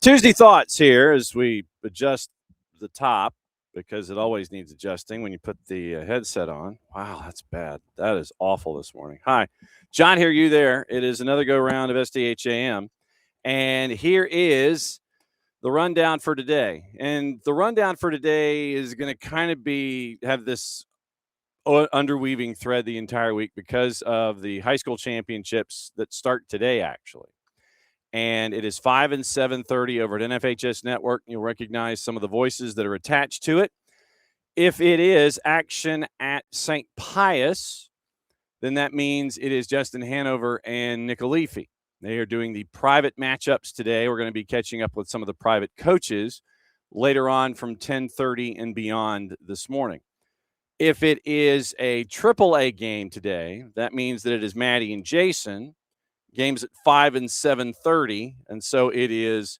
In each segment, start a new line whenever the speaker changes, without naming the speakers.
Tuesday thoughts here as we adjust the top because it always needs adjusting when you put the headset on. Wow, that's bad. That is awful this morning. Hi, John here, you there. It is another go round of SDH AM. And here is the rundown for today. And the rundown for today is going to kind of have this underweaving thread the entire week because of the high school championships that start today, actually. And it is 5 and 7:30 over at NFHS Network. You'll recognize some of the voices that are attached to it. If it is action at St. Pius, then that means it is Justin Hanover and Nicolifi. They are doing the private matchups today. We're going to be catching up with some of the private coaches later on from 10:30 and beyond this morning. If it is a AAA game today, that means that it is Maddie and Jason. Games at 5 and 7:30, and so it is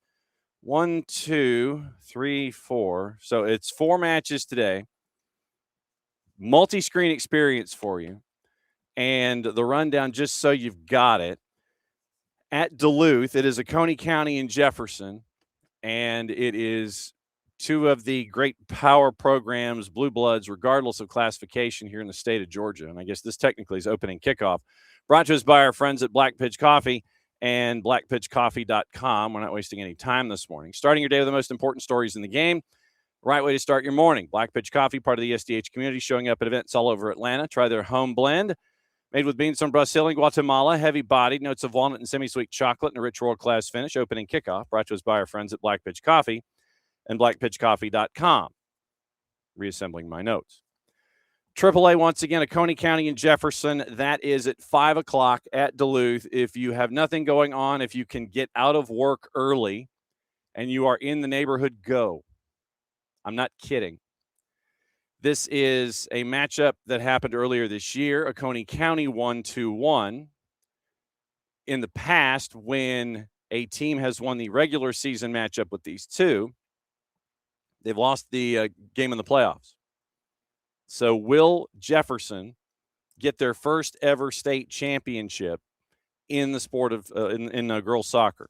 1, 2, 3, 4. So it's 4 matches today. Multi-screen experience for you, and the rundown just so you've got it. At Duluth, it is Oconee County and Jefferson, and it is two of the great power programs, Blue Bloods, regardless of classification here in the state of Georgia. And I guess this technically is opening kickoff. Brought to us by our friends at Black Pitch Coffee and blackpitchcoffee.com. We're not wasting any time this morning. Starting your day with the most important stories in the game. Right way to start your morning. Black Pitch Coffee, part of the SDH community, showing up at events all over Atlanta. Try their home blend. Made with beans from Brazil and Guatemala. Heavy-bodied, notes of walnut and semi-sweet chocolate and a rich world-class finish. Opening kickoff. Brought to us by our friends at Black Pitch Coffee and blackpitchcoffee.com. Reassembling my notes. AAA, once again, Oconee County and Jefferson. That is at 5 o'clock at Duluth. If you have nothing going on, if you can get out of work early and you are in the neighborhood, go. I'm not kidding. This is a matchup that happened earlier this year. Oconee County won 2-1. In the past, when a team has won the regular season matchup with these two, they've lost the game in the playoffs. So will Jefferson get their first ever state championship in the sport of in girls soccer?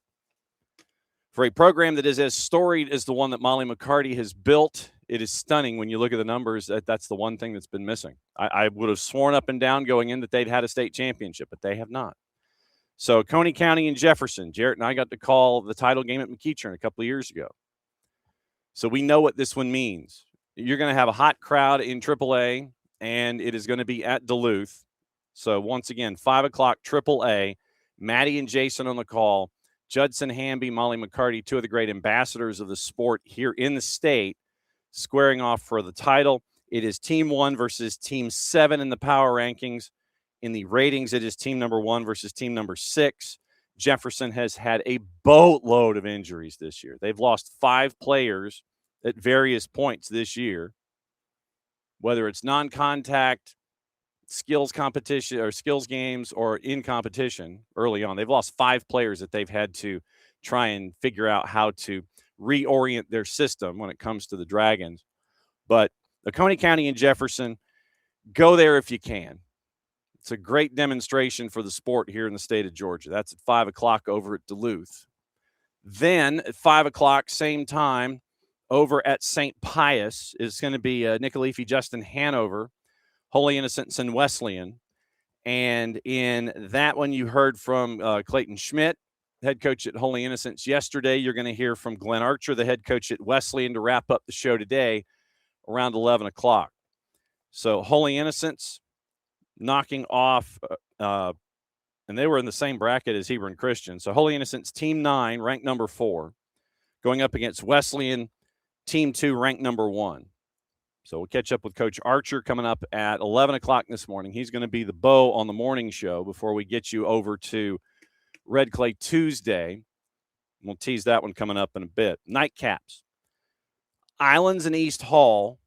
For a program that is as storied as the one that Molly McCarty has built, it is stunning when you look at the numbers. That's the one thing that's been missing. I would have sworn up and down going in that they'd had a state championship, but they have not. So Oconee County and Jefferson. Jarrett and I got to call the title game at McEachern a couple of years ago. So we know what this one means. You're going to have a hot crowd in AAA, and it is going to be at Duluth. So once again, 5 o'clock, AAA, Maddie and Jason on the call, Judson Hamby, Molly McCarty, two of the great ambassadors of the sport here in the state, squaring off for the title. It is Team 1 versus Team 7 in the power rankings. In the ratings, it is Team number 1 versus Team number 6. Jefferson has had a boatload of injuries this year. They've lost 5 players at various points this year, whether it's non-contact, skills competition or skills games or in competition early on. They've lost 5 players that they've had to try and figure out how to reorient their system when it comes to the Dragons. But Oconee County and Jefferson, go there if you can. It's a great demonstration for the sport here in the state of Georgia. That's at 5 o'clock over at Duluth. Then at 5 o'clock, same time, over at St. Pius is going to be Nicolifi, Justin Hanover, Holy Innocents, and Wesleyan. And in that one, you heard from Clayton Schmidt, head coach at Holy Innocents yesterday. You're going to hear from Glenn Archer, the head coach at Wesleyan, to wrap up the show today around 11 o'clock. So Holy Innocents knocking off, and they were in the same bracket as Hebron Christian. So Holy Innocents, Team 9, ranked number 4, going up against Wesleyan, Team 2, ranked number 1. So we'll catch up with Coach Archer coming up at 11 o'clock this morning. He's going to be the bow on the morning show before we get you over to Red Clay Tuesday. We'll tease that one coming up in a bit. Nightcaps. Islands and East Hall.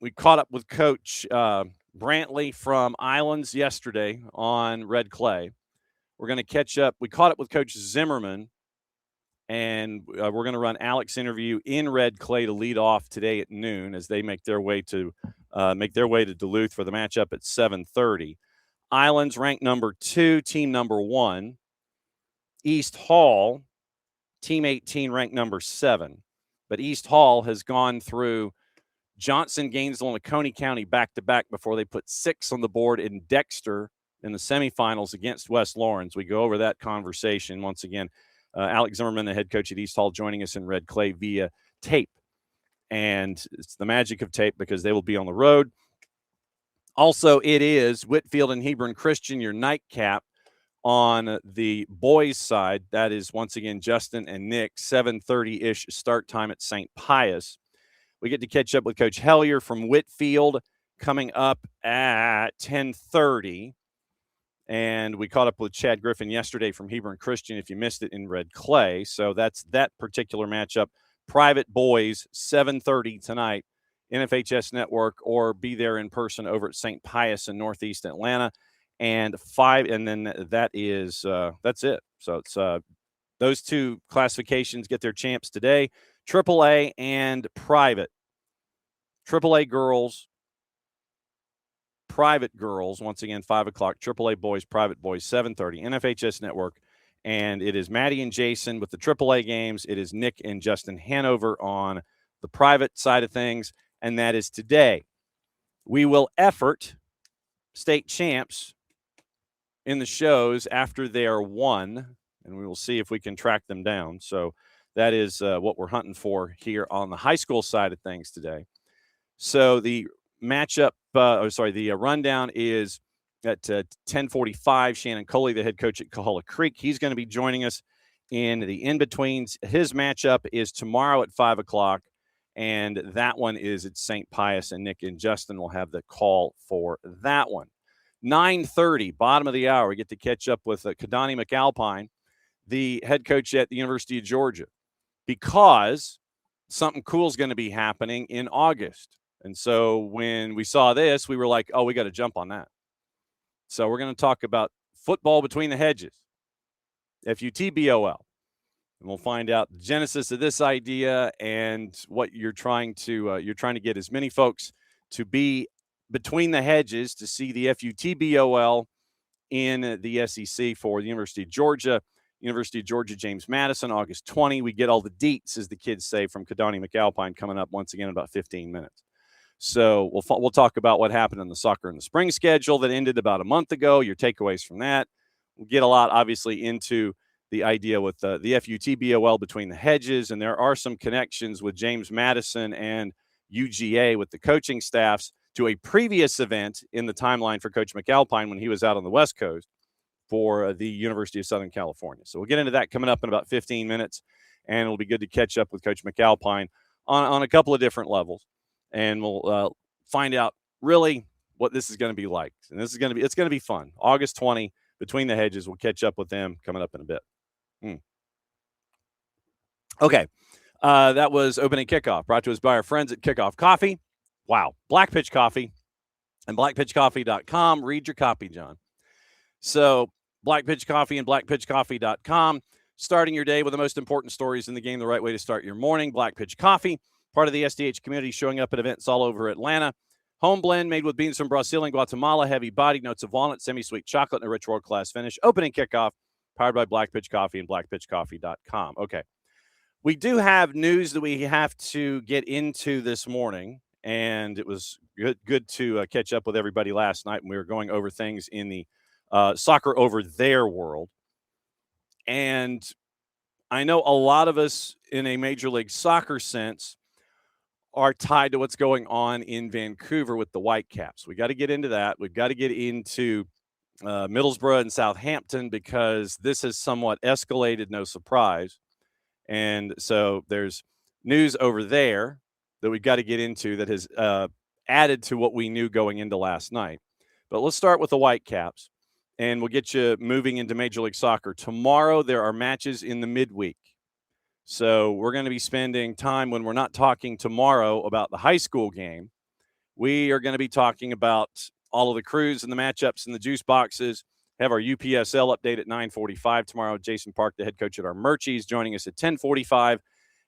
We caught up with Coach Brantley from Islands yesterday on Red Clay. We're going to catch up. We caught up with Coach Zimmerman, and we're going to run Alex's interview in Red Clay to lead off today at noon as they make their way to Duluth for the matchup at 7:30. Islands ranked number 2, team number 1. East Hall Team 18 ranked number 7. But East Hall has gone through Johnson, Gainesville, and Oconee County back-to-back before they put 6 on the board in Dexter in the semifinals against West Lawrence. We go over that conversation once again. Alex Zimmerman, the head coach at East Hall, joining us in red clay via tape. And it's the magic of tape because they will be on the road. Also, it is Whitefield and Hebron Christian, your nightcap on the boys' side. That is, once again, Justin and Nick, 7:30-ish start time at St. Pius. We get to catch up with Coach Hellier from Whitefield coming up at 10:30. And we caught up with Chad Griffin yesterday from Hebron Christian, if you missed it, in red clay. So that's that particular matchup. Private boys, 7:30 tonight, NFHS Network, or be there in person over at St. Pius in Northeast Atlanta. And 5, and then that is that's it. So it's those 2 classifications get their champs today. AAA and private. AAA girls, private girls, once again, 5 o'clock. AAA boys, private boys, 7:30. NFHS Network. And it is Maddie and Jason with the AAA games. It is Nick and Justin Hanover on the private side of things. And that is today. We will effort state champs in the shows after they are won, and we will see if we can track them down. So that is what we're hunting for here on the high school side of things today. So the matchup, the rundown is at 10:45. Shannon Coley, the head coach at Coahulla Creek, he's going to be joining us in the in-betweens. His matchup is tomorrow at 5 o'clock, and that one is at St. Pius, and Nick and Justin will have the call for that one. 9:30, bottom of the hour, we get to catch up with Keidane McAlpine, the head coach at the University of Georgia, because something cool is going to be happening in August. And so when we saw this, we were like, oh, we got to jump on that. So we're going to talk about football between the hedges, FUTBOL. And we'll find out the genesis of this idea and what you're trying to get as many folks to be between the hedges to see the FUTBOL in the SEC for the University of Georgia. University of Georgia, James Madison, August 20. We get all the deets, as the kids say, from Keidane McAlpine coming up once again in about 15 minutes. So we'll talk about what happened in the soccer in the spring schedule that ended about a month ago, your takeaways from that. We'll get a lot, obviously, into the idea with the FUTBOL between the hedges, and there are some connections with James Madison and UGA with the coaching staffs to a previous event in the timeline for Coach McAlpine when he was out on the West Coast for the University of Southern California. So we'll get into that coming up in about 15 minutes, and it'll be good to catch up with Coach McAlpine on a couple of different levels. And we'll find out really what this is going to be like. And it's going to be fun. August 20, between the hedges. We'll catch up with them coming up in a bit. Okay. That was opening kickoff, brought to us by our friends at Kickoff Coffee. Wow. Black Pitch Coffee and blackpitchcoffee.com. Read your copy, John. So Black Pitch Coffee and blackpitchcoffee.com. Starting your day with the most important stories in the game, the right way to start your morning. Black Pitch Coffee. Part of the SDH community, showing up at events all over Atlanta. Home blend made with beans from Brazil and Guatemala. Heavy body, notes of walnut, semi-sweet chocolate, and a rich world-class finish. Opening kickoff, powered by Black Pitch Coffee and blackpitchcoffee.com. Okay. We do have news that we have to get into this morning, and it was good to catch up with everybody last night when we were going over things in the soccer over there world. And I know a lot of us in a Major League Soccer sense are tied to what's going on in Vancouver with the Whitecaps. We got to get into that. We've got to get into Middlesbrough and Southampton because this has somewhat escalated, no surprise. And so there's news over there that we've got to get into that has added to what we knew going into last night. But let's start with the Whitecaps, and we'll get you moving into Major League Soccer. Tomorrow there are matches in the midweek. So we're going to be spending time when we're not talking tomorrow about the high school game. We are going to be talking about all of the crews and the matchups and the juice boxes. Have our UPSL update at 9:45 tomorrow. Jason Park, the head coach at our Murchies, joining us at 10:45.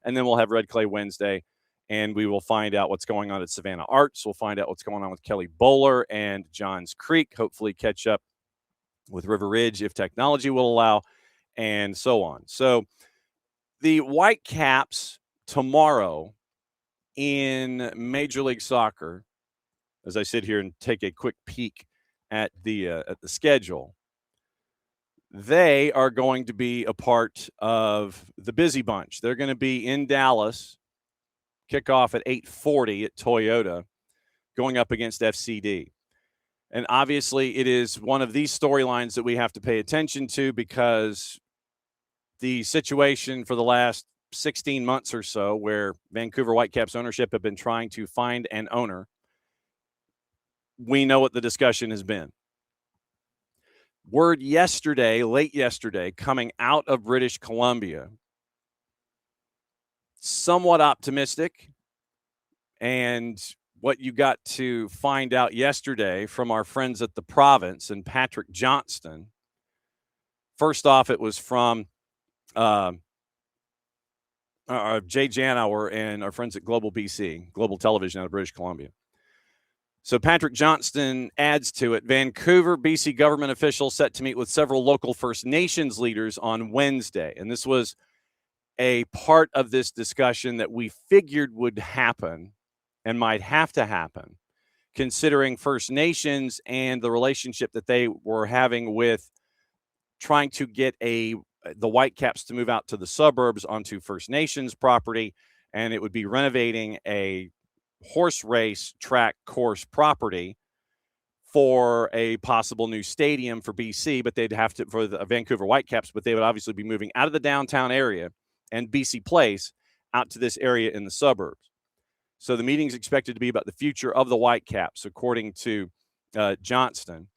And then we'll have Red Clay Wednesday, and we will find out what's going on at Savannah Arts. We'll find out what's going on with Kelly Bowler and Johns Creek. Hopefully catch up with River Ridge if technology will allow, and so on. So The Whitecaps tomorrow in Major League Soccer, as I sit here and take a quick peek at the schedule, they are going to be a part of the busy bunch. They're going to be in Dallas, kickoff at 8:40 at Toyota, going up against FCD. And obviously, it is one of these storylines that we have to pay attention to because the situation for the last 16 months or so, where Vancouver Whitecaps ownership have been trying to find an owner, we know what the discussion has been. Word yesterday, late yesterday, coming out of British Columbia, somewhat optimistic. And what you got to find out yesterday from our friends at the Province and Patrick Johnston, first off, it was from Jay Janauer and our friends at Global BC, Global Television out of British Columbia. So Patrick Johnston adds to it, Vancouver, BC government officials set to meet with several local First Nations leaders on Wednesday. And this was a part of this discussion that we figured would happen and might have to happen, considering First Nations and the relationship that they were having with trying to get the Whitecaps to move out to the suburbs onto First Nations property, and it would be renovating a horse race track course property for a possible new stadium for BC, but they'd have to, for the Vancouver Whitecaps, but they would obviously be moving out of the downtown area and BC Place out to this area in the suburbs. So the meeting is expected to be about the future of the Whitecaps, according to Johnston.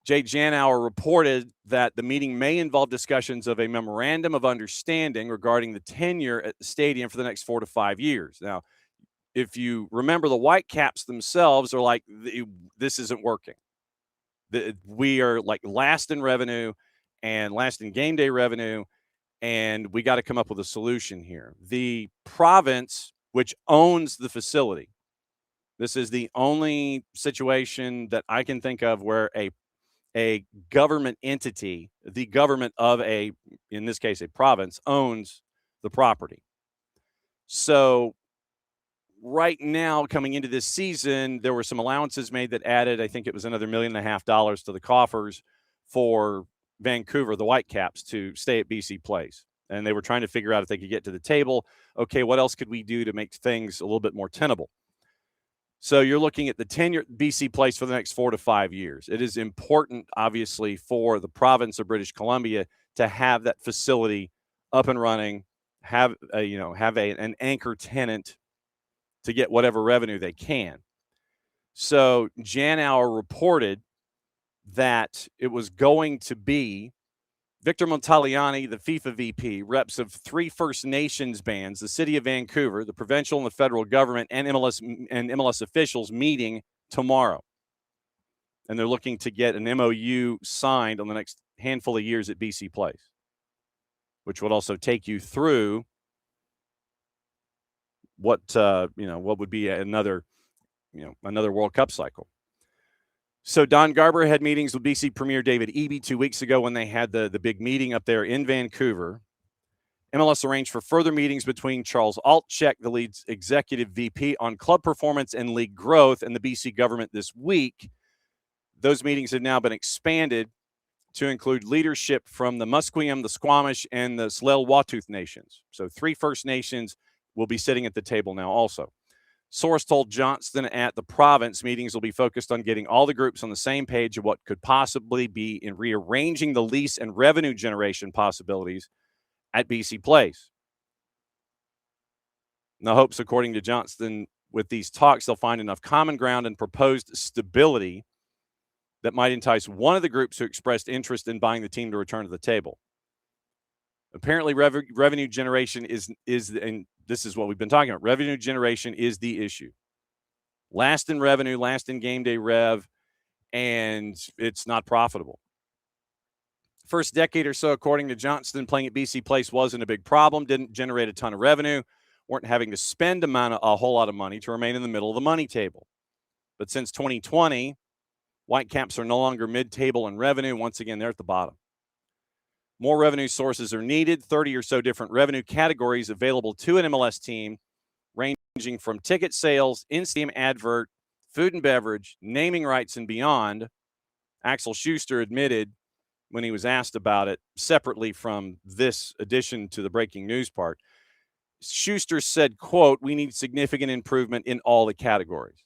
Jay Janauer reported that the meeting may involve discussions of a memorandum of understanding regarding the tenure at the stadium for the next 4 to 5 years. Now, if you remember, the Whitecaps themselves are like, this isn't working. We are like last in revenue and last in game day revenue, and we got to come up with a solution here. The province, which owns the facility, this is the only situation that I can think of where a government entity, the government of in this case, a province, owns the property. So right now, coming into this season, there were some allowances made that added, I think it was another $1.5 million to the coffers for Vancouver, the Whitecaps, to stay at BC Place. And they were trying to figure out if they could get to the table. Okay, what else could we do to make things a little bit more tenable? So you're looking at the tenure at BC Place for the next 4 to 5 years. It is important, obviously, for the province of British Columbia to have that facility up and running, have an anchor tenant to get whatever revenue they can. So Janauer reported that it was going to be Victor Montagliani, the FIFA VP, reps of 3 First Nations bands, the city of Vancouver, the provincial and the federal government, and MLS officials meeting tomorrow. And they're looking to get an MOU signed on the next handful of years at BC Place, which would also take you through what would be another World Cup cycle. So Don Garber had meetings with BC Premier David Eby 2 weeks ago when they had the big meeting up there in Vancouver. MLS arranged for further meetings between Charles Altchek, the league's executive VP, on club performance and league growth, and the BC government this week. Those meetings have now been expanded to include leadership from the Musqueam, the Squamish, and the Tsleil-Waututh nations. So 3 First Nations will be sitting at the table now also. Source told Johnston at the province meetings will be focused on getting all the groups on the same page of what could possibly be in rearranging the lease and revenue generation possibilities at BC Place. And the hopes, according to Johnston, with these talks, they'll find enough common ground and proposed stability that might entice one of the groups who expressed interest in buying the team to return to the table. Apparently, revenue generation is, and this is what we've been talking about, revenue generation is the issue. Last in revenue, last in game day rev, and it's not profitable. First decade or so, according to Johnston, playing at BC Place wasn't a big problem, didn't generate a ton of revenue, weren't having to spend a whole lot of money to remain in the middle of the money table. But since 2020, Whitecaps are no longer mid-table in revenue. Once again, they're at the bottom. More revenue sources are needed, 30 or so different revenue categories available to an MLS team, ranging from ticket sales, in-stadium advert, food and beverage, naming rights, and beyond. Axel Schuster admitted when he was asked about it separately from this addition to the breaking news part. Schuster said, quote, "We need significant improvement in all the categories."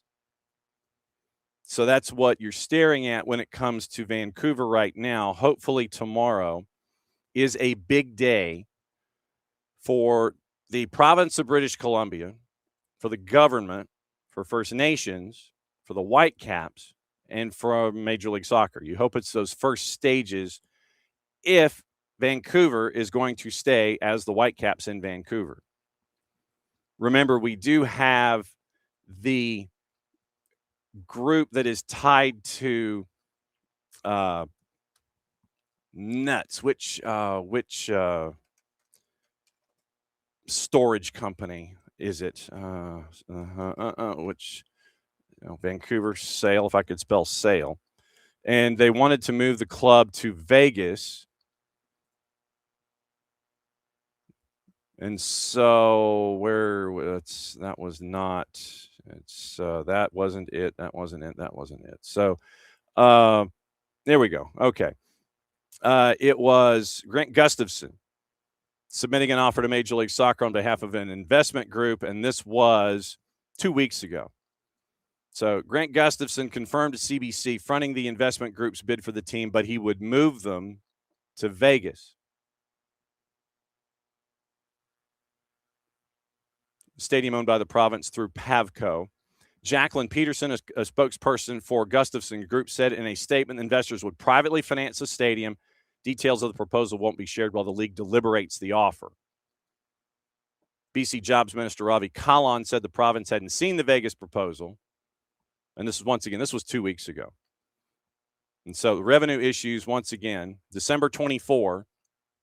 So that's what you're staring at when it comes to Vancouver right now. Hopefully tomorrow is a big day for the province of British Columbia, for the government, for First Nations, for the Whitecaps, and for Major League Soccer. You hope it's those first stages if Vancouver is going to stay as the Whitecaps in Vancouver. Remember, we do have the group that is tied to Nuts, which storage company is it? Which Vancouver Sale, if I could spell Sale. And they wanted to move the club to Vegas. And so that wasn't it. So there we go. Okay. It was Grant Gustafson submitting an offer to Major League Soccer on behalf of an investment group, and this was 2 weeks ago. So Grant Gustafson confirmed to CBC fronting the investment group's bid for the team, but he would move them to Vegas. Stadium owned by the province through Pavco. Jacqueline Peterson, a spokesperson for Gustafson Group, said in a statement investors would privately finance the stadium. Details of the proposal won't be shared while the league deliberates the offer. BC Jobs Minister Ravi Kahlon said the province hadn't seen the Vegas proposal. And this was 2 weeks ago. And so the revenue issues, once again, December 24,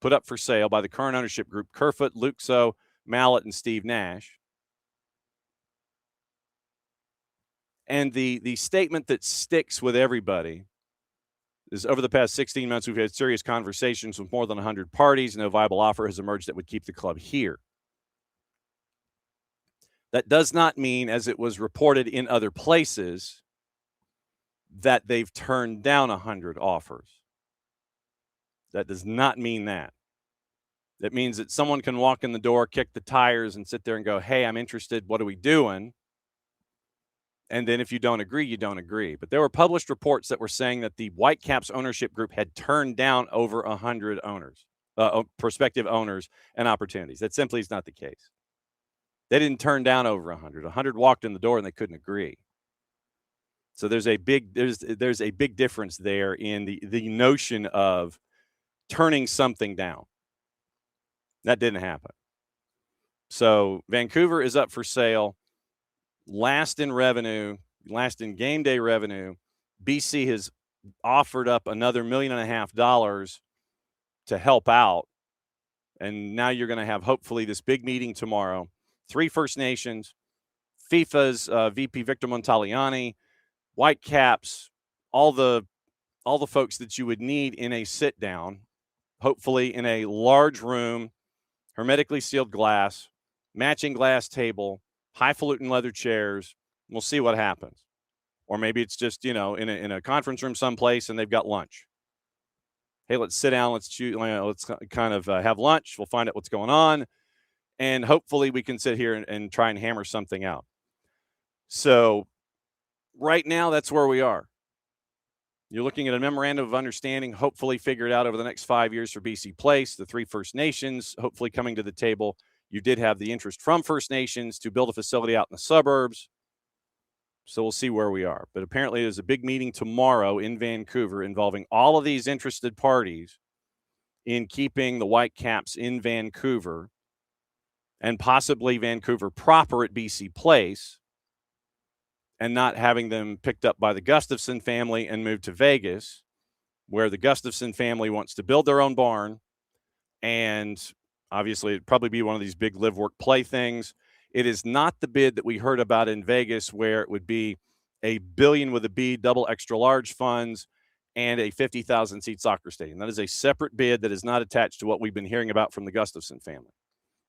put up for sale by the current ownership group, Kerfoot, Luxo, Mallet, and Steve Nash. And the statement that sticks with everybody is over the past 16 months, we've had serious conversations with more than 100 parties. No viable offer has emerged that would keep the club here. That does not mean, as it was reported in other places, that they've turned down 100 offers. That does not mean that. That means that someone can walk in the door, kick the tires, and sit there and go, "Hey, I'm interested. What are we doing?" And then if you don't agree, you don't agree. But there were published reports that were saying that the Whitecaps ownership group had turned down over 100 owners, prospective owners, and opportunities. That simply is not the case. They didn't turn down over 100. 100 walked in the door and they couldn't agree. So there's a big difference there in the notion of turning something down. That didn't happen. So Vancouver is up for sale. Last in game day revenue. BC has offered up another $1.5 million to help out. And now you're going to have hopefully this big meeting tomorrow. 3 First Nations, FIFA's VP Victor Montaliani, Whitecaps, all the folks that you would need in a sit down, hopefully in a large room, hermetically sealed glass, matching glass table, highfalutin leather chairs. We'll see what happens. Or maybe it's just, in a conference room someplace and they've got lunch. Hey, let's sit down. Let's kind of have lunch. We'll find out what's going on. And hopefully we can sit here and try and hammer something out. So right now, that's where we are. You're looking at a memorandum of understanding, hopefully figured out over the next 5 years for BC Place, the 3 First Nations, hopefully coming to the table. You did have the interest from First Nations to build a facility out in the suburbs. So we'll see where we are. But apparently there's a big meeting tomorrow in Vancouver involving all of these interested parties in keeping the Whitecaps in Vancouver and possibly Vancouver proper at BC Place and not having them picked up by the Gustafson family and moved to Vegas, where the Gustafson family wants to build their own barn. And obviously it'd probably be one of these big live, work, play things. It is not the bid that we heard about in Vegas, where it would be $1 billion with a B, double extra large funds, and a 50,000-seat soccer stadium. That is a separate bid that is not attached to what we've been hearing about from the Gustafson family.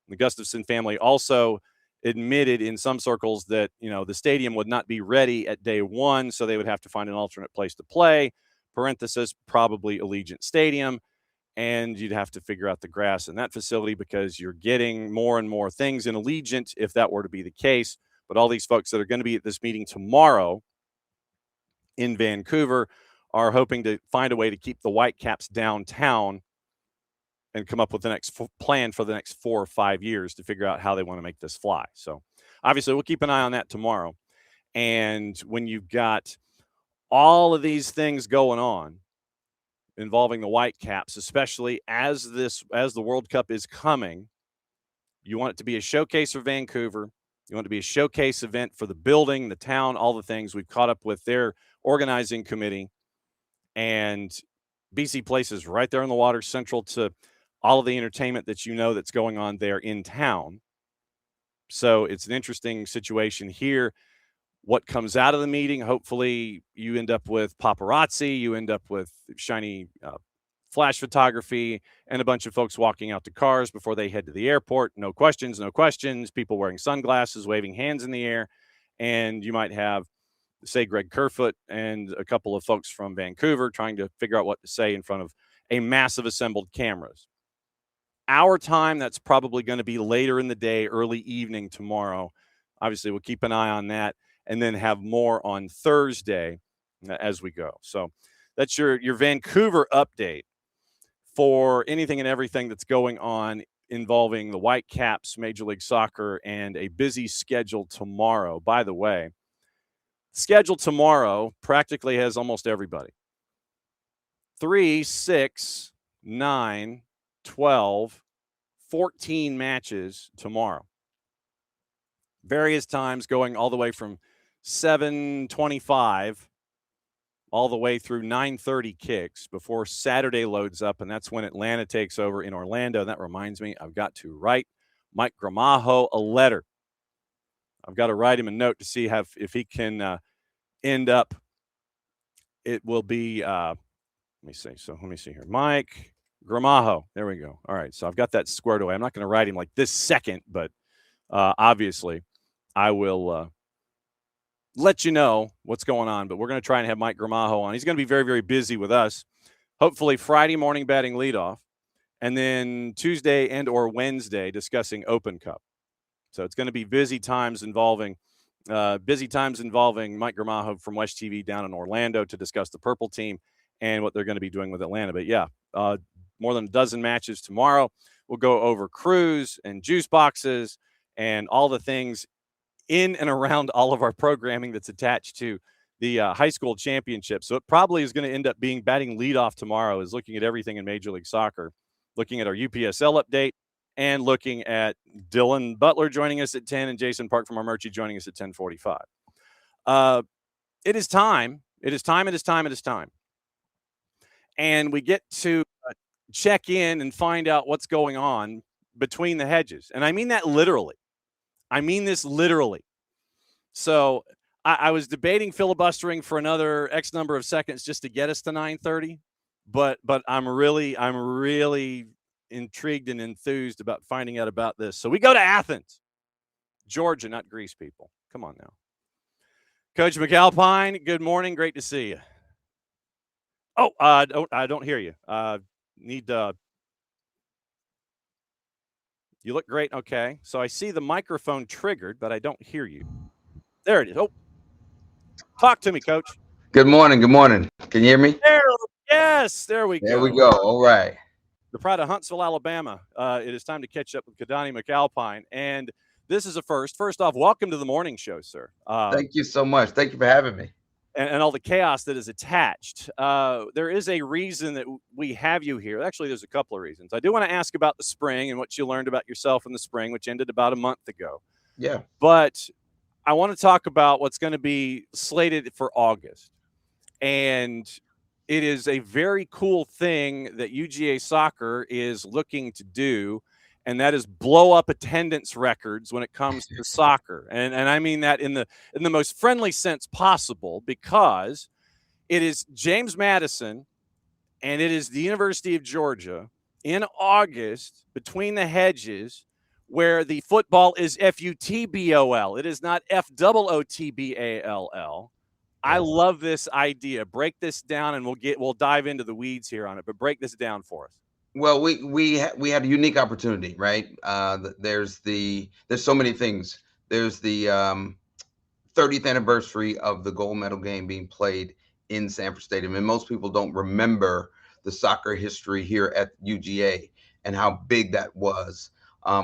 The Gustafson family also admitted in some circles that, the stadium would not be ready at day one, so they would have to find an alternate place to play, parenthesis, probably Allegiant Stadium, and you'd have to figure out the grass in that facility because you're getting more and more things in Allegiant if that were to be the case. But all these folks that are going to be at this meeting tomorrow in Vancouver are hoping to find a way to keep the Whitecaps downtown and come up with the next plan for the next 4 or 5 years to figure out how they want to make this fly. So obviously we'll keep an eye on that tomorrow. And when you've got all of these things going on involving the Whitecaps, especially as the World Cup is coming, you want it to be a showcase for Vancouver. You want it to be a showcase event for the building, the town, all the things. We've caught up with their organizing committee, and BC Place is right there on the water, central to all of the entertainment that's going on there in town. So it's an interesting situation here. What comes out of the meeting, hopefully you end up with paparazzi, you end up with shiny flash photography, and a bunch of folks walking out to cars before they head to the airport. No questions, people wearing sunglasses, waving hands in the air. And you might have, say, Greg Kerfoot and a couple of folks from Vancouver trying to figure out what to say in front of a massive assembled cameras. Our time, that's probably going to be later in the day, early evening tomorrow. Obviously, we'll keep an eye on that and then have more on Thursday as we go. So that's your Vancouver update for anything and everything that's going on involving the Whitecaps, Major League Soccer, and a busy schedule tomorrow. By the way, schedule tomorrow practically has almost everybody. 3, 6, 9, 12, 14 matches tomorrow. Various times going all the way from 7:25 all the way through 9:30 kicks before Saturday loads up, and that's when Atlanta takes over in Orlando. And that reminds me, I've got to write Mike Gramajo a letter. I've got to write him a note to see if he can end up. It will be, let me see here. Mike Gramajo. There we go. All right. So I've got that squared away. I'm not going to write him like this second, but obviously I will let you know what's going on. But we're going to try and have Mike Gramajo on. He's going to be very, very busy with us. Hopefully Friday morning batting leadoff, and then Tuesday and or Wednesday discussing Open Cup. So it's going to be busy times involving Mike Gramajo from West TV down in Orlando to discuss the Purple team and what they're going to be doing with Atlanta. But yeah, more than a dozen matches tomorrow. We'll go over crews and juice boxes and all the things in and around all of our programming that's attached to the high school championship. So it probably is going to end up being batting leadoff tomorrow, is looking at everything in Major League Soccer, looking at our UPSL update, and looking at Dylan Butler joining us at 10 and Jason Park from Armurchie joining us at 10:45. It is time. And we get to check in and find out what's going on between the hedges. And I mean that literally. I mean this literally. So I was debating filibustering for another X number of seconds just to get us to 9:30. But I'm really intrigued and enthused about finding out about this. So we go to Athens, Georgia, not Greece, people. Come on now. Coach McAlpine, good morning. Great to see you. Oh, I don't hear you. You look great. Okay. So I see the microphone triggered, but I don't hear you. There it is. Oh, talk to me, Coach.
Good morning. Can you hear me?
Yes, there we go.
There we go. All right.
The pride of Huntsville, Alabama. It is time to catch up with Keidane McAlpine. And this is a first. First off, welcome to the morning show, sir.
Thank you so much. Thank you for having me.
And all the chaos that is attached. There is a reason that we have you here. Actually, there's a couple of reasons. I do want to ask about the spring and what you learned about yourself in the spring, which ended about a month ago.
Yeah.
But I want to talk about what's going to be slated for August. And it is a very cool thing that UGA soccer is looking to do, and that is blow up attendance records when it comes to soccer. And I mean that in the most friendly sense possible, because It is James Madison, and it is the University of Georgia in August between the hedges, where the football is FUTBOL. It is not FOOTBALL. I
Yes.
love this idea. Break this down, and we'll dive into the weeds here on it. But break this down for us.
Well, we had a unique opportunity, right? There's so many things. There's the 30th anniversary of the gold medal game being played in Sanford Stadium, and most people don't remember the soccer history here at UGA and how big that was.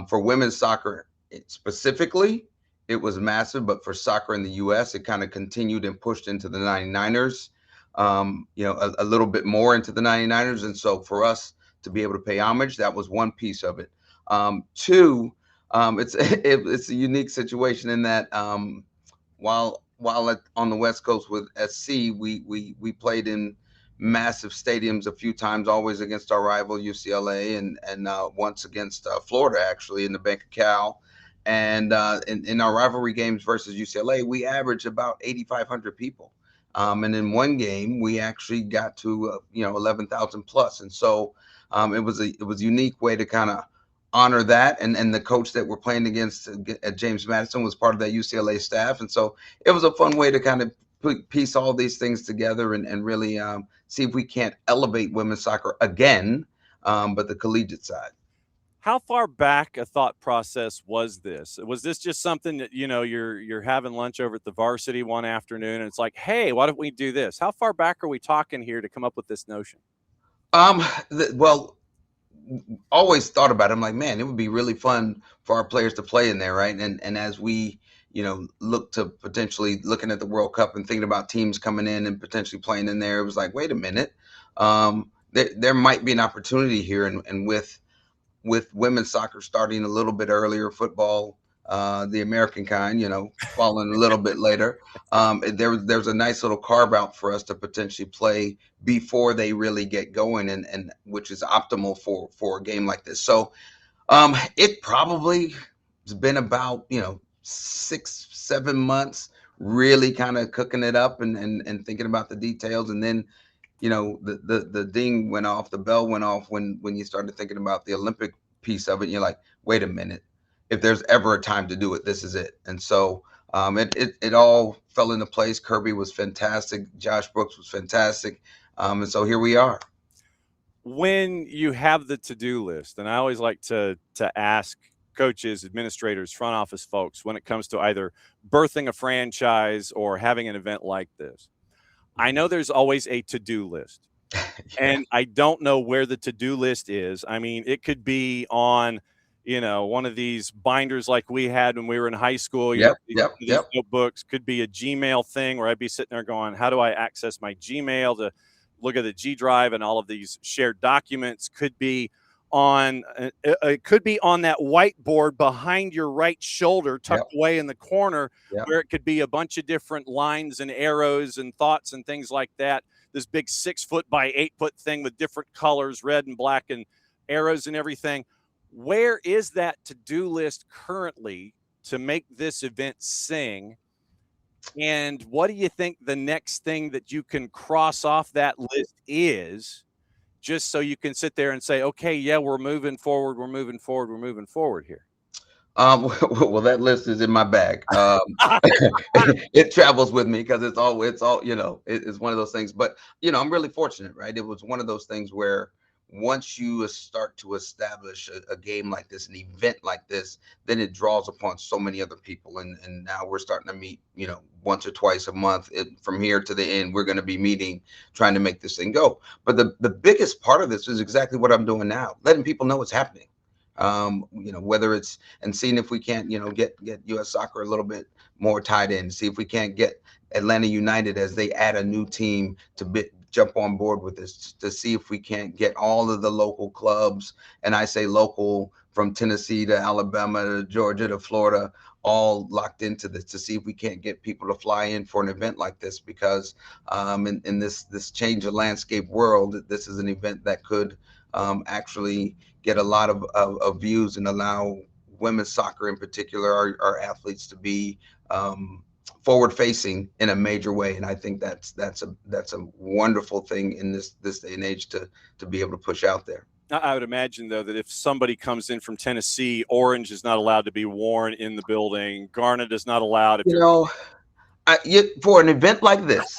For women's soccer specifically, it was massive, but for soccer in the U.S., it kind of continued and pushed into the 99ers, a little bit more into the 99ers. And so for us to be able to pay homage, that was one piece of it. Two, it's a unique situation in that while on the West Coast with SC, we played in massive stadiums a few times, always against our rival UCLA, and once against Florida, actually, in the Bank of Cal. And in our rivalry games versus UCLA, we averaged about 8,500 people. And in one game, we actually got to 11,000 plus. And so it was a unique way to kind of honor that. And the coach that we're playing against at James Madison was part of that UCLA staff. And so it was a fun way to kind of piece all these things together and really see if we can't elevate women's soccer again, but the collegiate side.
How far back a thought process was this? Was this just something that, you're having lunch over at the varsity one afternoon and it's like, hey, why don't we do this? How far back are we talking here to come up with this notion?
Well, always thought about it. I'm like, man, it would be really fun for our players to play in there, right? And as we, look to potentially looking at the World Cup and thinking about teams coming in and potentially playing in there, it was like, wait a minute, there might be an opportunity here, and with women's soccer starting a little bit earlier, football, the American kind, following a little bit later. There's a nice little carve out for us to potentially play before they really get going, and which is optimal for a game like this. So it probably has been about 6-7 months really kind of cooking it up and thinking about the details, and then the ding went off, the bell went off when you started thinking about the Olympic piece of it. And you're like, wait a minute, if there's ever a time to do it, this is it. And so it all fell into place. Kirby was fantastic. Josh Brooks was fantastic. And so here we are.
When you have the to-do list, and I always like to ask coaches, administrators, front office folks, when it comes to either birthing a franchise or having an event like this, I know there's always a to-do list.
Yeah.
And I don't know where the to-do list is. I mean, it could be on, one of these binders like we had when we were in high school.
Yep.
These notebooks. Could be a Gmail thing where I'd be sitting there going, how do I access my Gmail to look at the G Drive and all of these shared documents? Could be on it could be on that whiteboard behind your right shoulder, tucked away in the corner, where it could be a bunch of different lines and arrows and thoughts and things like that. This big 6-foot by 8-foot thing with different colors, red and black and arrows and everything. Where is that to-do list currently to make this event sing? And what do you think the next thing that you can cross off that list is, just so you can sit there and say, okay, yeah, we're moving forward here?
Well, that list is in my bag. It travels with me because it's all, it's one of those things. But, I'm really fortunate, right? It was one of those things where once you start to establish a game like this, an event like this, then it draws upon so many other people. And now we're starting to meet, once or twice a month. From here to the end, we're going to be meeting, trying to make this thing go. But the biggest part of this is exactly what I'm doing now, letting people know what's happening. Whether it's and seeing if we can't, get U.S. Soccer a little bit more tied in, see if we can't get Atlanta United as they add a new team to jump on board with this, to see if we can't get all of the local clubs, and I say local, from Tennessee to Alabama to Georgia to Florida, all locked into this, to see if we can't get people to fly in for an event like this, because in this change of landscape world, this is an event that could actually get a lot of views and allow women's soccer in particular, our athletes, to be forward facing in a major way. And I think that's a wonderful thing in this day and age to be able to push out there.
I would imagine, though, that if somebody comes in from Tennessee, orange is not allowed to be worn in the building. Garnet is not allowed. If
You know, for an event like this,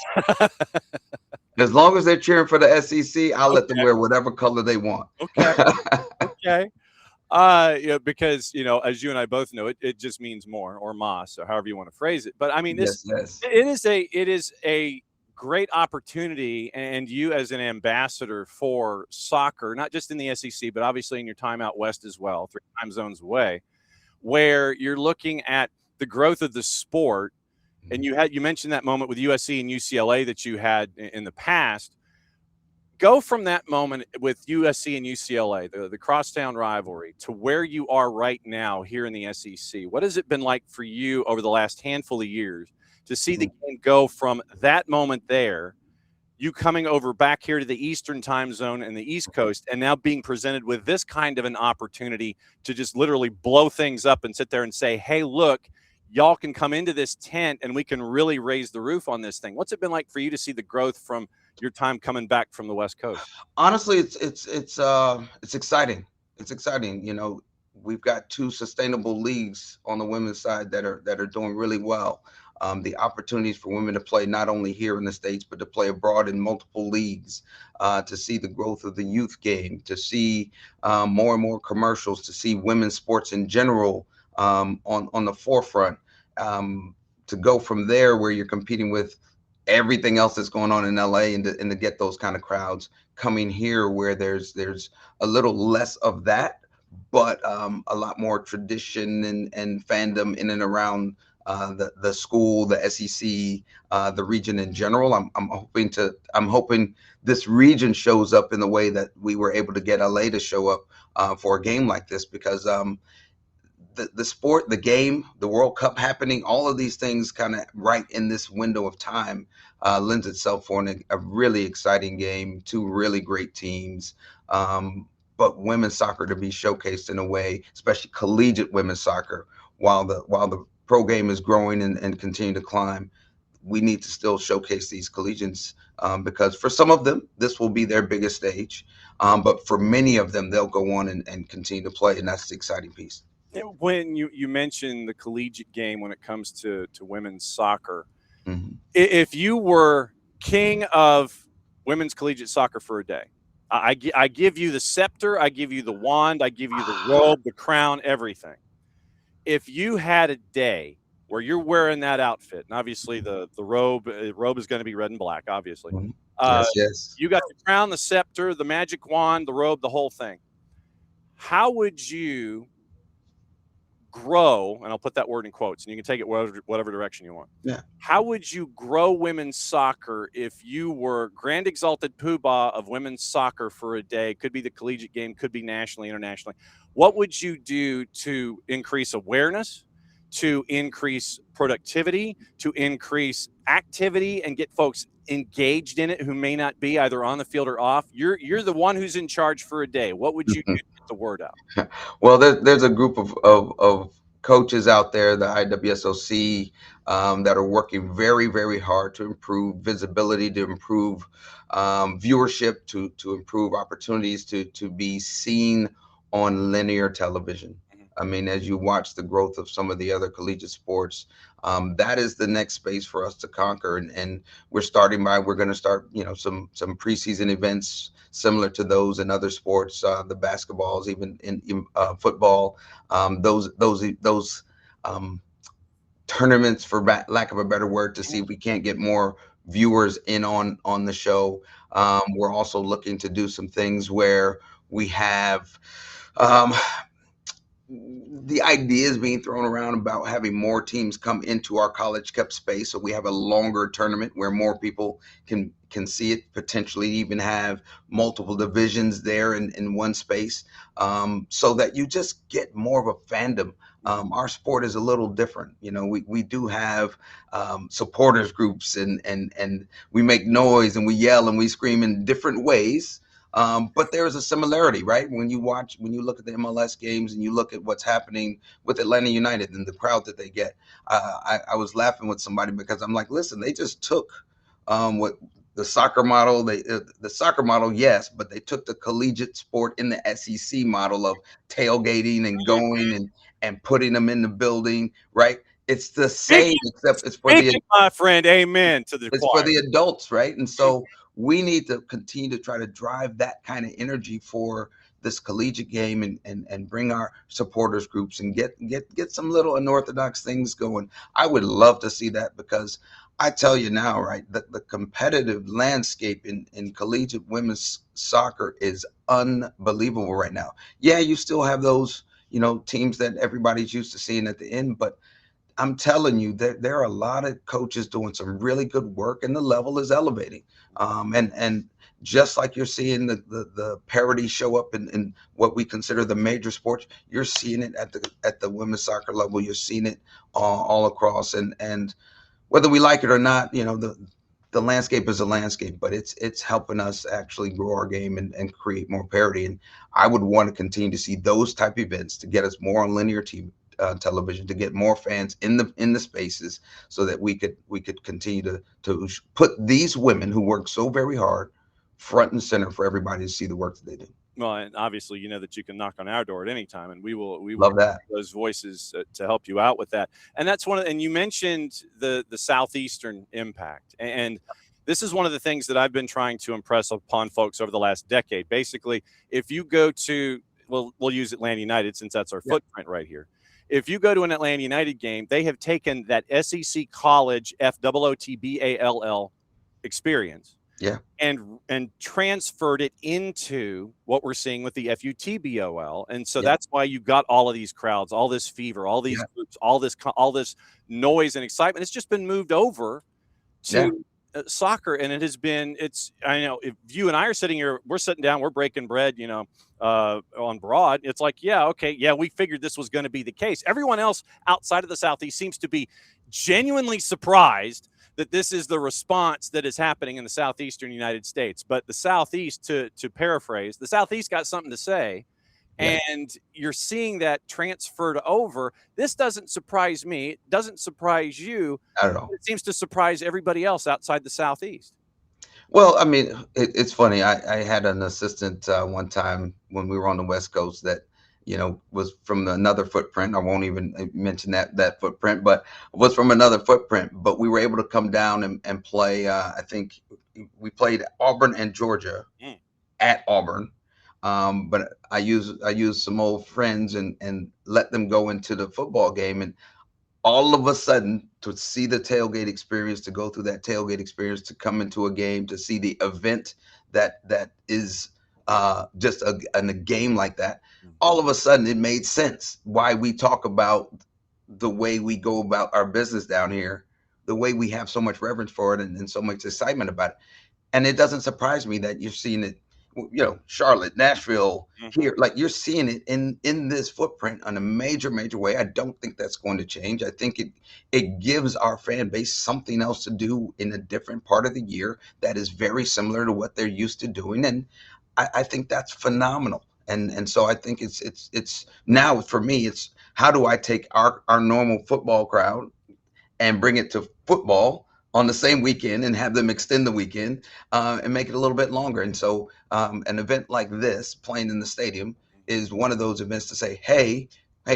as long as they're cheering for the SEC, I'll let them wear whatever color they want.
Okay. Okay. Yeah, because as you and I both know, it just means more or mas, or however you want to phrase it. But I mean,
Yes,
it is a great opportunity, and you as an ambassador for soccer, not just in the SEC, but obviously in your time out west as well, 3 time zones away, where you're looking at the growth of the sport. And you mentioned that moment with USC and UCLA that you had in the past. Go from that moment with USC and UCLA, the crosstown rivalry, to where you are right now here in the SEC. What has it been like for you over the last handful of years to see the game go from that moment there, you coming over back here to the Eastern time zone and the East Coast, and now being presented with this kind of an opportunity to just literally blow things up and sit there and say, hey, look, y'all can come into this tent and we can really raise the roof on this thing. What's it been like for you to see the growth from your time coming back from the West Coast?
Honestly, it's exciting. It's exciting. We've got 2 sustainable leagues on the women's side that are doing really well. The opportunities for women to play not only here in the States, but to play abroad in multiple leagues, to see the growth of the youth game, to see more and more commercials, to see women's sports in general on the forefront, to go from there where you're competing with everything else that's going on in LA, and to get those kind of crowds coming here where there's a little less of that, but a lot more tradition and fandom in and around the school, the SEC, the region in general. I'm hoping this region shows up in the way that we were able to get LA to show up for a game like this, because the sport, the game, the World Cup happening, all of these things kind of right in this window of time lends itself for a really exciting game, 2 really great teams. But women's soccer to be showcased in a way, especially collegiate women's soccer, while the pro game is growing and continue to climb, we need to still showcase these collegians, because for some of them, this will be their biggest stage. But for many of them, they'll go on and continue to play. And that's the exciting piece.
When you mentioned the collegiate game when it comes to women's soccer,
Mm-hmm.
If you were king of women's collegiate soccer for a day, I give you the scepter, I give you the wand, I give you the robe, the crown, everything. If you had a day where you're wearing that outfit, and obviously the robe is going to be red and black, obviously.
Mm-hmm. Yes.
You got the crown, the scepter, the magic wand, the robe, the whole thing. How would you grow, and I'll put that word in quotes, and you can take it whatever direction you want.
Yeah.
How would you grow women's soccer if you were grand exalted poobah of women's soccer for a day? Could be the collegiate game, could be nationally, internationally. What would you do to increase awareness, to increase productivity, to increase activity, and get folks engaged in it who may not be either on the field or off? You're the one who's in charge for a day. What would you do to get the word out?
Well, there's a group of coaches out there, the IWSOC, that are working very, very hard to improve visibility, to improve viewership, to improve opportunities to be seen on linear television. I mean, as you watch the growth of some of the other collegiate sports, that is the next space for us to conquer. And we're going to start, some preseason events similar to those in other sports, the basketballs, even in football, those tournaments, for lack of a better word, to see if we can't get more viewers in on the show. We're also looking to do some things where we have the ideas being thrown around about having more teams come into our college cup space, so we have a longer tournament where more people can see it, potentially even have multiple divisions there in one space, so that you just get more of a fandom. Our sport is a little different. We do have supporters groups, and we make noise and we yell and we scream in different ways. But there is a similarity, right? When you look at the MLS games and you look at what's happening with Atlanta United and the crowd that they get. I was laughing with somebody because I'm like, listen, they just took what the soccer model, the soccer model, yes, but they took the collegiate sport in the SEC model of tailgating and going and putting them in the building, right? It's the same, except
Speaking, my friend, amen to the
it's for
choir.
the adults, right? And so we need to continue to try to drive that kind of energy for this collegiate game and bring our supporters groups and get some little unorthodox things going. I would love to see that because I tell you now, right, that the competitive landscape in collegiate women's soccer is unbelievable right now. Yeah, you still have those, teams that everybody's used to seeing at the end, but I'm telling you that there are a lot of coaches doing some really good work, and the level is elevating. And just like you're seeing the parity show up in what we consider the major sports, you're seeing it at the women's soccer level. You're seeing it all across, and whether we like it or not, the landscape is a landscape, but it's helping us actually grow our game and create more parity. And I would want to continue to see those type events to get us more on linear TV, television, to get more fans in the spaces, so that we could continue to put these women who work so very hard front and center for everybody to see the work that they do.
Well, and obviously, you know that you can knock on our door at any time, and we will
Love that.
those voices to help you out with that. And that's and you mentioned the southeastern impact, and this is one of the things that I've been trying to impress upon folks over the last decade. Basically, if you go to, we'll use Atlanta United since that's our footprint right here. If you go to an Atlanta United game, they have taken that SEC college FOOTBALL experience, and transferred it into what we're seeing with the FUTBOL. And so that's why you've got all of these crowds, all this fever, all these groups, all this noise and excitement. It's just been moved over to soccer, and I know if you and I are sitting here, we're sitting down, we're breaking bread, on Broad. It's like, we figured this was going to be the case. Everyone else outside of the Southeast seems to be genuinely surprised that this is the response that is happening in the southeastern United States. But the Southeast, to paraphrase, the Southeast got something to say, and you're seeing that transferred over. This doesn't surprise me. It doesn't surprise you.
Not at all.
It seems to surprise everybody else outside the Southeast.
Well, I mean, it's funny. I had an assistant one time when we were on the West Coast that, was from another footprint. I won't even mention that footprint, but was from another footprint. But we were able to come down and play. I think we played Auburn and Georgia at Auburn. But I used some old friends and let them go into the football game, and all of a sudden, to see the tailgate experience, to go through that tailgate experience, to come into a game, to see the event that is just in a game like that, all of a sudden it made sense why we talk about the way we go about our business down here, the way we have so much reverence for it and so much excitement about it. And it doesn't surprise me that you're seeing it, Charlotte, Nashville, here, like you're seeing it in this footprint on a major way. I don't think that's going to change. I think it gives our fan base something else to do in a different part of the year that is very similar to what they're used to doing. And I think that's phenomenal. And so I think it's now for me, it's how do I take our normal football crowd and bring it to football on the same weekend and have them extend the weekend and make it a little bit longer. And so an event like this, playing in the stadium, is one of those events to say, hey,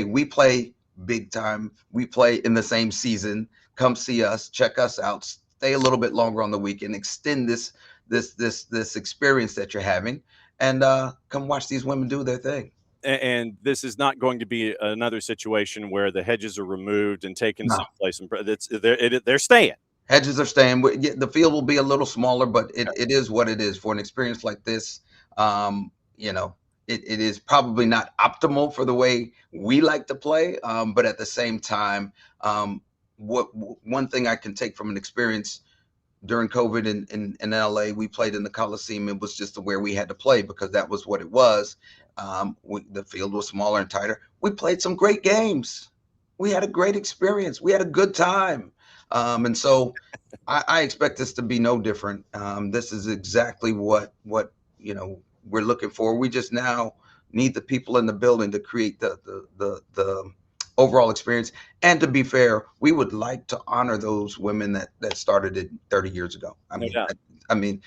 we play big time. We play in the same season. Come see us, check us out, stay a little bit longer on the weekend, extend this experience that you're having, and come watch these women do their thing.
And this is not going to be another situation where the hedges are removed and taken someplace. They're staying.
Hedges are staying. The field will be a little smaller, but it is what it is for an experience like this. It is probably not optimal for the way we like to play, but at the same time, one thing I can take from an experience during COVID in LA, we played in the Coliseum. It was just where we had to play because that was what it was. The field was smaller and tighter. We played some great games. We had a great experience. We had a good time. And so I expect this to be no different. This is exactly what we're looking for. We just now need the people in the building to create the overall experience. And to be fair, we would like to honor those women that started it 30 years ago.
No doubt.
I mean,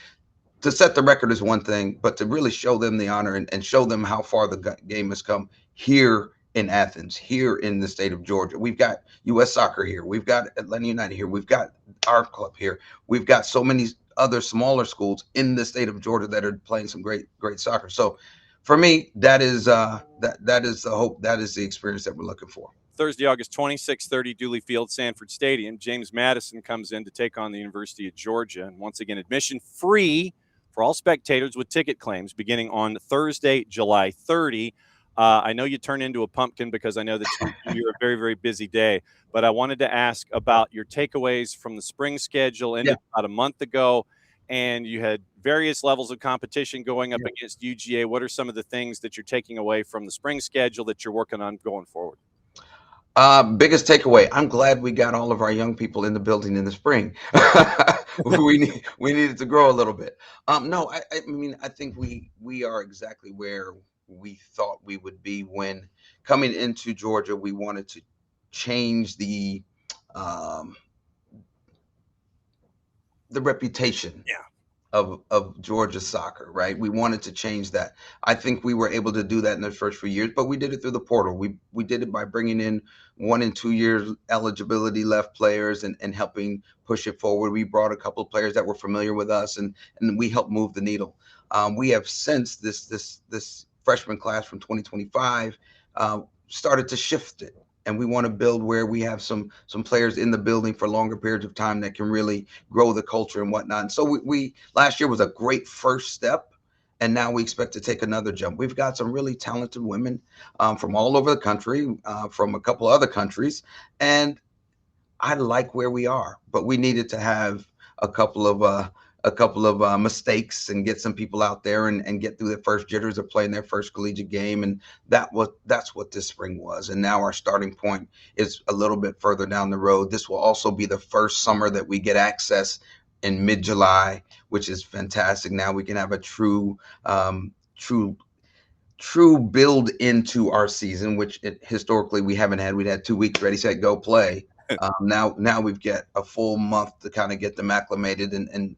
to set the record is one thing, but to really show them the honor and show them how far the game has come here in Athens, here in the state of Georgia. We've got U.S. Soccer here. We've got Atlanta United here. We've got our club here. We've got so many other smaller schools in the state of Georgia that are playing some great soccer. So for me, that is that is the hope. That is the experience that we're looking for.
Thursday, August 26th, 30, Dooley Field, Sanford Stadium. James Madison comes in to take on the University of Georgia. And once again, admission free for all spectators with ticket claims beginning on Thursday, July 30. I know you turn into a pumpkin because I know that you're a very, very busy day. But I wanted to ask about your takeaways from the spring schedule ended about a month ago. And you had various levels of competition going up against UGA. What are some of the things that you're taking away from the spring schedule that you're working on going forward?
Biggest takeaway, I'm glad we got all of our young people in the building in the spring. we needed to grow a little bit. No, I mean, I think we are exactly where we thought we would be when coming into Georgia. We wanted to change the reputation of Georgia soccer, right? We wanted to change that. I think we were able to do that in the first few years, but we did it through the portal. We did it by bringing in 1 and 2 years eligibility left players and helping push it forward. We brought a couple of players that were familiar with us, and we helped move the needle. We have since this freshman class from 2025 started to shift it. And we want to build where we have some players in the building for longer periods of time that can really grow the culture and whatnot. And so we last year was a great first step, and now we expect to take another jump. We've got some really talented women from all over the country, from a couple other countries, and I like where we are. But we needed to have a couple of mistakes and get some people out there and get through the first jitters of playing their first collegiate game. And that's what this spring was. And now our starting point is a little bit further down the road. This will also be the first summer that we get access in mid-July, which is fantastic. Now we can have a true build into our season, which historically we haven't had. We'd had 2 weeks, ready, set, go, play. Now we've got a full month to kind of get them acclimated and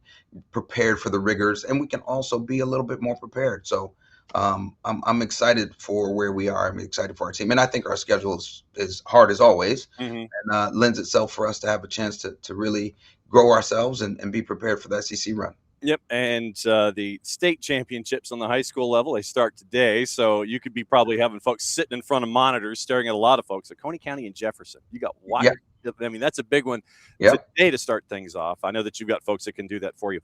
prepared for the rigors, and we can also be a little bit more prepared. So I'm excited for where we are. I'm excited for our team, and I think our schedule is hard as always, and lends itself for us to have a chance to really grow ourselves and be prepared for the SEC run.
Yep, and the state championships on the high school level, they start today, so you could be probably having folks sitting in front of monitors staring at a lot of folks at Coney County and Jefferson. You got Whitefield. I mean, that's a big one today to start things off. I know that you've got folks that can do that for you.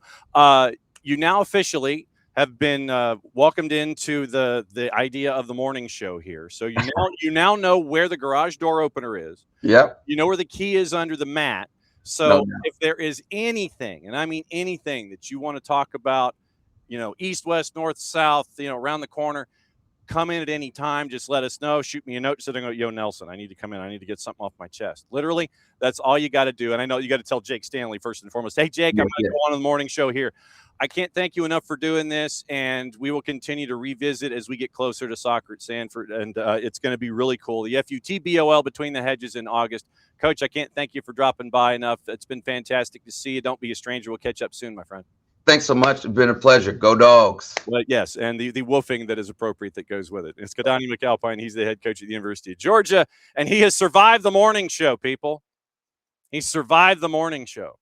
You now officially have been welcomed into the idea of the morning show here. So you now know where the garage door opener is.
Yep.
You know where the key is under the mat. So if there is anything, and I mean anything that you want to talk about, east, west, north, south, around the corner, come in at any time. Just let us know. Shoot me a note. Sitting yo, Nelson, I need to come in. I need to get something off my chest. Literally, that's all you got to do. And I know you got to tell Jake Stanley first and foremost, hey, Jake, I'm going to go on the morning show here. I can't thank you enough for doing this, and we will continue to revisit as we get closer to soccer at Sanford, and it's going to be really cool. The FUTBOL Between the Hedges in August. Coach, I can't thank you for dropping by enough. It's been fantastic to see you. Don't be a stranger. We'll catch up soon, my friend.
Thanks so much. It's been a pleasure. Go Dogs.
Well, yes, and the woofing that is appropriate that goes with it. It's Keidane McAlpine. He's the head coach at the University of Georgia, and he has survived the morning show, people. He survived the morning show.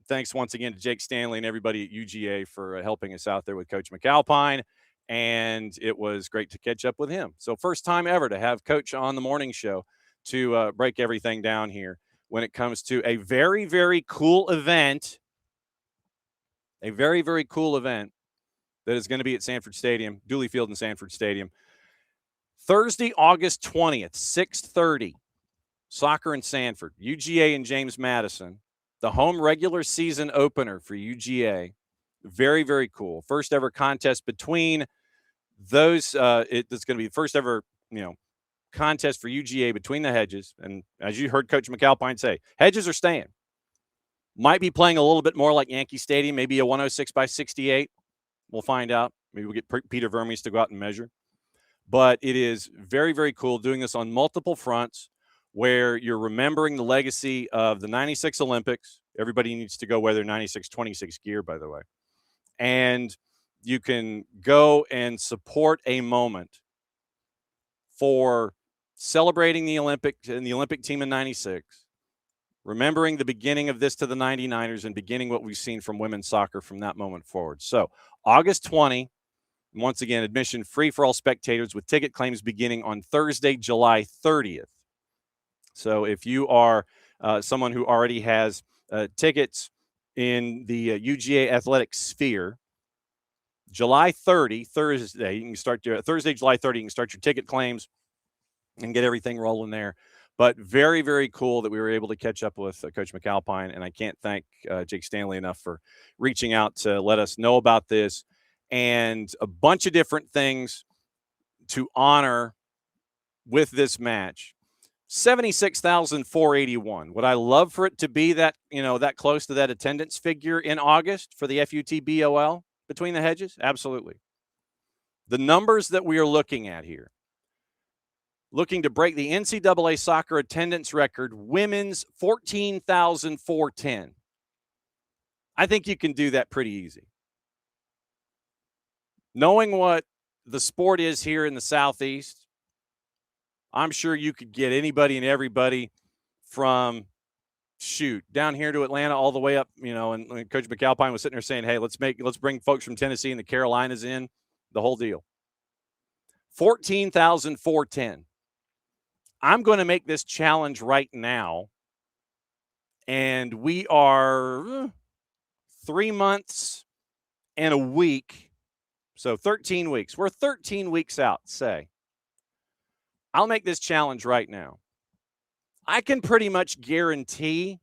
Thanks once again to Jake Stanley and everybody at UGA for helping us out there with Coach McAlpine, and it was great to catch up with him. So first time ever to have Coach on the morning show to break everything down here when it comes to a very, very cool event. A very, very cool event that is going to be at Sanford Stadium, Dooley Field and Sanford Stadium. Thursday, August 20th, 6:30, soccer in Sanford, UGA and James Madison, the home regular season opener for UGA. Very, very cool. First ever contest between those. It's going to be the first ever, contest for UGA between the Hedges. And as you heard Coach McAlpine say, Hedges are staying. Might be playing a little bit more like Yankee Stadium, maybe a 106 by 68. We'll find out. Maybe we'll get Peter Vermes to go out and measure. But it is very, very cool doing this on multiple fronts where you're remembering the legacy of the 96 Olympics. Everybody needs to go wear their 96-26 gear, by the way. And you can go and support a moment for celebrating the Olympics and the Olympic team in 96, remembering the beginning of this to the 99ers and beginning what we've seen from women's soccer from that moment forward. So August 20, once again, admission free for all spectators with ticket claims beginning on Thursday, July 30th. So if you are someone who already has tickets in the UGA athletic sphere, July 30, Thursday, you can start your Thursday, July 30, you can start your ticket claims and get everything rolling there. But very, very cool that we were able to catch up with Coach McAlpine, and I can't thank Jake Stanley enough for reaching out to let us know about this and a bunch of different things to honor with this match. 76,481. Would I love for it to be that, that close to that attendance figure in August for the FUT-BOL between the hedges? Absolutely. The numbers that we are looking at here, looking to break the NCAA soccer attendance record, women's 14,410. I think you can do that pretty easy. Knowing what the sport is here in the Southeast, I'm sure you could get anybody and everybody from, down here to Atlanta all the way up, and Coach McAlpine was sitting there saying, hey, let's bring folks from Tennessee and the Carolinas in, the whole deal. 14,410. I'm going to make this challenge right now, and we are 3 months and a week, so 13 weeks. We're 13 weeks out, say. I'll make this challenge right now. I can pretty much guarantee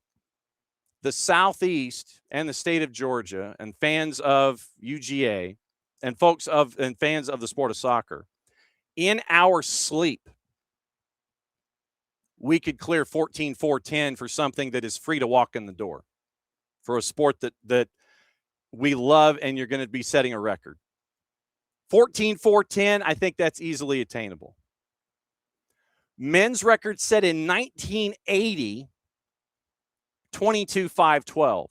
the Southeast and the state of Georgia and fans of UGA and fans of the sport of soccer, in our sleep, we could clear 14,410 for something that is free to walk in the door, for a sport that we love, and you're going to be setting a record. 14,410, I think that's easily attainable. Men's record set in 1980, 22,512.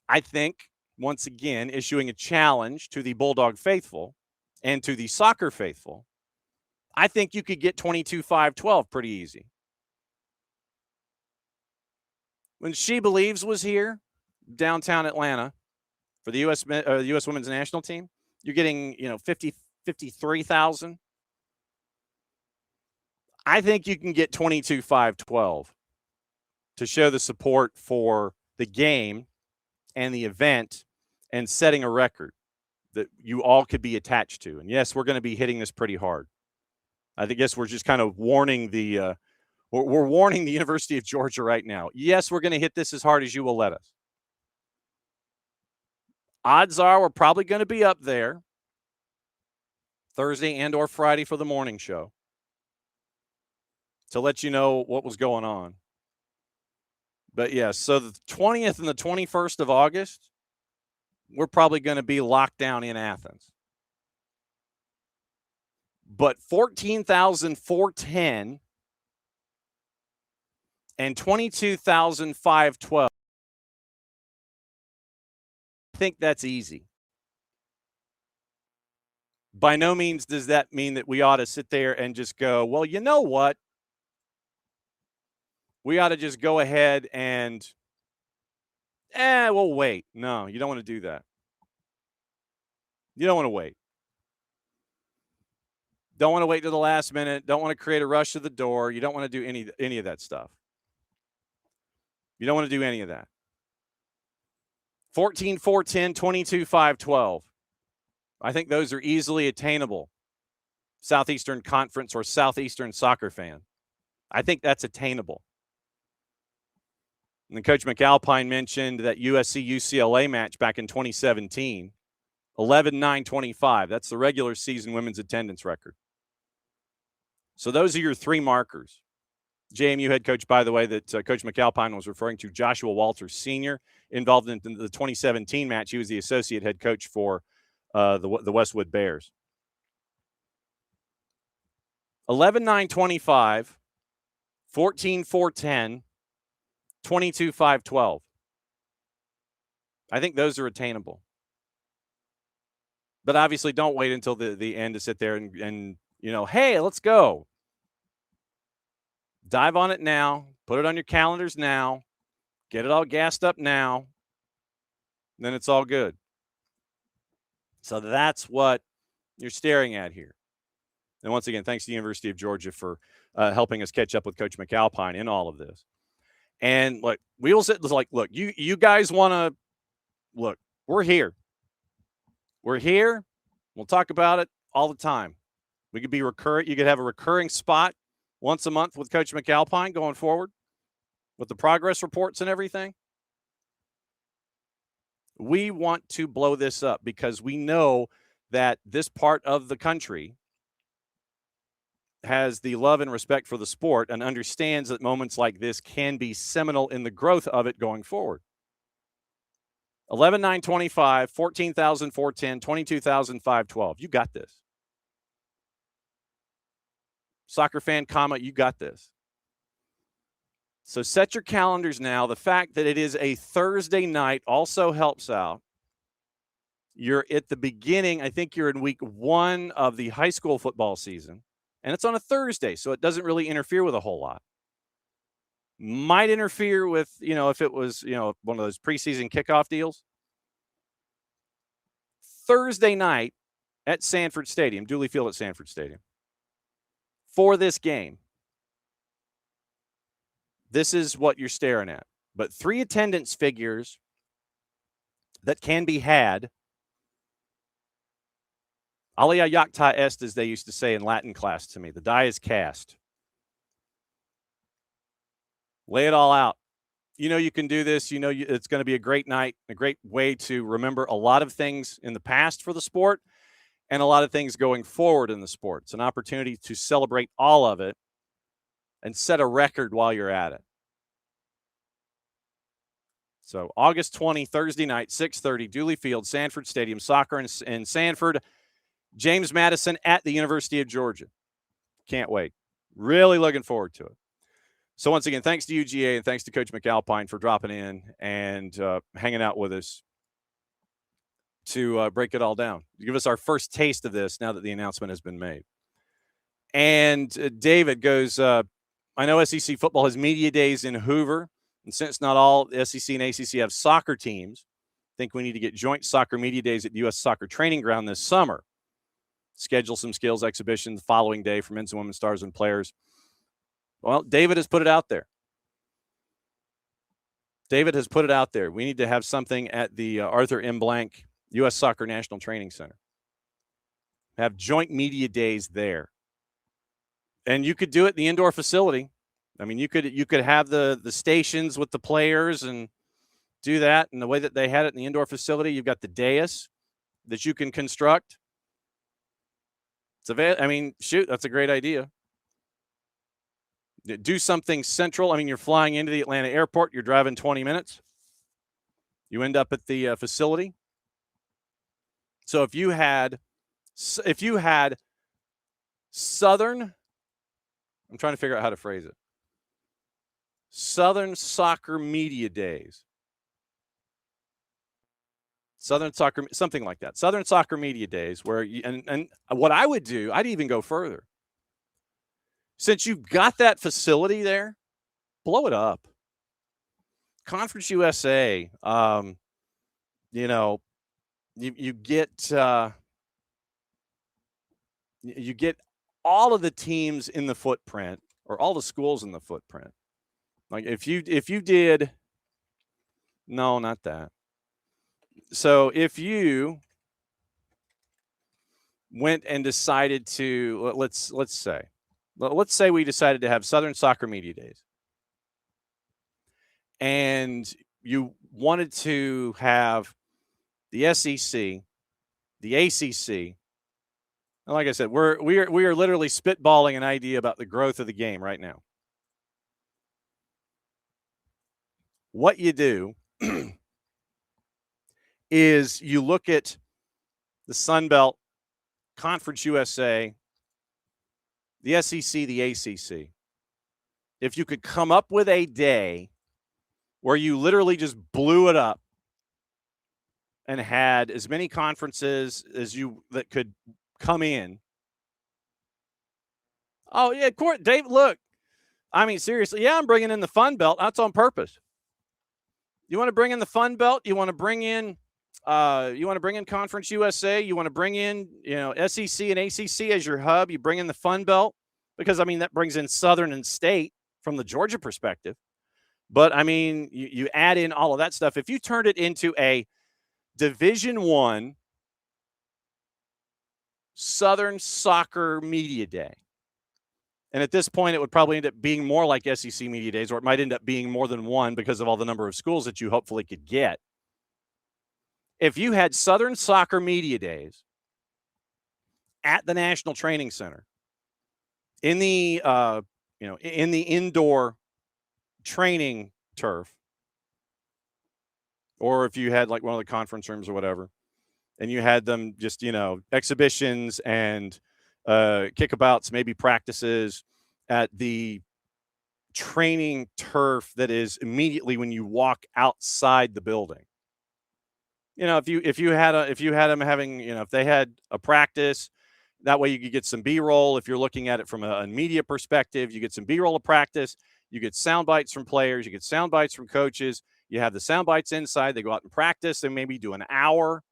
I think, once again, issuing a challenge to the Bulldog faithful and to the soccer faithful, I think you could get 22,512 pretty easy. When She Believes was here, downtown Atlanta, for the U.S. Women's National Team, you're getting 53,000. I think you can get 22,512 to show the support for the game and the event and setting a record that you all could be attached to. And yes, we're going to be hitting this pretty hard. I guess we're just kind of warning we're warning the University of Georgia right now. Yes, we're going to hit this as hard as you will let us. Odds are we're probably going to be up there Thursday and or Friday for the morning show to let you know what was going on. But yes, so the 20th and the 21st of August, we're probably going to be locked down in Athens. But 14,410 and 22,512, I think that's easy. By no means does that mean that we ought to sit there and just go, well, you know what? We ought to just go ahead and, we'll wait. No, you don't want to do that. You don't want to wait. Don't want to wait to the last minute. Don't want to create a rush to the door. You don't want to do any of that stuff. You don't want to do any of that. 14,410, 22,512. I think those are easily attainable. Southeastern Conference or Southeastern soccer fan. I think that's attainable. And then Coach McAlpine mentioned that USC-UCLA match back in 2017, 11,925. That's the regular season women's attendance record. So those are your three markers. JMU head coach, by the way, that Coach McAlpine was referring to, Joshua Walters Sr., involved in the 2017 match. He was the associate head coach for the Westwood Bears. 11-9-25, 14-4-10, 22-5-12. I think those are attainable. But obviously don't wait until the end to sit there and hey, let's go. Dive on it now. Put it on your calendars now. Get it all gassed up now. Then it's all good. So that's what you're staring at here. And once again, thanks to the University of Georgia for helping us catch up with Coach McAlpine in all of this. And look, we will sit like, look, you guys want to look, we're here. We're here. We'll talk about it all the time. We could be recurrent. You could have a recurring spot once a month with Coach McAlpine going forward with the progress reports and everything. We want to blow this up because we know that this part of the country has the love and respect for the sport and understands that moments like this can be seminal in the growth of it going forward. 11-9-25, 14,410, 22,512. You got this. Soccer fan, you got this. So set your calendars now. The fact that it is a Thursday night also helps out. You're at the beginning, I think you're in week 1 of the high school football season, and it's on a Thursday, so it doesn't really interfere with a whole lot. Might interfere with, if it was, one of those preseason kickoff deals. Thursday night at Sanford Stadium, Dooley Field at Sanford Stadium, for this game. This is what you're staring at. But 3 attendance figures that can be had. Alia jacta est, as they used to say in Latin class to me. The die is cast. Lay it all out. You can do this. It's going to be a great night, a great way to remember a lot of things in the past for the sport and a lot of things going forward in the sport. It's an opportunity to celebrate all of it and set a record while you're at it. So August 20, Thursday night, 6:30, Dooley Field, Sanford Stadium, soccer in Sanford. James Madison at the University of Georgia. Can't wait. Really looking forward to it. So once again, thanks to UGA and thanks to Coach McAlpine for dropping in and hanging out with us to break it all down. Give us our first taste of this now that the announcement has been made. And David goes, I know SEC football has media days in Hoover, and since not all SEC and ACC have soccer teams, I think we need to get joint soccer media days at the U.S. Soccer Training Ground this summer. Schedule some skills exhibitions the following day for men's and women's stars and players. Well, David has put it out there. David has put it out there. We need to have something at the Arthur M. Blank U.S. Soccer National Training Center. Have joint media days there. And you could do it in the indoor facility. I mean, you could have the stations with the players and do that. And the way that they had it in the indoor facility, you've got the dais that you can construct. Shoot, that's a great idea. Do something central. I mean, you're flying into the Atlanta airport. You're driving 20 minutes. You end up at the facility. So if you had Southern, I'm trying to figure out how to phrase it. Southern Soccer Media Days. Southern Soccer, something like that. Southern Soccer Media Days, where and what I would do, I'd even go further. Since you've got that facility there, blow it up. Conference USA, you get all of the teams in the footprint or all the schools in the footprint. Like if you did, no, not that. So if you went and decided to, let's say we decided to have Southern Soccer Media Days, and you wanted to have the SEC, the ACC, and like I said, we are literally spitballing an idea about the growth of the game right now. What you do is you look at the Sun Belt, Conference USA, the SEC, the ACC. If you could come up with a day where you literally just blew it up and had as many conferences as you that could come in. Oh, yeah, Dave, look. I mean, seriously, yeah, I'm bringing in the Fun Belt. That's on purpose. You want to bring in the Fun Belt? You want to bring in Conference USA? You want to bring in, SEC and ACC as your hub? You bring in the Fun Belt because, I mean, that brings in Southern and State from the Georgia perspective. But, I mean, you add in all of that stuff. If you turned it into a Division I Southern Soccer Media Day, and at this point, it would probably end up being more like SEC Media Days, or it might end up being more than one because of all the number of schools that you hopefully could get. If you had Southern Soccer Media Days at the National Training Center, in the in the indoor training turf, or if you had like one of the conference rooms or whatever, and you had them just exhibitions and kickabouts, maybe practices at the training turf that is immediately when you walk outside the building. If you had them having, if they had a practice, that way you could get some B-roll. If you're looking at it from a media perspective, you get some B-roll of practice. You get sound bites from players. You get sound bites from coaches. You have the sound bites inside. They go out and practice. They maybe do an hour,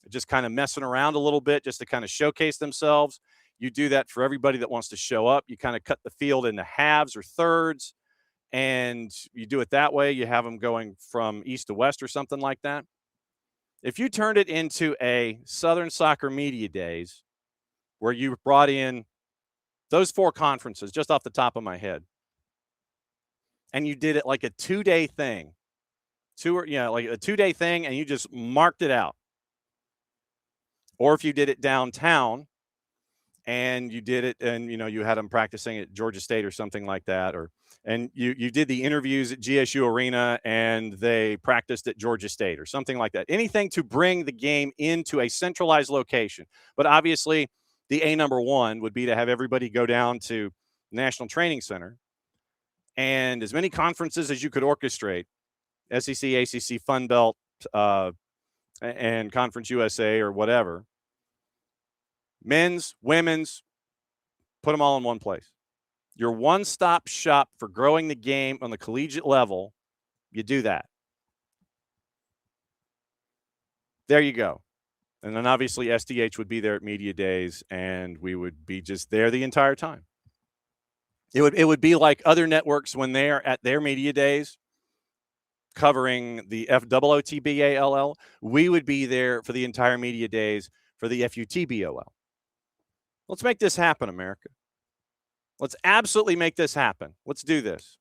just kind of messing around a little bit just to kind of showcase themselves. You do that for everybody that wants to show up. You kind of cut the field into halves or thirds, and you do it that way. You have them going from east to west or something like that. If you turned it into a Southern Soccer Media Days where you brought in those four conferences just off the top of my head, and you did it like a 2-day thing, like a 2-day thing, and you just marked it out. Or if you did it downtown and you did it and, you had them practicing at Georgia State or something like that, and you did the interviews at GSU Arena and they practiced at Georgia State or something like that. Anything to bring the game into a centralized location. But obviously, the number one would be to have everybody go down to National Training Center and as many conferences as you could orchestrate, SEC, ACC, Fun Belt, and Conference USA or whatever. Men's, women's, put them all in one place. Your one-stop shop for growing the game on the collegiate level, you do that. There you go. And then obviously SDH would be there at Media Days, and we would be just there the entire time. It would be like other networks when they're at their Media Days covering the FOOTBALL. We would be there for the entire Media Days for the FUTBOL. Let's make this happen, America. Let's absolutely make this happen. Let's do this.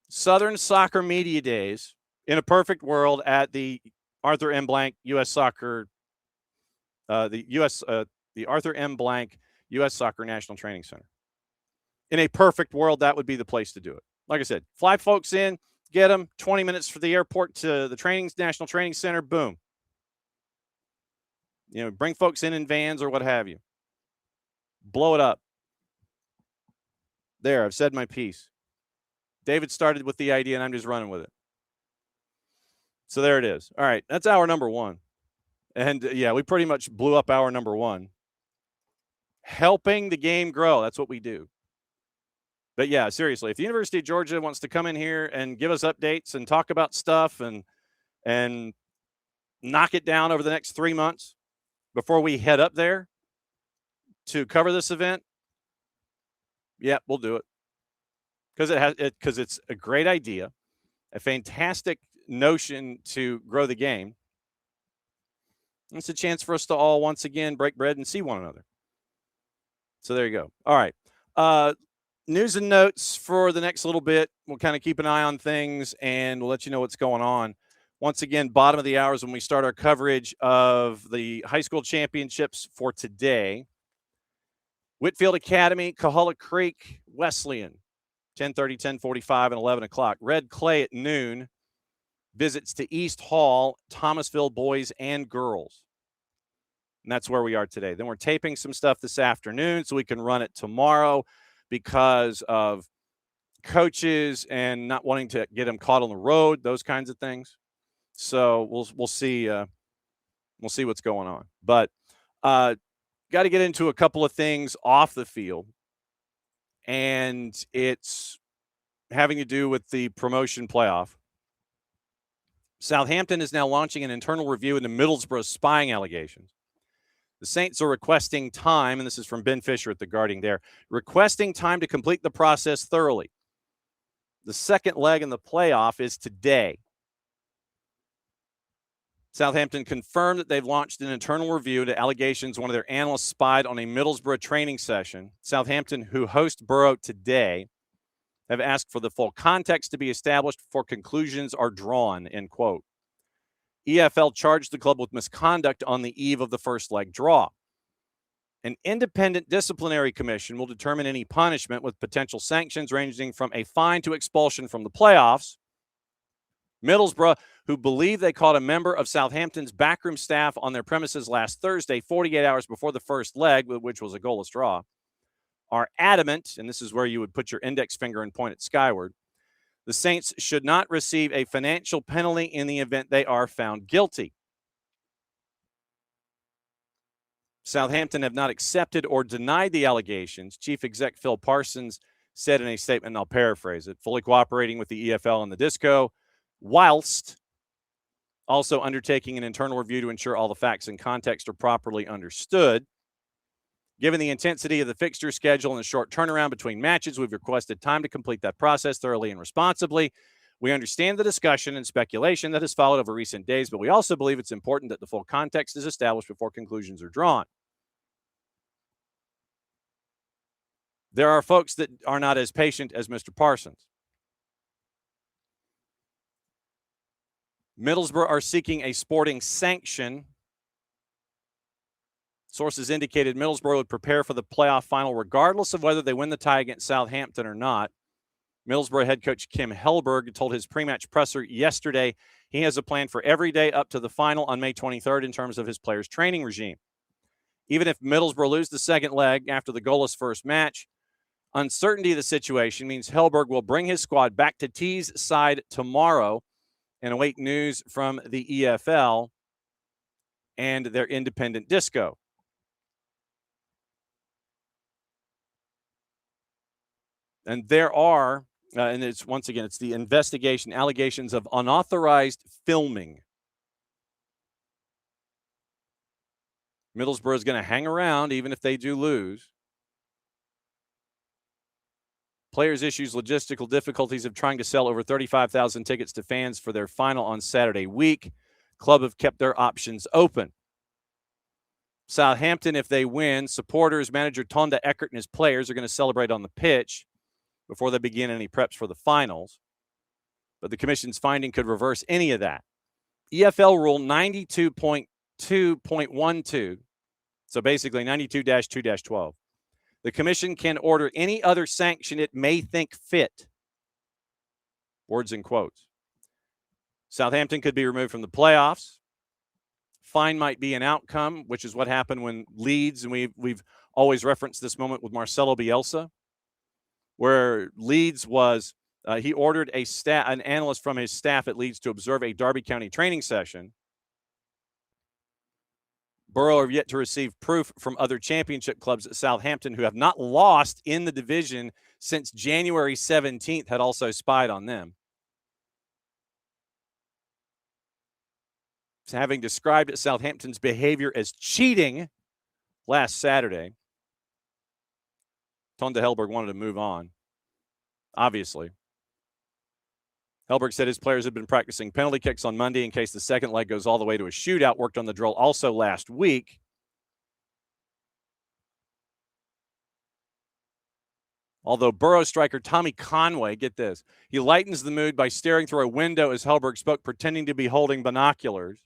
Southern Soccer Media Days in a perfect world at the Arthur M. Blank U.S. Soccer, the Arthur M. Blank U.S. Soccer National Training Center. In a perfect world, that would be the place to do it. Like I said, fly folks in, get them 20 minutes for the airport to the National Training Center. Boom. Bring folks in vans or what have you. Blow it up. There, I've said my piece. David started with the idea, and I'm just running with it. So there it is. All right, that's hour number one. And, we pretty much blew up hour number one. Helping the game grow, that's what we do. But, seriously, if the University of Georgia wants to come in here and give us updates and talk about stuff and knock it down over the next 3 months before we head up there to cover this event, we'll do it. Because it's a great idea, a fantastic notion to grow the game. It's a chance for us to all once again break bread and see one another. So there you go. All right. News and notes for the next little bit. We'll kind of keep an eye on things and we'll let you know what's going on. Once again, bottom of the hour is when we start our coverage of the high school championships for today. Whitefield Academy, Coahulla Creek, Wesleyan, 10:30, 10:45, and 11 o'clock. Red Clay at noon. Visits to East Hall, Thomasville boys and girls. And that's where we are today. Then we're taping some stuff this afternoon so we can run it tomorrow because of coaches and not wanting to get them caught on the road, those kinds of things. So we'll see. We'll see what's going on. But got to get into a couple of things off the field, and it's having to do with the promotion playoff. Southampton is now launching an internal review into Middlesbrough's spying allegations. The Saints are requesting time, and this is from Ben Fisher at The Guardian there, requesting time to complete the process thoroughly. The second leg in the playoff is today. Southampton confirmed that they've launched an internal review into allegations one of their analysts spied on a Middlesbrough training session. Southampton, who host Borough today, have asked for the full context to be established before conclusions are drawn, end quote. EFL charged the club with misconduct on the eve of the first leg draw. An independent disciplinary commission will determine any punishment with potential sanctions ranging from a fine to expulsion from the playoffs. Middlesbrough, who believe they caught a member of Southampton's backroom staff on their premises last Thursday, 48 hours before the first leg, which was a goalless draw, are adamant, and this is where you would put your index finger and point it skyward, the Saints should not receive a financial penalty in the event they are found guilty. Southampton have not accepted or denied the allegations. Chief Exec Phil Parsons said in a statement, and I'll paraphrase it, fully cooperating with the EFL and the Disco, whilst also undertaking an internal review to ensure all the facts and context are properly understood. Given the intensity of the fixture schedule and the short turnaround between matches, we've requested time to complete that process thoroughly and responsibly. We understand the discussion and speculation that has followed over recent days, but we also believe it's important that the full context is established before conclusions are drawn. There are folks that are not as patient as Mr. Parsons. Middlesbrough are seeking a sporting sanction. Sources indicated Middlesbrough would prepare for the playoff final regardless of whether they win the tie against Southampton or not. Middlesbrough head coach Kim Hellberg told his pre-match presser yesterday he has a plan for every day up to the final on May 23rd in terms of his players' training regime. Even if Middlesbrough lose the second leg after the goalless first match, uncertainty of the situation means Hellberg will bring his squad back to T's side tomorrow and await news from the EFL and their independent disco. And there are, and it's once again, it's the investigation, allegations of unauthorized filming. Middlesbrough is going to hang around even if they do lose. Players issues logistical difficulties of trying to sell over 35,000 tickets to fans for their final on Saturday week. Club have kept their options open. Southampton, if they win, supporters, manager Tonda Eckert and his players are going to celebrate on the pitch before they begin any preps for the finals. But the commission's finding could reverse any of that. EFL rule 92.2.12, so basically 92-2-12. The commission can order any other sanction it may think fit. Words in quotes. Southampton could be removed from the playoffs. Fine might be an outcome, which is what happened when Leeds, and we've always referenced this moment with Marcelo Bielsa, where Leeds was, he ordered an analyst from his staff at Leeds to observe a Derby County training session. Borough have yet to receive proof from other championship clubs at Southampton, who have not lost in the division since January 17th, had also spied on them. Having described Southampton's behavior as cheating last Saturday, Tonda Hellberg wanted to move on, obviously. Hellberg said his players had been practicing penalty kicks on Monday in case the second leg goes all the way to a shootout, worked on the drill also last week. Although Borough striker Tommy Conway, get this, he lightens the mood by staring through a window as Hellberg spoke, pretending to be holding binoculars.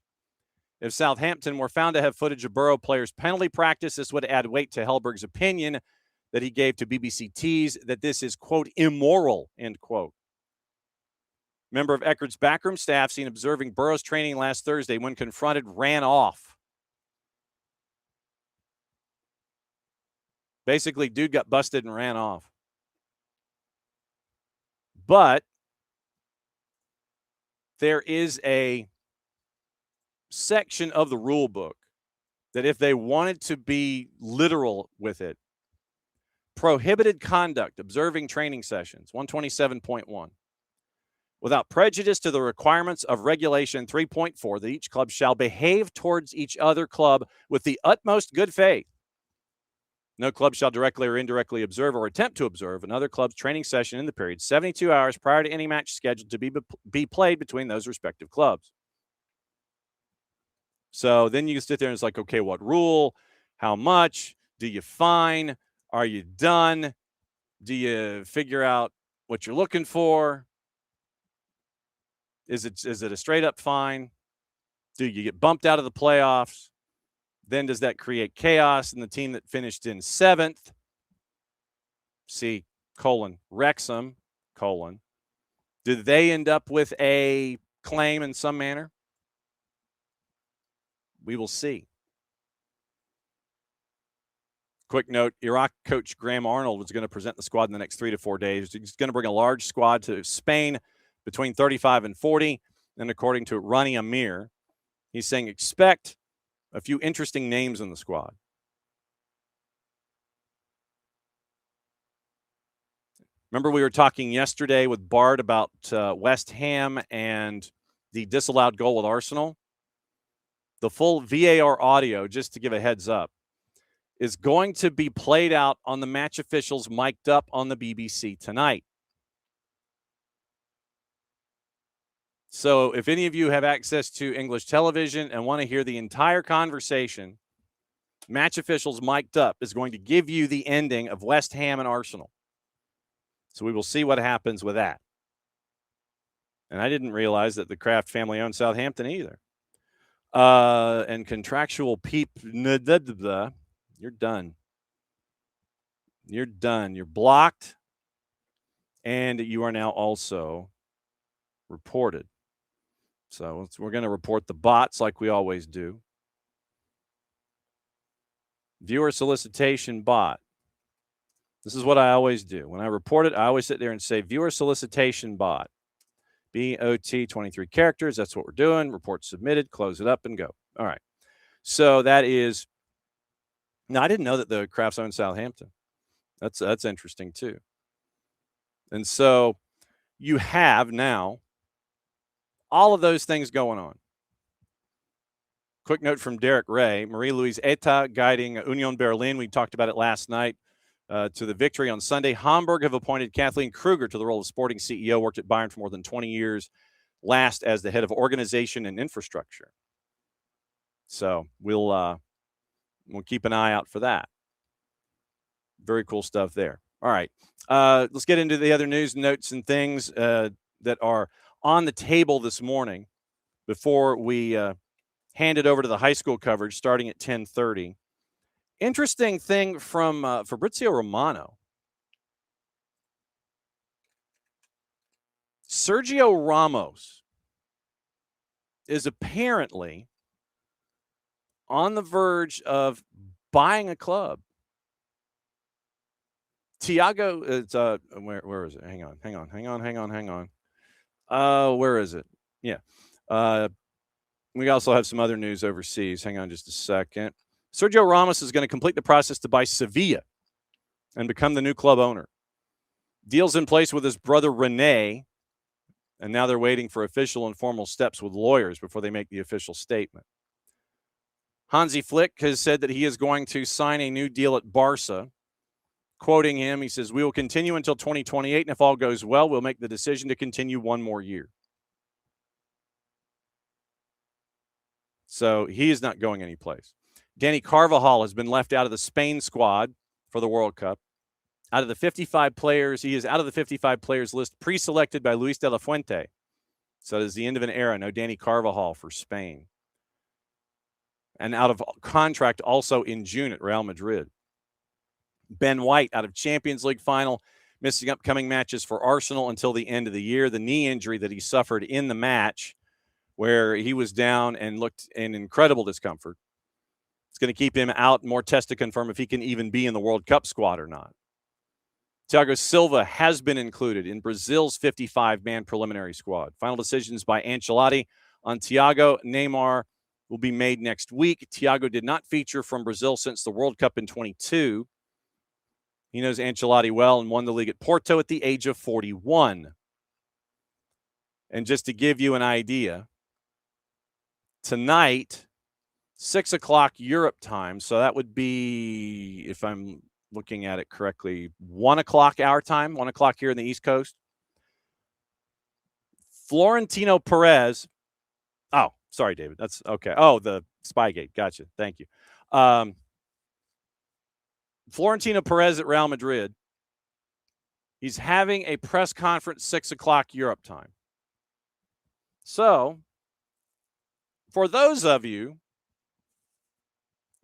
If Southampton were found to have footage of Borough players' penalty practice, this would add weight to Hellberg's opinion that he gave to BBC Tees that this is, quote, immoral, end quote. Member of Eckert's backroom staff seen observing Borough's training last Thursday when confronted ran off. Basically, dude got busted and ran off. But there is a section of the rule book that if they wanted to be literal with it, prohibited conduct observing training sessions, 127.1. Without prejudice to the requirements of Regulation 3.4, that each club shall behave towards each other club with the utmost good faith. No club shall directly or indirectly observe or attempt to observe another club's training session in the period 72 hours prior to any match scheduled to be played between those respective clubs. So then you can sit there and it's like, okay, what rule? How much? Do you fine? Are you done? Do you figure out what you're looking for? Is it a straight up fine? Do you get bumped out of the playoffs? Then does that create chaos in the team that finished in 7th? See, Wrexham, do they end up with a claim in some manner? We will see. Quick note, Iraq coach Graham Arnold was going to present the squad in the next 3 to 4 days. He's going to bring a large squad to Spain between 35 and 40. And according to Ronnie Amir, he's saying expect a few interesting names in the squad. Remember we were talking yesterday with Bart about West Ham and the disallowed goal with Arsenal? The full VAR audio, just to give a heads up, is going to be played out on the match officials mic'd up on the BBC tonight. So if any of you have access to English television and want to hear the entire conversation, match officials mic'd up is going to give you the ending of West Ham and Arsenal. So we will see what happens with that. And I didn't realize that the Kraft family owned Southampton either. And contractual you're done. You're done. You're blocked. And you are now also reported. So we're going to report the bots like we always do. Viewer solicitation bot. This is what I always do. When I report it, I always sit there and say viewer solicitation bot. BOT 23 characters. That's what we're doing. Report submitted. Close it up and go. All right. So that is. Now, I didn't know that the Crafts own Southampton. That's interesting too. And so you have now all of those things going on. Quick note from Derek Ray. Marie-Louise Eta guiding Union Berlin. We talked about it last night. To the victory on Sunday. Hamburg have appointed Kathleen Kruger to the role of sporting CEO, worked at Bayern for more than 20 years, last as the head of organization and infrastructure. So we'll keep an eye out for that. Very cool stuff there. All right. Let's get into the other news, notes, and things that are on the table this morning before we hand it over to the high school coverage starting at 10:30. Interesting thing from Fabrizio Romano. Sergio Ramos is apparently on the verge of buying a club. Tiago, it's where is it? Hang on. Where is it? Yeah. We also have some other news overseas. Hang on just a second. Sergio Ramos is going to complete the process to buy Sevilla and become the new club owner. Deals in place with his brother Rene, and now they're waiting for official and formal steps with lawyers before they make the official statement. Hansi Flick has said that he is going to sign a new deal at Barca. Quoting him, he says, "We will continue until 2028, and if all goes well, we'll make the decision to continue one more year." So he is not going anyplace. Danny Carvajal has been left out of the Spain squad for the World Cup. Out of the 55 players, he is out of the 55 players list pre-selected by Luis de la Fuente. So it is the end of an era. No Danny Carvajal for Spain. And out of contract also in June at Real Madrid. Ben White out of Champions League final, missing upcoming matches for Arsenal until the end of the year. The knee injury that he suffered in the match where he was down and looked in incredible discomfort. It's going to keep him out. More tests to confirm if he can even be in the World Cup squad or not. Thiago Silva has been included in Brazil's 55-man preliminary squad. Final decisions by Ancelotti on Thiago. Neymar will be made next week. Thiago did not feature from Brazil since the World Cup in 22. He knows Ancelotti well and won the league at Porto at the age of 41. And just to give you an idea, tonight, 6 o'clock Europe time, so that would be, if I'm looking at it correctly, 1 o'clock our time, 1 o'clock here in the East Coast. Florentino Perez. Oh, sorry, David. That's okay. Oh, the Spygate. Gotcha. Thank you. Florentino Perez at Real Madrid. He's having a press conference 6 o'clock Europe time. So, for those of you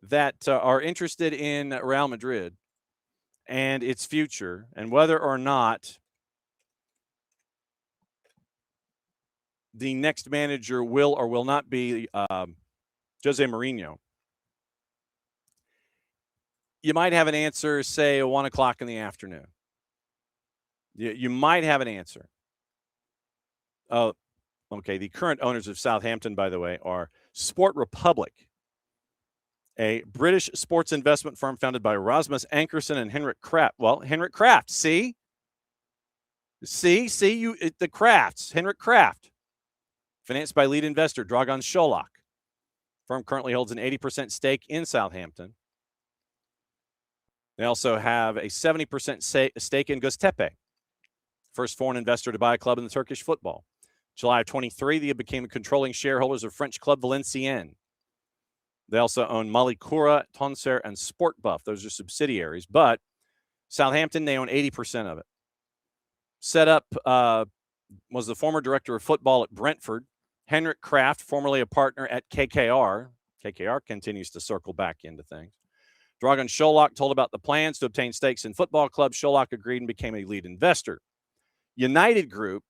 that are interested in Real Madrid and its future and whether or not the next manager will or will not be Jose Mourinho, you might have an answer, say, 1 o'clock in the afternoon. You might have an answer. Oh, okay. The current owners of Southampton, by the way, are Sport Republic, a British sports investment firm founded by Rasmus Ankerson and Henrik Kraft. Well, Henrik Kraft, see, the Krafts, Henrik Kraft, financed by lead investor Dragan Šolak. Firm currently holds an 80% stake in Southampton. They also have a 70% stake in Göztepe, first foreign investor to buy a club in the Turkish football. July of 23, they became controlling shareholders of French club Valenciennes. They also own Malikura, Tonser, and Sportbuff. Those are subsidiaries. But Southampton, they own 80% of it. Set up was the former director of football at Brentford. Henrik Kraft, formerly a partner at KKR. KKR continues to circle back into things. Dragan Šolak told about the plans to obtain stakes in football clubs. Šolak agreed and became a lead investor. United Group,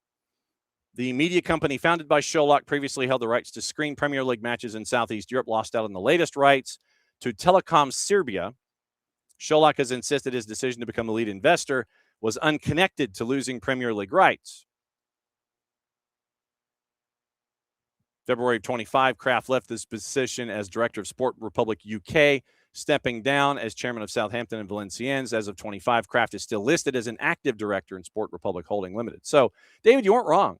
the media company founded by Šolak, previously held the rights to screen Premier League matches in Southeast Europe, lost out on the latest rights to Telekom Serbia. Šolak has insisted his decision to become the lead investor was unconnected to losing Premier League rights. February of 25, Kraft left this position as director of Sport Republic UK, stepping down as chairman of Southampton and Valenciennes. As of 25, Kraft is still listed as an active director in Sport Republic Holding Limited. So, David, you weren't wrong.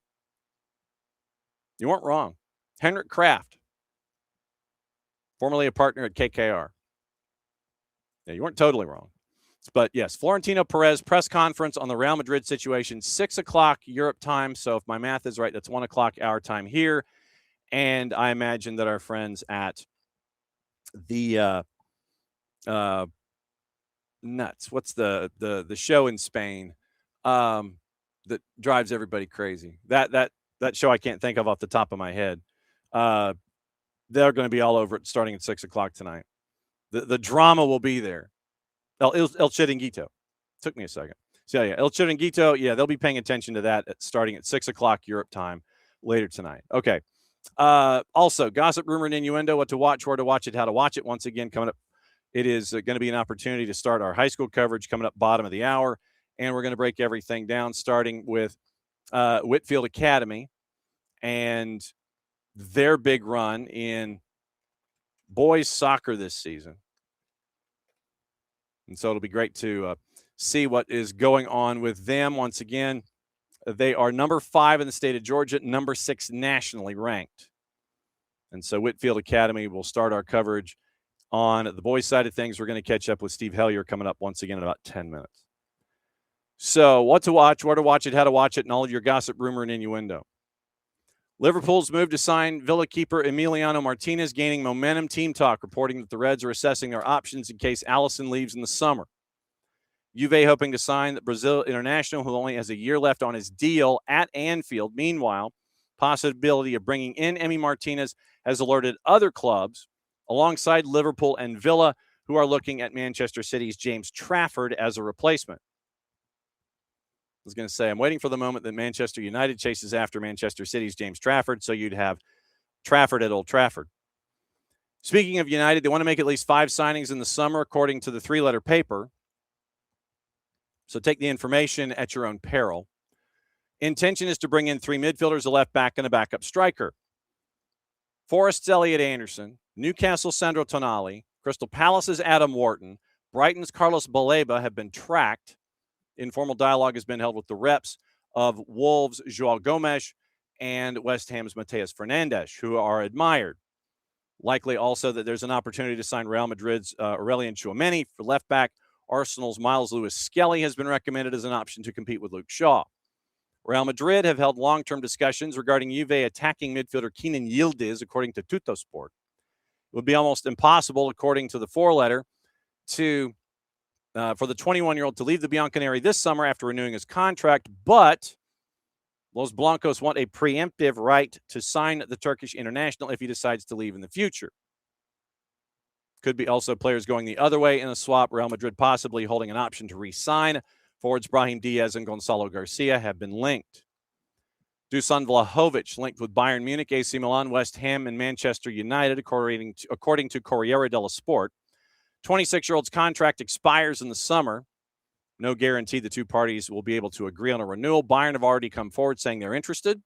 You weren't wrong. Henrik Kraft, formerly a partner at KKR. Yeah, you weren't totally wrong. But yes, Florentino Perez press conference on the Real Madrid situation, 6 o'clock Europe time. So if my math is right, that's 1 o'clock our time here. And I imagine that our friends at the nuts, what's the show in Spain that drives everybody crazy? That show I can't think of off the top of my head. They're going to be all over it starting at 6 o'clock tonight. The drama will be there. El Chiringuito. Took me a second. So, yeah, El Chiringuito, yeah, they'll be paying attention to that starting at 6 o'clock Europe time later tonight. Okay. Also, gossip, rumor, and innuendo, what to watch, where to watch it, how to watch it. Once again, coming up, it is going to be an opportunity to start our high school coverage coming up bottom of the hour, and we're going to break everything down, starting with Whitefield Academy and their big run in boys soccer this season. And so it'll be great to see what is going on with them. Once again, they are number 5 in the state of Georgia, number 6 nationally ranked. And so Whitefield Academy will start our coverage on the boys' side of things. We're going to catch up with Steve Hellier coming up once again in about 10 minutes. So what to watch, where to watch it, how to watch it, and all of your gossip, rumor, and innuendo. Liverpool's move to sign Villa keeper Emiliano Martinez gaining momentum. Team Talk reporting that the Reds are assessing their options in case Allison leaves in the summer. Juve hoping to sign the Brazil international who only has a year left on his deal at Anfield. Meanwhile, possibility of bringing in Emi Martinez has alerted other clubs alongside Liverpool and Villa who are looking at Manchester City's James Trafford as a replacement. I was going to say, I'm waiting for the moment that Manchester United chases after Manchester City's James Trafford, so you'd have Trafford at Old Trafford. Speaking of United, they want to make at least 5 signings in the summer, according to the 3-letter paper. So take the information at your own peril. Intention is to bring in 3 midfielders, a left back, and a backup striker. Forest's Elliot Anderson, Newcastle Sandro Tonali, Crystal Palace's Adam Wharton, Brighton's Carlos Baleba have been tracked. Informal dialogue has been held with the reps of Wolves' Joao Gomes and West Ham's Mateus Fernandes, who are admired. Likely also that there's an opportunity to sign Real Madrid's Aurelien Tchouameni for left back. Arsenal's Miles Lewis-Skelly has been recommended as an option to compete with Luke Shaw. Real Madrid have held long-term discussions regarding Juve attacking midfielder Kenan Yildiz, according to Tuttosport. It would be almost impossible, according to the 4-letter, for the 21-year-old to leave the Bianconeri this summer after renewing his contract, but Los Blancos want a preemptive right to sign the Turkish international if he decides to leave in the future. Could be also players going the other way in a swap. Real Madrid possibly holding an option to re-sign. Forwards Brahim Diaz and Gonzalo Garcia have been linked. Dusan Vlahovic linked with Bayern Munich, AC Milan, West Ham, and Manchester United, according to Corriere dello Sport. 26-year-old's contract expires in the summer. No guarantee the two parties will be able to agree on a renewal. Bayern have already come forward saying they're interested.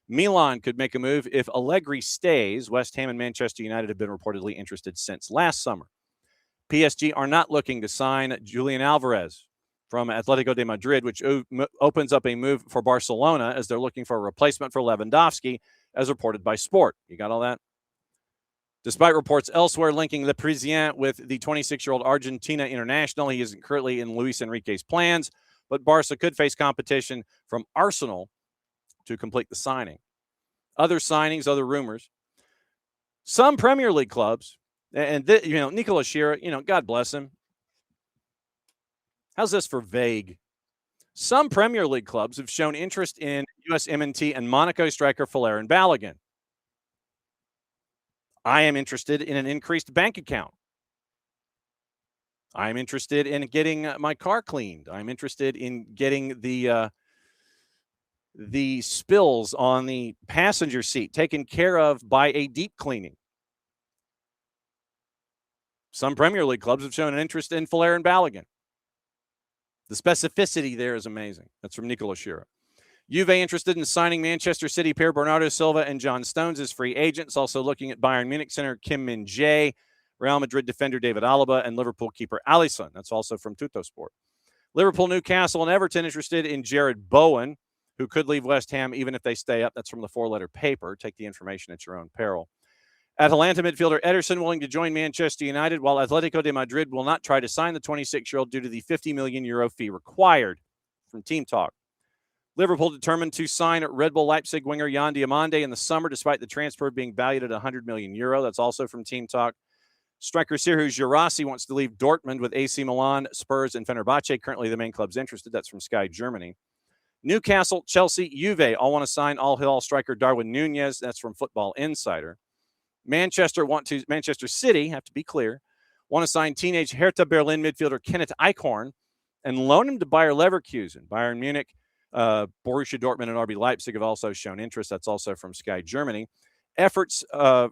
Milan could make a move if Allegri stays. West Ham and Manchester United have been reportedly interested since last summer. PSG are not looking to sign Julian Alvarez from Atletico de Madrid, which opens up a move for Barcelona as they're looking for a replacement for Lewandowski, as reported by Sport. You got all that? Despite reports elsewhere linking Le Parisien with the 26-year-old Argentina international, he isn't currently in Luis Enrique's plans, but Barca could face competition from Arsenal to complete the signing. Other signings, other rumors. Some Premier League clubs, and Nicola Shearer, God bless him. How's this for vague? Some Premier League clubs have shown interest in US M&T and Monaco striker Valérien Balogun. I am interested in an increased bank account. I'm interested in getting my car cleaned. I'm interested in getting the spills on the passenger seat taken care of by a deep cleaning. Some Premier League clubs have shown an interest in Valérien Balogun. The specificity there is amazing. That's from Nicola Shearer. Juve interested in signing Manchester City pair Bernardo Silva and John Stones as free agents. Also looking at Bayern Munich center Kim Min-jae, Real Madrid defender David Alaba, and Liverpool keeper Alisson. That's also from Tuttosport. Liverpool, Newcastle, and Everton interested in Jared Bowen, who could leave West Ham even if they stay up. That's from the 4-letter paper. Take the information at your own peril. Atalanta midfielder Ederson willing to join Manchester United, while Atletico de Madrid will not try to sign the 26-year-old due to the €50 million fee required. From Team Talk. Liverpool determined to sign Red Bull Leipzig winger Jan Diomande in the summer, despite the transfer being valued at €100 million. That's also from Team Talk. Striker Serhou Guirassy wants to leave Dortmund with AC Milan, Spurs, and Fenerbahce. Currently, the main clubs interested. That's from Sky Germany. Newcastle, Chelsea, Juve all want to sign Al Hilal striker Darwin Nunez. That's from Football Insider. Manchester City, have to be clear, want to sign teenage Hertha Berlin midfielder Kenneth Eichhorn and loan him to Bayer Leverkusen. Bayern Munich, Borussia Dortmund, and RB Leipzig have also shown interest. That's also from Sky Germany. Efforts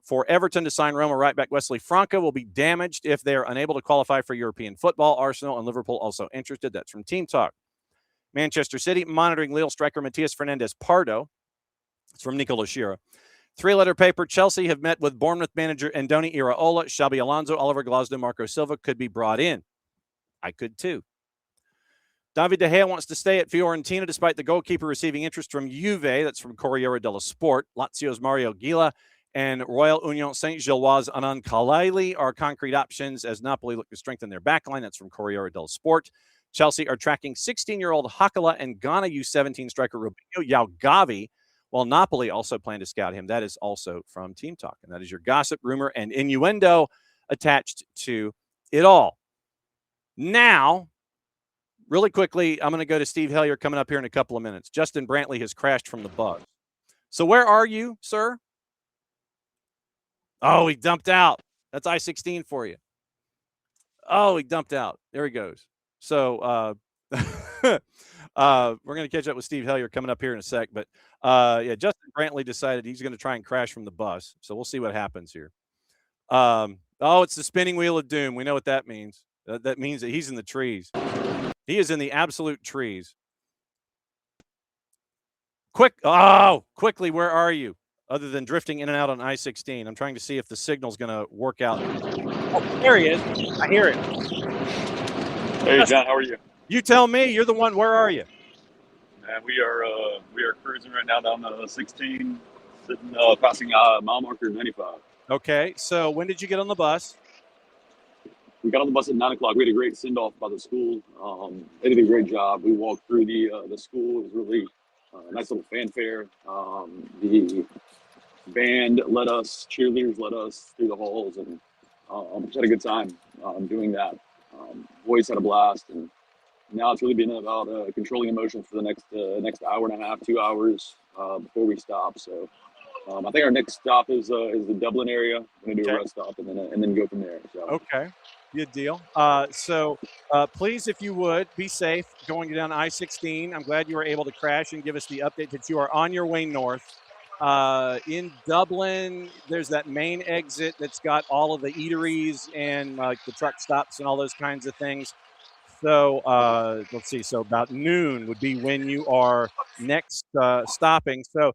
for Everton to sign Roma right back Wesley Franco will be damaged if they are unable to qualify for European football. Arsenal and Liverpool also interested. That's from Team Talk. Manchester City monitoring Lille striker Matias Fernandez Pardo. It's from Nicola Shearer. 3-letter paper. Chelsea have met with Bournemouth manager Andoni Iraola. Xabi Alonso, Oliver Glasgow, Marco Silva could be brought in. I could too. David De Gea wants to stay at Fiorentina despite the goalkeeper receiving interest from Juve. That's from Corriere dello Sport. Lazio's Mario Gila and Royal Union Saint-Gilloise' Anand Kalaili are concrete options as Napoli look to strengthen their backline. That's from Corriere dello Sport. Chelsea are tracking 16-year-old Hakala and Ghana U17 striker Rubinho Yalgavi, while Napoli also plan to scout him. That is also from Team Talk. And that is your gossip, rumor, and innuendo attached to it all. Now, really quickly, I'm going to go to Steve Hellier coming up here in a couple of minutes. Justin Brantley has crashed from the bus. So where are you, sir? Oh, he dumped out. That's I-16 for you. Oh, he dumped out. There he goes. So we're going to catch up with Steve Hellier coming up here in a sec. But, Justin Brantley decided he's going to try and crash from the bus. So we'll see what happens here. Oh, it's the spinning wheel of doom. We know what that means. That means that he's in the trees. He is in the absolute trees. Quickly, where are you? Other than drifting in and out on I-16. I'm trying to see if the signal's going to work out. Oh, there he is. I hear it.
Hey, John, how are you?
You tell me. You're the one. Where are you?
Man, we are cruising right now down the 16, sitting passing mile marker 95.
Okay. So when did you get on the bus?
We got on the bus at 9 o'clock. We had a great send off by the school. They did a great job. We walked through the school. It was really nice little fanfare. The band led us, cheerleaders led us through the halls, and just had a good time doing that. Boys had a blast, and now it's really been about controlling emotions for the next hour and a half, 2 hours before we stop. So I think our next stop is the Dublin area. We're gonna do a rest stop and then go from there. So.
Okay, good deal. So please, if you would, be safe going down I-16. I'm glad you were able to crash and give us the update that you are on your way north. In Dublin, there's that main exit that's got all of the eateries and like the truck stops and all those kinds of things. So let's see. So about noon would be when you are next stopping. So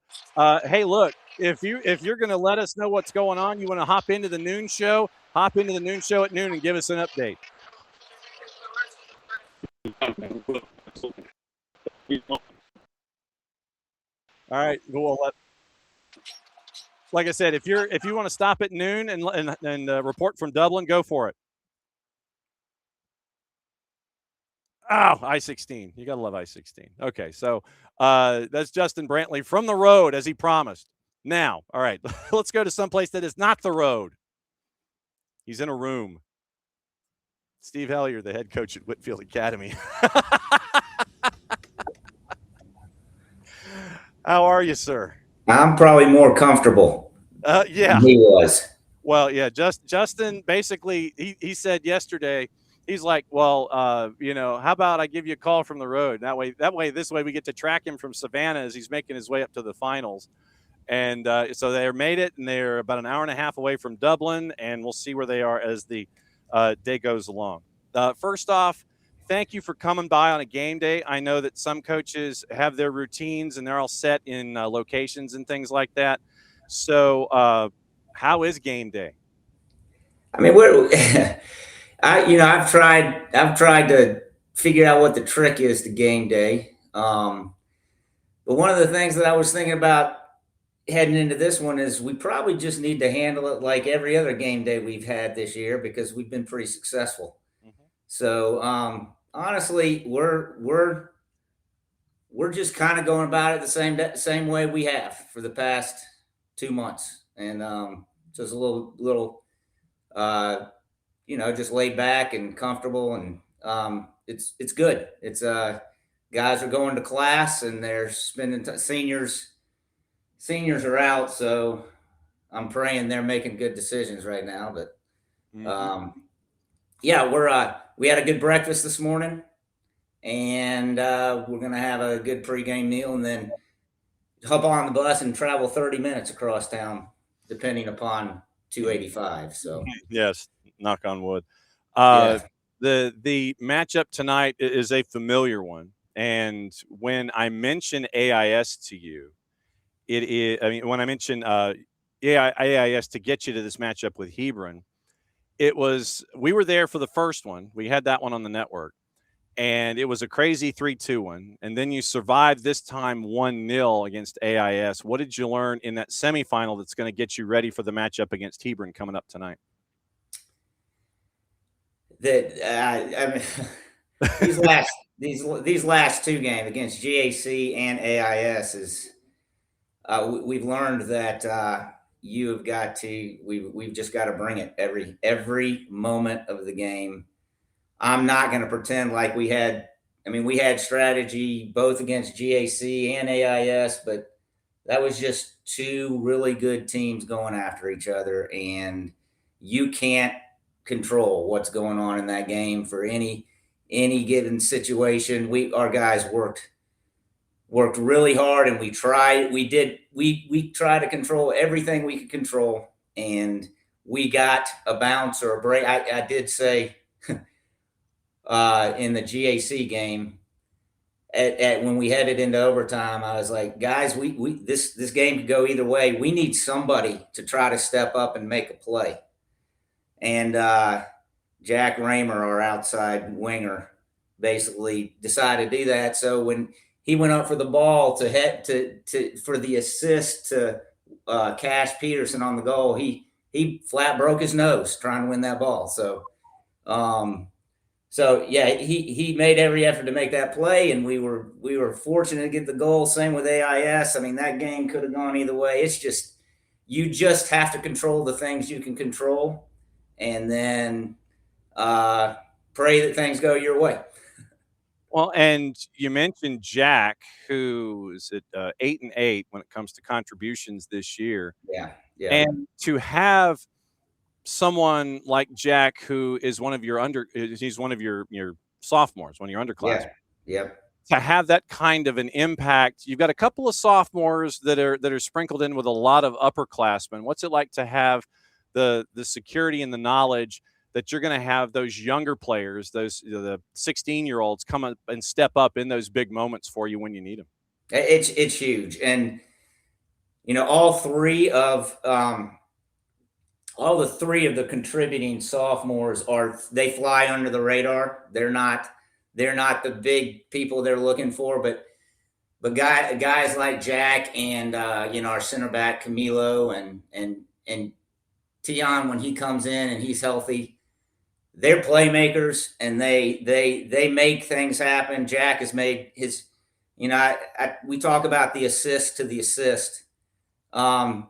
hey, look, if you're going to let us know what's going on, you want to hop into the noon show. Hop into the noon show at noon and give us an update. All right. Well, like I said, if you want to stop at noon and report from Dublin, go for it. Oh, I-16. You got to love I-16. Okay, so that's Justin Brantley from the road, as he promised. Now, all right, let's go to someplace that is not the road. He's in a room. Steve Hellier, the head coach at Whitefield Academy. How are you, sir?
I'm probably more comfortable.
Yeah.
He was.
Well, yeah, Justin, basically, he said yesterday, he's like, well, how about I give you a call from the road? This way we get to track him from Savannah as he's making his way up to the finals. And so they made it, and they're about an hour and a half away from Dublin, and we'll see where they are as the day goes along. First off, thank you for coming by on a game day. I know that some coaches have their routines, and they're all set in locations and things like that. So how is game day?
I mean, I've tried to figure out what the trick is to game day. But one of the things that I was thinking about heading into this one is we probably just need to handle it like every other game day we've had this year because we've been pretty successful. Mm-hmm. So honestly, we're just kind of going about it the same way we have for the past 2 months, and just a little just laid back and comfortable, and it's good. It's guys are going to class and they're spending seniors are out, so I'm praying they're making good decisions right now. But we had a good breakfast this morning, and we're gonna have a good pregame meal, and then hop on the bus and travel 30 minutes across town, depending upon 285. So
yes, knock on wood.
Yeah.
The matchup tonight is a familiar one, and when I mention AIS to you, it is. I mean, when I mention AIS to get you to this matchup with Hebron, we were there for the first one. We had that one on the network, and it was a crazy 3-2 one. And then you survived this time 1-0 against AIS. What did you learn in that semifinal that's going to get you ready for the matchup against Hebron coming up tonight?
That these last two games against GHSA and AIS is we've learned that we've just got to bring it every moment of the game. I'm not going to pretend like we had strategy both against GHSA and AIS, but that was just two really good teams going after each other, and you can't control what's going on in that game for any given situation. Our guys worked really hard, and we tried to control everything we could control, and we got a bounce or a break. I did say in the GAC game when we headed into overtime, I was like, guys, this game could go either way. We need somebody to try to step up and make a play. And Jack Raymer, our outside winger, basically decided to do that. So when he went up for the ball for the assist to Cash Peterson on the goal, he flat broke his nose trying to win that ball. So yeah, he made every effort to make that play, and we were fortunate to get the goal. Same with AIS. I mean, that game could have gone either way. It's just, you just have to control the things you can control, and then pray that things go your way.
Well, and you mentioned Jack, who is at 8-8 when it comes to contributions this year.
Yeah.
And to have someone like Jack, who is one of your he's one of your sophomores, one of your underclassmen.
Yeah.
To have that kind of an impact, you've got a couple of sophomores that are sprinkled in with a lot of upperclassmen. What's it like to have the security and the knowledge that you're going to have those younger players, the 16-year-olds, come up and step up in those big moments for you when you need them?
It's huge, and all the three of the contributing sophomores they fly under the radar. They're not the big people they're looking for, but guys like Jack and our center back Camilo and Tion, when he comes in and he's healthy, they're playmakers, and they make things happen. Jack has made his, we talk about the assist to the assist. And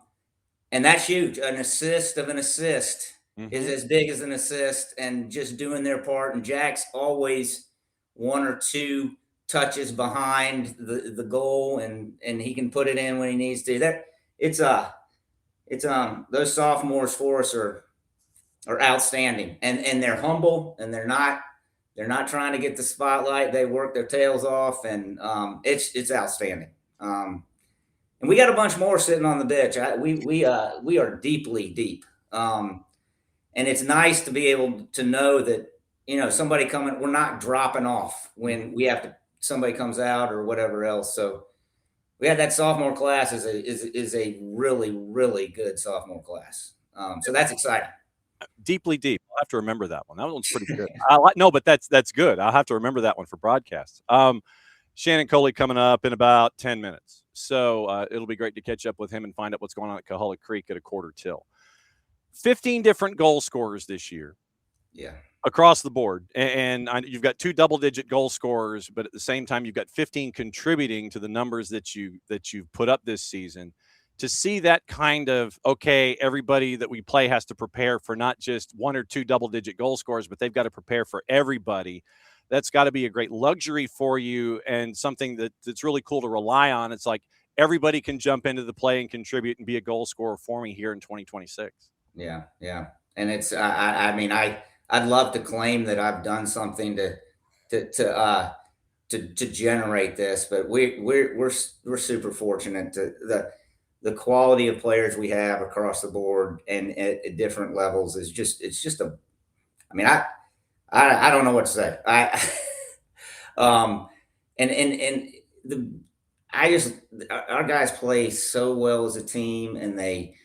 that's huge. An assist of an assist is as big as an assist, and just doing their part. And Jack's always one or two touches behind the goal, and he can put it in when he needs to. Those sophomores for us are outstanding, and they're humble, and they're not trying to get the spotlight. They work their tails off, and it's outstanding. And we got a bunch more sitting on the bench. We are deeply deep, and it's nice to be able to know that somebody coming. We're not dropping off when somebody comes out or whatever else. So we had that sophomore class is a really, really good sophomore class. So that's exciting.
Deeply deep. I'll have to remember that one. That one's pretty good. But that's good. I'll have to remember that one for broadcasts. Shannon Coley coming up in about 10 minutes. So it'll be great to catch up with him and find out what's going on at Coahulla Creek at a quarter till. 15 different goal scorers this year.
Yeah.
Across the board. And you've got 2 double-digit goal scorers, but at the same time, you've got 15 contributing to the numbers that you've put up this season. To see that kind of, okay, everybody that we play has to prepare for not just 1 or 2 double-digit goal scorers, but they've got to prepare for everybody. That's got to be a great luxury for you, and something that's really cool to rely on. It's like everybody can jump into the play and contribute and be a goal scorer for me here in 2026.
Yeah. And it's, I'd love to claim that I've done something to generate this, but we're super fortunate to the quality of players we have across the board and at different levels is just, I don't know what to say. Our guys play so well as a team, and they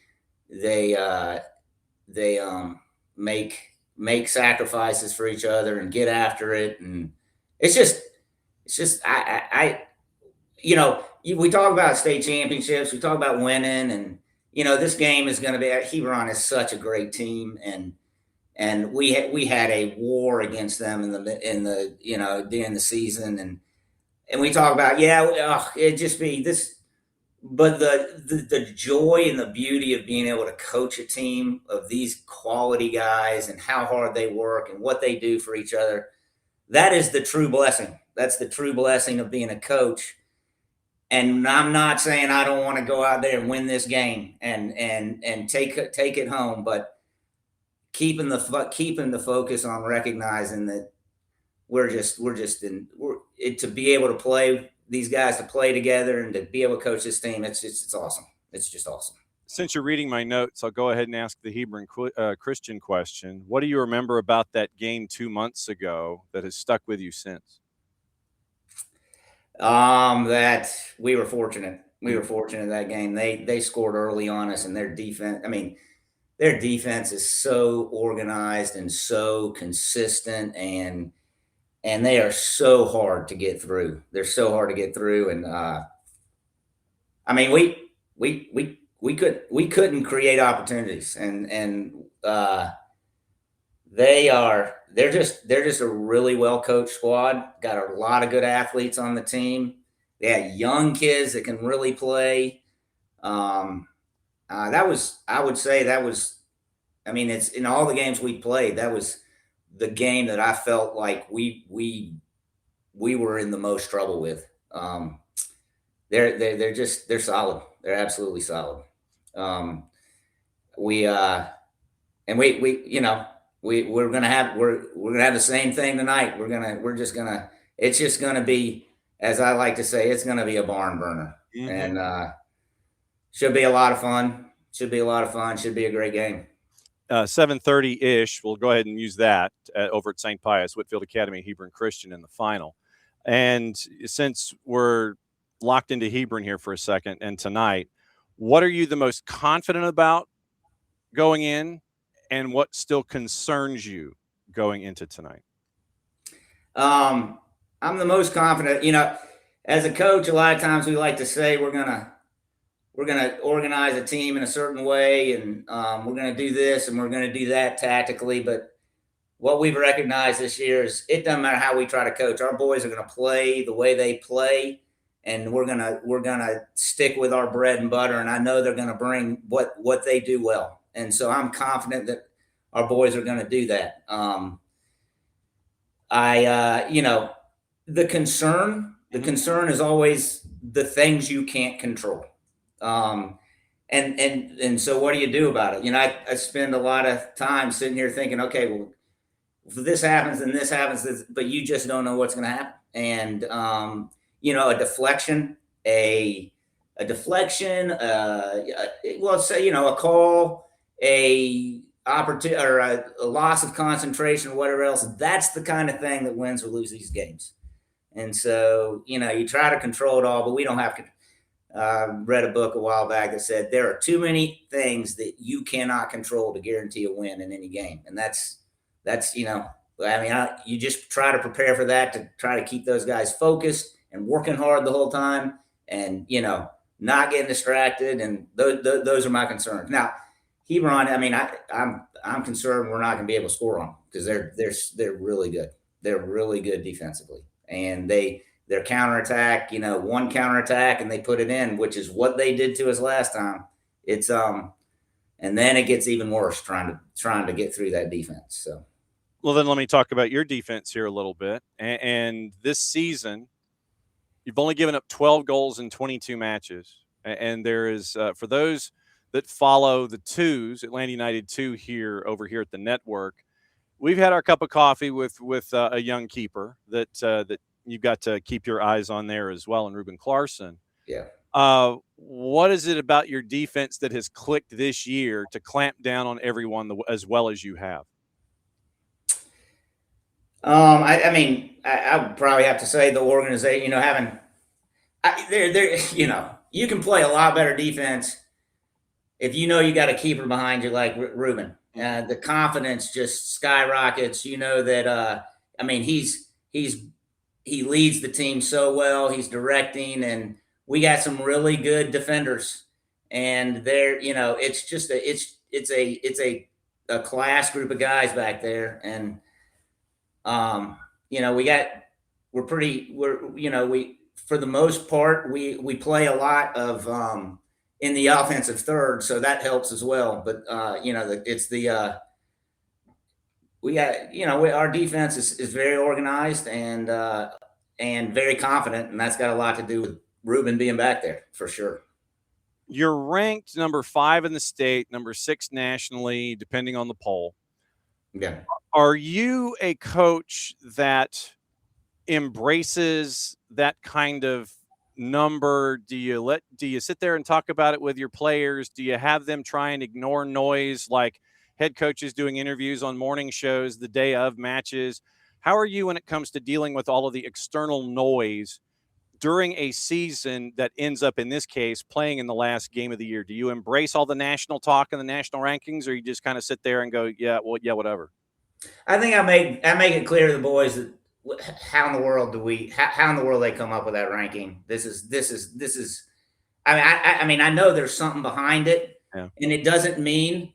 make sacrifices for each other and get after it. And it's just we talk about state championships, we talk about winning, and this game is going to be. Hebron is such a great team, and we had a war against them in the during the season, and we talk about it'd just be this, but the joy and the beauty of being able to coach a team of these quality guys and how hard they work and what they do for each other, that is the true blessing. That's the true blessing of being a coach. And I'm not saying I don't want to go out there and win this game and take it home, but keeping the focus on recognizing that to be able to play these guys, to play together and to be able to coach this team. It's awesome. It's just awesome.
Since you're reading my notes, I'll go ahead and ask the Hebron Christian question. What do you remember about that game 2 months ago that has stuck with you since?
That we were fortunate. We were fortunate in that game. They scored early on us, and their defense. I mean, their defense is so organized and so consistent, and they are so hard to get through. They're so hard to get through, and I mean, we couldn't create opportunities, and they're just a really well coached squad. Got a lot of good athletes on the team. They had young kids that can really play. That was, I would say, that was. I mean, it's in all the games we played. That was the game that I felt like we were in the most trouble with. They're solid. They're absolutely solid. We we're gonna have the same thing tonight. It's just gonna be, as I like to say, it's gonna be a barn burner, and should be a lot of fun. Should be a great game.
7:30-ish. We'll go ahead and use that over at St. Pius, Whitefield Academy, Hebron Christian in the final. And since we're locked into Hebron here for a second and tonight, what are you the most confident about going in, and what still concerns you going into tonight?
I'm the most confident. As a coach, a lot of times we like to say we're gonna organize a team in a certain way, and we're gonna do this and we're gonna do that tactically. But what we've recognized this year is it doesn't matter how we try to coach. Our boys are gonna play the way they play, and we're gonna stick with our bread and butter. And I know they're gonna bring what they do well. And so I'm confident that our boys are going to do that. The concern is always the things you can't control. And so what do you do about it? I spend a lot of time sitting here thinking, okay, well, if this happens and this happens, but you just don't know what's going to happen. And, a deflection, a call, a opportunity, or a loss of concentration, or whatever else. That's the kind of thing that wins or loses these games. And so, you try to control it all, but we don't have to. Read a book a while back that said there are too many things that you cannot control to guarantee a win in any game. And that's you just try to prepare for that, to try to keep those guys focused and working hard the whole time, and, not getting distracted. And those are my concerns. Now, Hebron, I'm concerned we're not going to be able to score on them, because they're really good. They're really good defensively, and their counterattack, one counterattack and they put it in, which is what they did to us last time. It's and then it gets even worse trying to get through that defense. So,
well, then let me talk about your defense here a little bit. And this season, you've only given up 12 goals in 22 matches. And there is, for those that follow the twos, Atlanta United 2 over here at the network, we've had our cup of coffee with a young keeper that you've got to keep your eyes on there as well, and Ruben Clarkson.
Yeah.
What is it about your defense that has clicked this year to clamp down on everyone as well as you have?
I would probably have to say the organization, you can play a lot better defense if you got a keeper behind you like Ruben. The confidence just skyrockets. That he leads the team so well. He's directing, and we got some really good defenders. And it's just a class group of guys back there. And for the most part, we play a lot of in the offensive third, so that helps as well. But our defense is very organized and very confident, and that's got a lot to do with Ruben being back there for sure.
You're ranked number 5 in the state, number 6 nationally, depending on the poll.
Yeah.
Are you a coach that embraces that kind of number? Do you sit there and talk about it with your players? Do you have them try and ignore noise like head coaches doing interviews on morning shows the day of matches? How are you when it comes to dealing with all of the external noise during a season that ends up, in this case, playing in the last game of the year? Do you embrace all the national talk and the national rankings, or you just kind of sit there and go, yeah, whatever?
I think I make it clear to the boys that how in the world they come up with that ranking? This is. I mean, I know there's something behind it,
Yeah.
and it doesn't mean,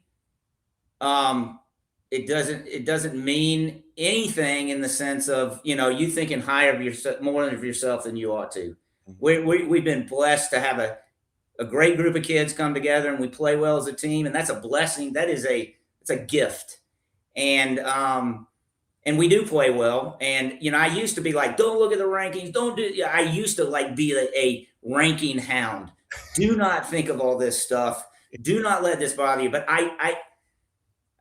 it doesn't mean anything in the sense of, you know, you thinking higher of yourself, more of yourself than you ought to. We've been blessed to have a great group of kids come together, and we play well as a team, and that's a blessing. It's a gift, and we do play well. And, you know, I used to be like, don't look at the rankings. I used to like be a ranking hound. Do not think of all this stuff. Do not let this bother you. But I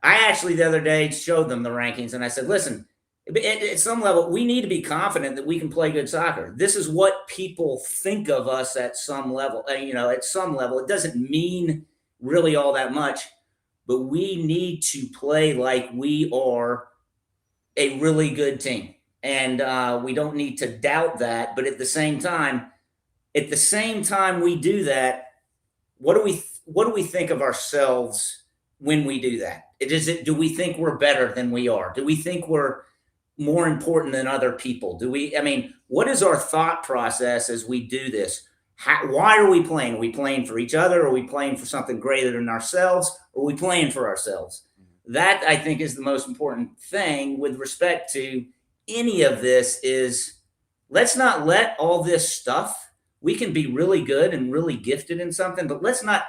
actually the other day showed them the rankings, and I said, listen, at some level, we need to be confident that we can play good soccer. This is what people think of us at some level. You know, at some level, it doesn't mean really all that much, but we need to play like we are a really good team, and we don't need to doubt that. But at the same time we do that, what do we think of ourselves when we do that? Do we think we're better than we are? Do we think we're more important than other people? What is our thought process as we do this? Why are we playing? Are we playing for each other? Are we playing for something greater than ourselves? Or are we playing for ourselves? That, I think, is the most important thing with respect to any of this. Is let's not let all this stuff, we can be really good and really gifted in something, but let's not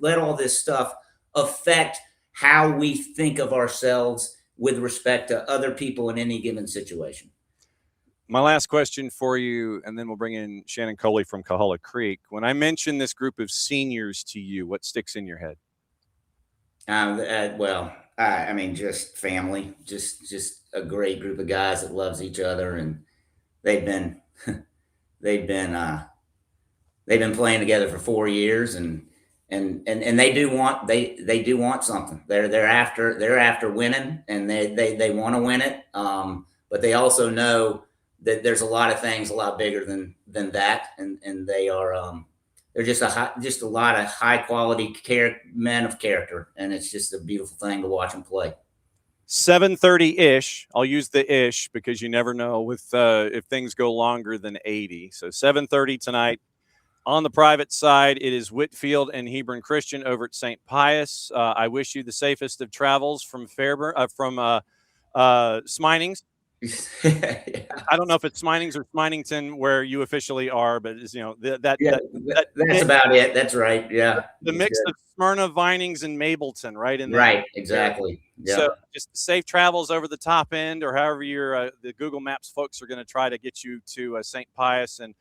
let all this stuff affect how we think of ourselves with respect to other people in any given situation.
My last question for you, and then we'll bring in Shannon Coley from Coahulla Creek. When I mention this group of seniors to you, what sticks in your head?
Just family, just a great group of guys that loves each other, and they've been playing together for 4 years, and they do want something. They're after winning, and they want to win it. But they also know that there's a lot of things a lot bigger than that, and they're just a lot of high quality men of character, and it's just a beautiful thing to watch them play.
7:30-ish. I'll use the ish because you never know with if things go longer than 80. So 7:30 tonight. On the private side, it is Whitefield and Hebron Christian over at St. Pius. I wish you the safest of travels from Sminings.
Yeah.
I don't know if it's Sminings or Sminington where you officially are, but it's, you know, that's
about it. That's right. Yeah.
The mix of Smyrna, Vinings, and Mableton, right?
Right. Exactly. Yeah.
So just safe travels over the top end, or however the Google Maps folks are going to try to get you to St. Pius. And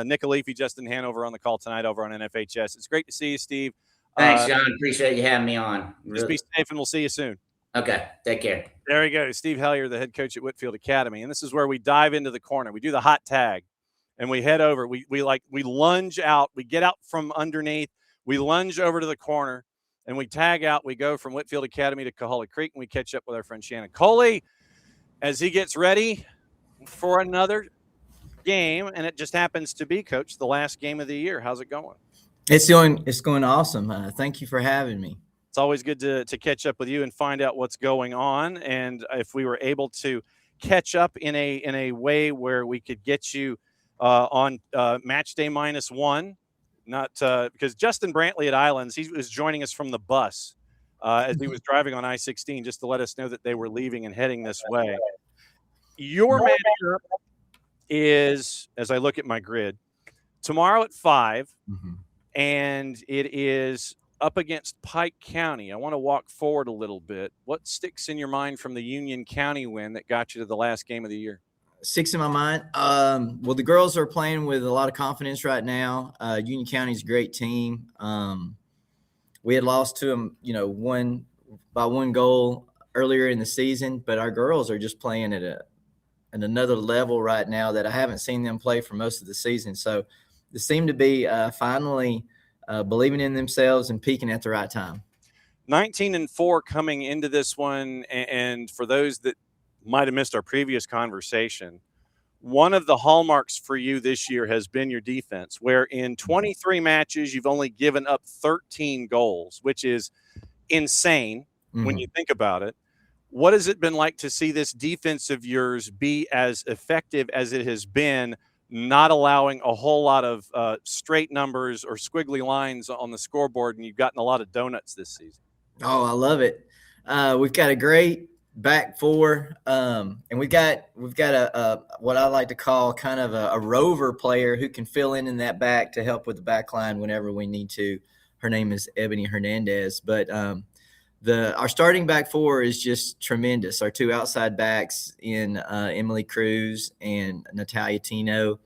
Nick Alifi, Justin Hanover on the call tonight over on NFHS. It's great to see you, Steve.
Thanks, John. Appreciate you having me on.
Just be safe, and we'll see you soon.
Okay. Take care.
There we go. Steve Hellier, the head coach at Whitefield Academy. And this is where we dive into the corner. We do the hot tag, and we head over. We lunge out. We get out from underneath. We lunge over to the corner, and we tag out. We go from Whitefield Academy to Coahulla Creek, and we catch up with our friend Shannon Coley as he gets ready for another game. And it just happens to be, Coach, the last game of the year. How's it going?
It's going awesome. Thank you for having me.
It's always good to catch up with you and find out what's going on. And if we were able to catch up in a way where we could get you on match day -1, not because Justin Brantley at Islands, he was joining us from the bus as he was driving on I-16, just to let us know that they were leaving and heading this way. Your matchup is, as I look at my grid, tomorrow at 5, and it is up against Pike County. I want to walk forward a little bit. What sticks in your mind from the Union County win that got you to the last game of the year?
Sticks in my mind. Well, the girls are playing with a lot of confidence right now. Union County's a great team. We had lost to them, by 1 goal earlier in the season, but our girls are just playing at another level right now that I haven't seen them play for most of the season. So seem to be finally believing in themselves and peaking at the right time.
19-4 coming into this one, and for those that might have missed our previous conversation, one of the hallmarks for you this year has been your defense, where in 23 matches you've only given up 13 goals, which is insane when you think about it. What has it been like to see this defense of yours be as effective as it has been, not allowing a whole lot of straight numbers or squiggly lines on the scoreboard, and you've gotten a lot of donuts this season?
Oh, I love it. We've got a great back four, and we've got a what I like to call kind of a rover player who can fill in that back to help with the back line whenever we need to. Her name is Ebony Hernandez, but our starting back four is just tremendous. Our two outside backs in Emily Cruz and Natalia Tino.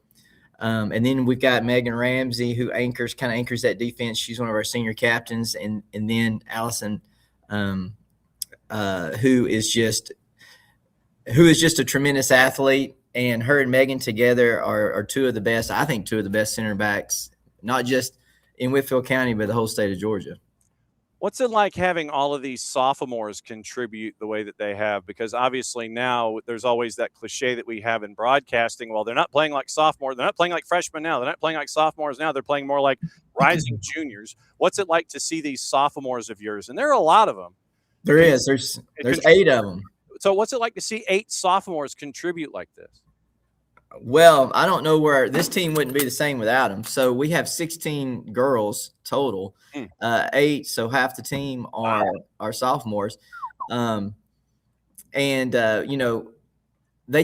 And then we've got Megan Ramsey, who anchors that defense. She's one of our senior captains. And then Allison, who is just a tremendous athlete. And her and Megan together are two of the best center backs, not just in Whitefield County, but the whole state of Georgia.
What's it like having all of these sophomores contribute the way that they have? Because obviously now there's always that cliche that we have in broadcasting. Well, they're not playing like sophomores. They're not playing like freshmen now. They're not playing like sophomores now. They're playing more like rising juniors. What's it like to see these sophomores of yours? And there are a lot of them.
There's 8 of them.
So what's it like to see 8 sophomores contribute like this?
Well, I don't know where this team wouldn't be the same without them. So we have 16 girls total, 8. So half the team are sophomores. They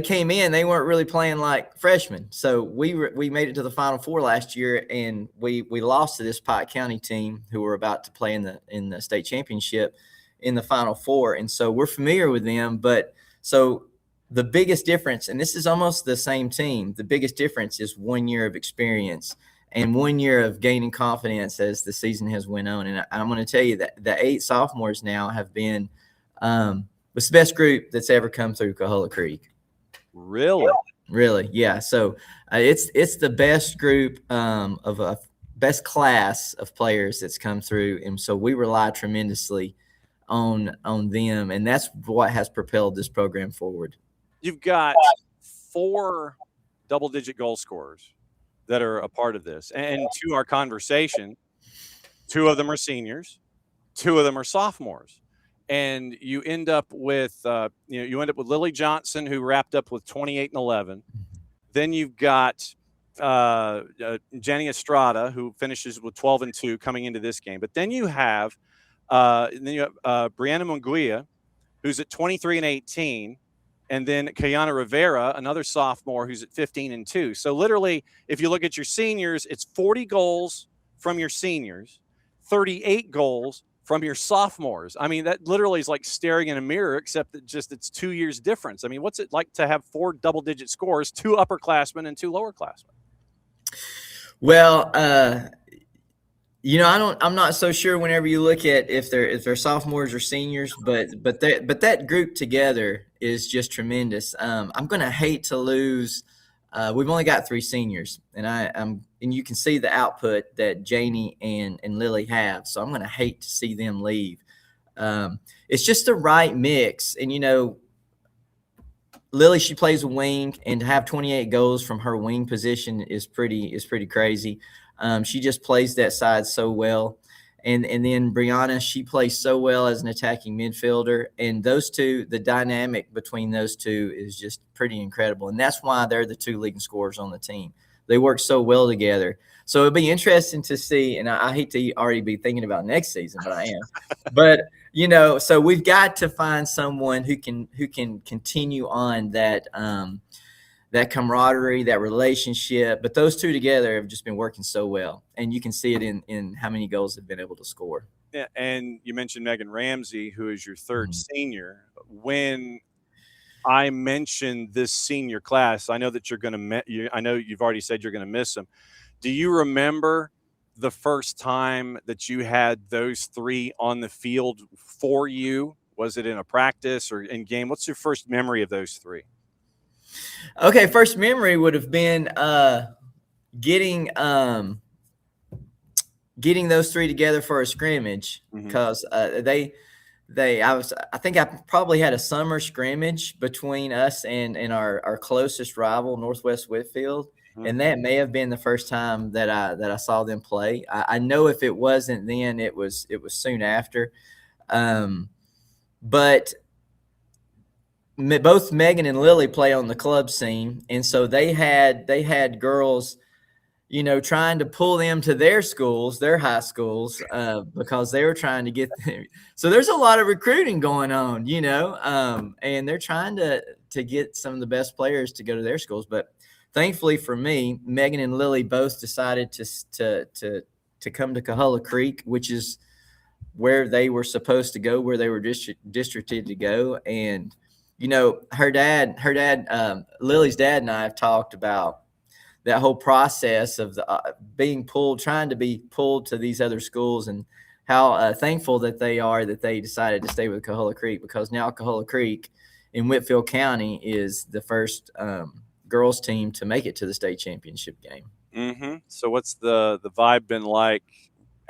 came in, they weren't really playing like freshmen. So we made it to the Final Four last year, and we lost to this Pike County team who were about to play in the state championship in the Final Four. And so we're familiar with them, but so the biggest difference, and this is almost the same team, the biggest difference is 1 year of experience and 1 year of gaining confidence as the season has went on. And I'm going to tell you that the 8 sophomores now have been it's the best group that's ever come through Coahulla Creek. Really, yeah. So it's the best group of a best class of players that's come through, and so we rely tremendously on them, and that's what has propelled this program forward.
You've got 4 double-digit goal scorers that are a part of this. And to our conversation, 2 of them are seniors, 2 of them are sophomores. And you end up with Lily Johnson, who wrapped up with 28 and 11. Then you've got Jenny Estrada, who finishes with 12 and 2 coming into this game. But then you have Brianna Munguia, who's at 23 and 18. And then Kayana Rivera, another sophomore, who's at 15 and 2. So literally, if you look at your seniors, it's 40 goals from your seniors, 38 goals from your sophomores. I mean, that literally is like staring in a mirror, except that just it's 2 years difference. I mean, what's it like to have 4 double-digit scores, 2 upperclassmen and 2 lowerclassmen?
Well, I'm not so sure whenever you look at if they're sophomores or seniors, but that group together is just tremendous. I'm going to hate to lose. We've only got 3 seniors, and you can see the output that Janie and Lily have. So I'm going to hate to see them leave. It's just the right mix, and Lily, she plays a wing, and to have 28 goals from her wing position is pretty crazy. She just plays that side so well. And then Brianna, she plays so well as an attacking midfielder. And those two, the dynamic between those two is just pretty incredible. And that's why they're the 2 leading scorers on the team. They work so well together. So it'll be interesting to see. And I hate to already be thinking about next season, but I am. But, so we've got to find someone who can continue on that camaraderie, that relationship. But those 2 together have just been working so well. And you can see it in how many goals they've been able to score.
Yeah, and you mentioned Megan Ramsey, who is your 3rd senior. When I mentioned this senior class, I know that I know you've already said you're going to miss them. Do you remember the first time that you had those 3 on the field for you? Was it in a practice or in game? What's your first memory of those 3?
Okay, first memory would have been getting those three together for a scrimmage, because I think I probably had a summer scrimmage between us and our closest rival, Northwest Whitfield. And that may have been the first time that I saw them play. I know if it wasn't then, it was soon after. But both Megan and Lily play on the club scene, and so they had girls, trying to pull them to their schools, their high schools, because they were trying to get them. So there's a lot of recruiting going on, and they're trying to get some of the best players to go to their schools. But thankfully for me, Megan and Lily both decided to come to Coahulla Creek, which is where they were supposed to go, where they were districted to go. And, her dad, Lily's dad and I have talked about that whole process of trying to be pulled to these other schools, and how thankful that they are that they decided to stay with Coahulla Creek, because now Coahulla Creek in Whitefield County is the first girls team to make it to the state championship game.
So what's the vibe been like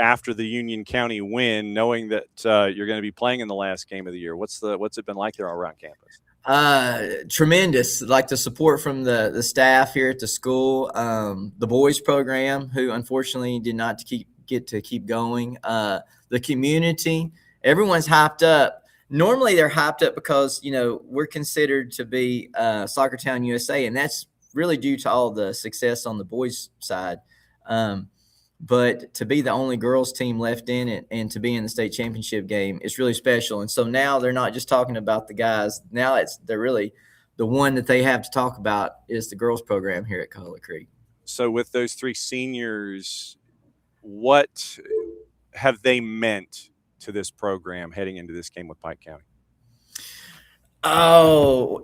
after the Union County win, knowing that you're going to be playing in the last game of the year? What's it been like there around campus?
Tremendous. Like the support from the staff here at the school, the boys program, who unfortunately did not get to keep going, the community, everyone's hyped up. Normally they're hyped up because, we're considered to be Soccer Town USA, and that's really due to all the success on the boys side. But to be the only girls team left in it and to be in the state championship game is really special. And so now they're not just talking about the guys. Now they're really the one that they have to talk about is the girls program here at Coahulla Creek.
So with those three seniors, what have they meant to this program heading into this game with Pike County?
Oh,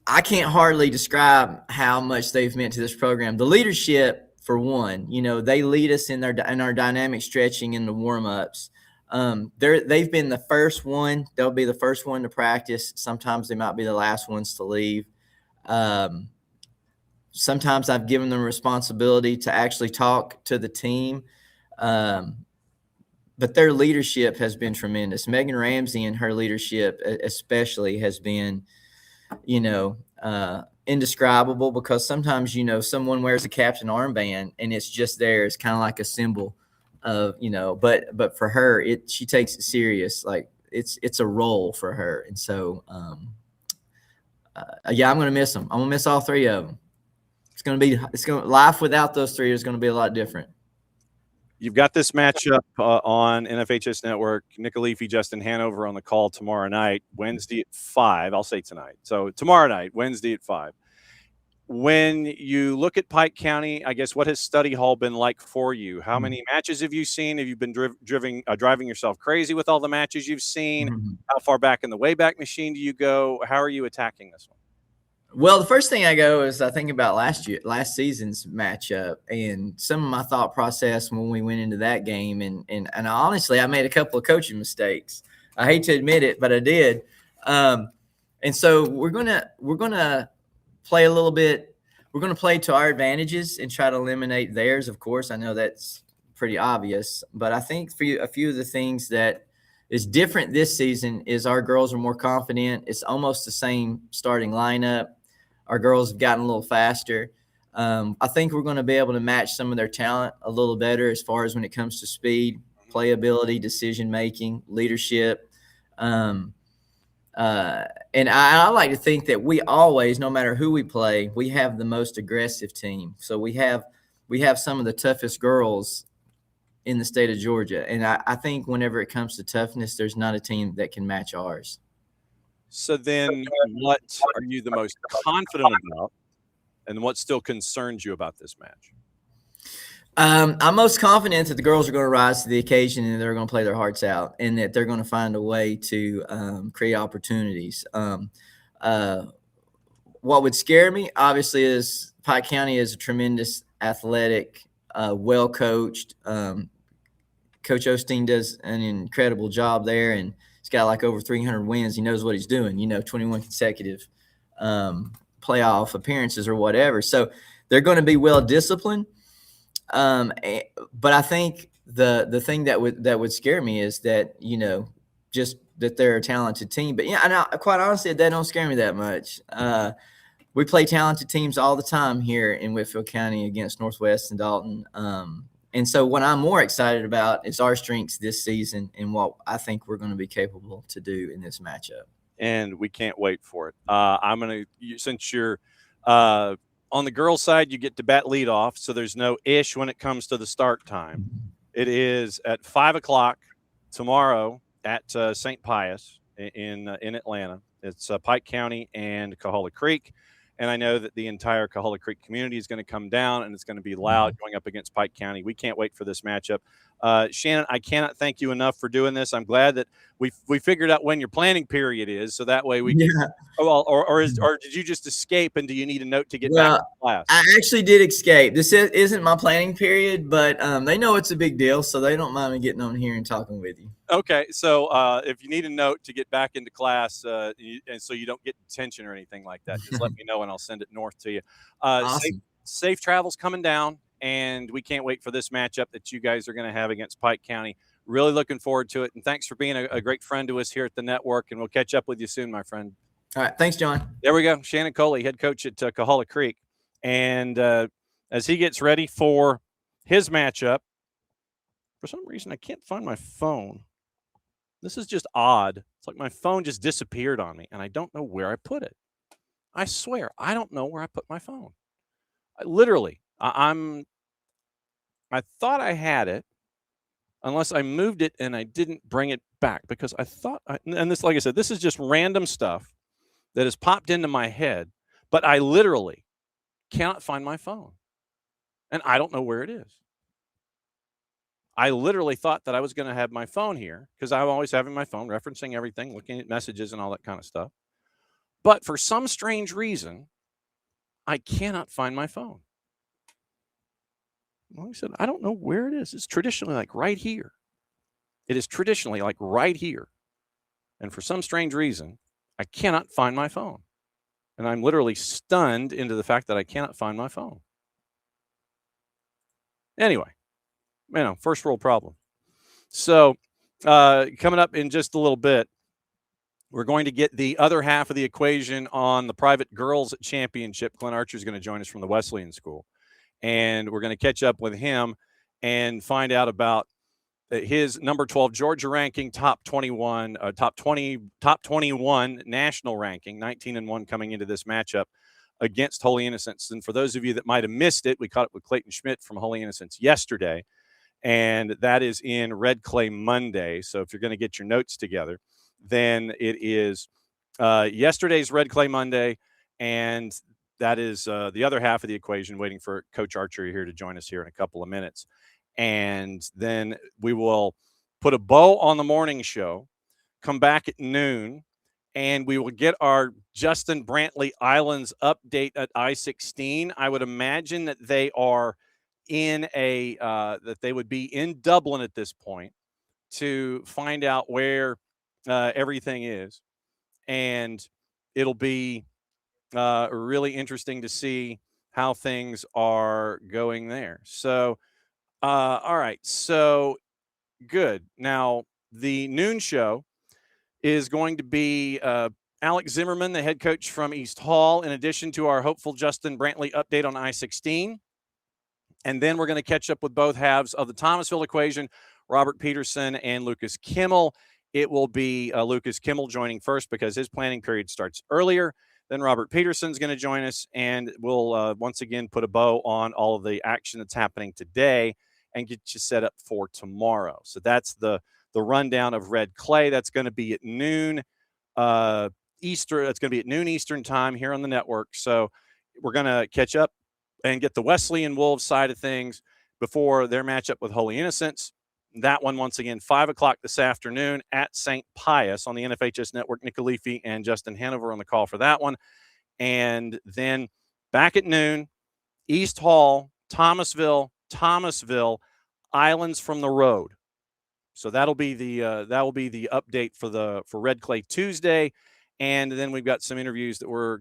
I can't hardly describe how much they've meant to this program. The leadership, for one, they lead us in our dynamic stretching in the warm-ups. They've been the first one. They'll be the first one to practice. Sometimes they might be the last ones to leave. Sometimes I've given them responsibility to actually talk to the team. But their leadership has been tremendous. Megan Ramsey and her leadership especially has been indescribable, because sometimes, someone wears a captain armband and it's just there. It's kind of like a symbol of, but for her, she takes it serious. Like it's a role for her. And so, I'm going to miss them. I'm going to miss all three of them. Life without those three is going to be a lot different.
You've got this matchup on NFHS Network. Nick Alifi, Justin Hanover on the call tomorrow night, Wednesday at 5. I'll say tonight. So tomorrow night, Wednesday at 5. When you look at Pike County, I guess, what has study hall been like for you? How many matches have you seen? Have you been driving yourself crazy with all the matches you've seen? How far back in the Wayback Machine do you go? How are you attacking this one?
Well, the first thing I go is I think about last season's matchup and some of my thought process when we went into that game. And honestly, I made a couple of coaching mistakes. I hate to admit it, but I did. And so we're gonna play a little bit. We're gonna play to our advantages and try to eliminate theirs. Of course, I know that's pretty obvious, but I think for a few of the things that is different this season is our girls are more confident. It's almost the same starting lineup. Our girls have gotten a little faster. I think we're going to be able to match some of their talent a little better as far as when it comes to speed, playability, decision-making, leadership. And I like to think that we always, no matter who we play, we have the most aggressive team. So we have some of the toughest girls in the state of Georgia. And I think whenever it comes to toughness, there's not a team that can match ours.
So then what are you the most confident about, and what still concerns you about this match?
I'm most confident that the girls are going to rise to the occasion and they're going to play their hearts out and that they're going to find a way to create opportunities. What would scare me, obviously, is Pike County is a tremendous athletic, well-coached. Coach Osteen does an incredible job there, and he's got like over 300 wins. He knows what he's doing, 21 consecutive playoff appearances or whatever. So they're going to be well disciplined. But I think the thing that would scare me is that, just that they're a talented team. But yeah, and quite honestly, that don't scare me that much. We play talented teams all the time here in Whitefield County against Northwest and Dalton. And so what I'm more excited about is our strengths this season and what I think we're going to be capable to do in this matchup.
And we can't wait for it. Since you're on the girls' side, you get to bat leadoff, so there's no ish when it comes to the start time. It is at 5:00 tomorrow at St. Pius in Atlanta. It's Pike County and Coahulla Creek. And I know that the entire Coahulla Creek community is going to come down, and it's going to be loud going up against Pike County. We can't wait for this matchup. Shannon, I cannot thank you enough for doing this. I'm glad that we figured out when your planning period is, so that way we can.
Yeah.
Or did you just escape, and do you need a note to get back to class?
I actually did escape. This isn't my planning period, but they know it's a big deal, so they don't mind me getting on here and talking with you.
Okay, so if you need a note to get back into class, and so you don't get detention or anything like that, just let me know and I'll send it north to you.
Awesome.
Safe travels coming down, and we can't wait for this matchup that you guys are going to have against Pike County. Really looking forward to it, and thanks for being a great friend to us here at the network, and we'll catch up with you soon, my friend.
All right, thanks, John.
There we go. Shannon Coley, head coach at Coahulla Creek, and as he gets ready for his matchup, for some reason I can't find my phone. This is just odd. It's like my phone just disappeared on me, and I don't know where I put it. I swear, I don't know where I put my phone. I thought I had it, unless I moved it and I didn't bring it back, because I thought, and this, like I said, this is just random stuff that has popped into my head, but I literally cannot find my phone, and I don't know where it is. I literally thought that I was going to have my phone here because I'm always having my phone, referencing everything, looking at messages and all that kind of stuff. But for some strange reason, I cannot find my phone. Like I said, I don't know where it is. It's traditionally like right here. It is traditionally like right here. And for some strange reason, I cannot find my phone. And I'm literally stunned into the fact that I cannot find my phone. Anyway. First world problem. So coming up in just a little bit, we're going to get the other half of the equation on the private girls championship. Clint Archer is going to join us from the Wesleyan school, and we're going to catch up with him and find out about his number 12 Georgia ranking, top 21 national ranking, 19-1 coming into this matchup against Holy Innocents. And for those of you that might have missed it, we caught up with Clayton Schmidt from Holy Innocents yesterday. And that is in Red Clay Monday. So if you're going to get your notes together, then it is yesterday's Red Clay Monday. And that is the other half of the equation, waiting for Coach Archer here to join us here in a couple of minutes. And then we will put a bow on the morning show, come back at noon, and we will get our Justin Brantley Islands update at I-16. I would imagine that they are that they would be in Dublin at this point to find out where everything is, and it'll be really interesting to see how things are going there. So all right, so good. Now the noon show is going to be Alex Zimmerman, the head coach from East Hall, in addition to our hopeful Justin Brantley update on I-16. And then we're going to catch up with both halves of the Thomasville equation, Robert Peterson and Lucas Kimmel. It will be Lucas Kimmel joining first because his planning period starts earlier. Then Robert Peterson's going to join us, and we'll once again put a bow on all of the action that's happening today and get you set up for tomorrow. So that's the rundown of Red Clay. That's going to be at noon Eastern. That's going to be at noon Eastern time here on the network. So we're going to catch up and get the Wesleyan Wolves side of things before their matchup with Holy Innocents. That one, once again, 5 o'clock this afternoon at St. Pius on the NFHS Network. Nick Alifi and Justin Hanover on the call for that one. And then back at noon, East Hall, Thomasville, Islands from the Road. So that'll be the update for Red Clay Tuesday. And then we've got some interviews that we're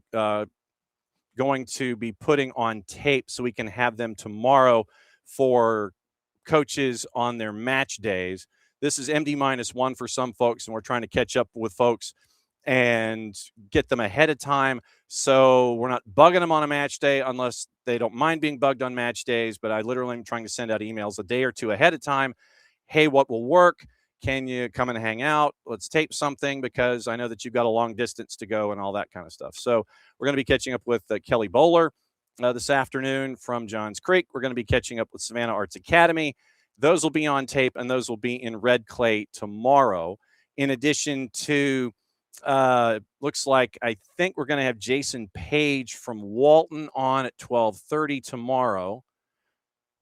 going to be putting on tape so we can have them tomorrow for coaches on their match days. This is MD-1 for some folks, and we're trying to catch up with folks and get them ahead of time. So we're not bugging them on a match day unless they don't mind being bugged on match days. But I literally am trying to send out emails a day or two ahead of time. Hey, what will work? Can you come and hang out? Let's tape something because I know that you've got a long distance to go and all that kind of stuff. So we're going to be catching up with Kelly Bowler this afternoon from Johns Creek. We're going to be catching up with Savannah Arts Academy. Those will be on tape, and those will be in Red Clay tomorrow. In addition to, looks like I think we're going to have Jason Page from Walton on at 12:30 tomorrow,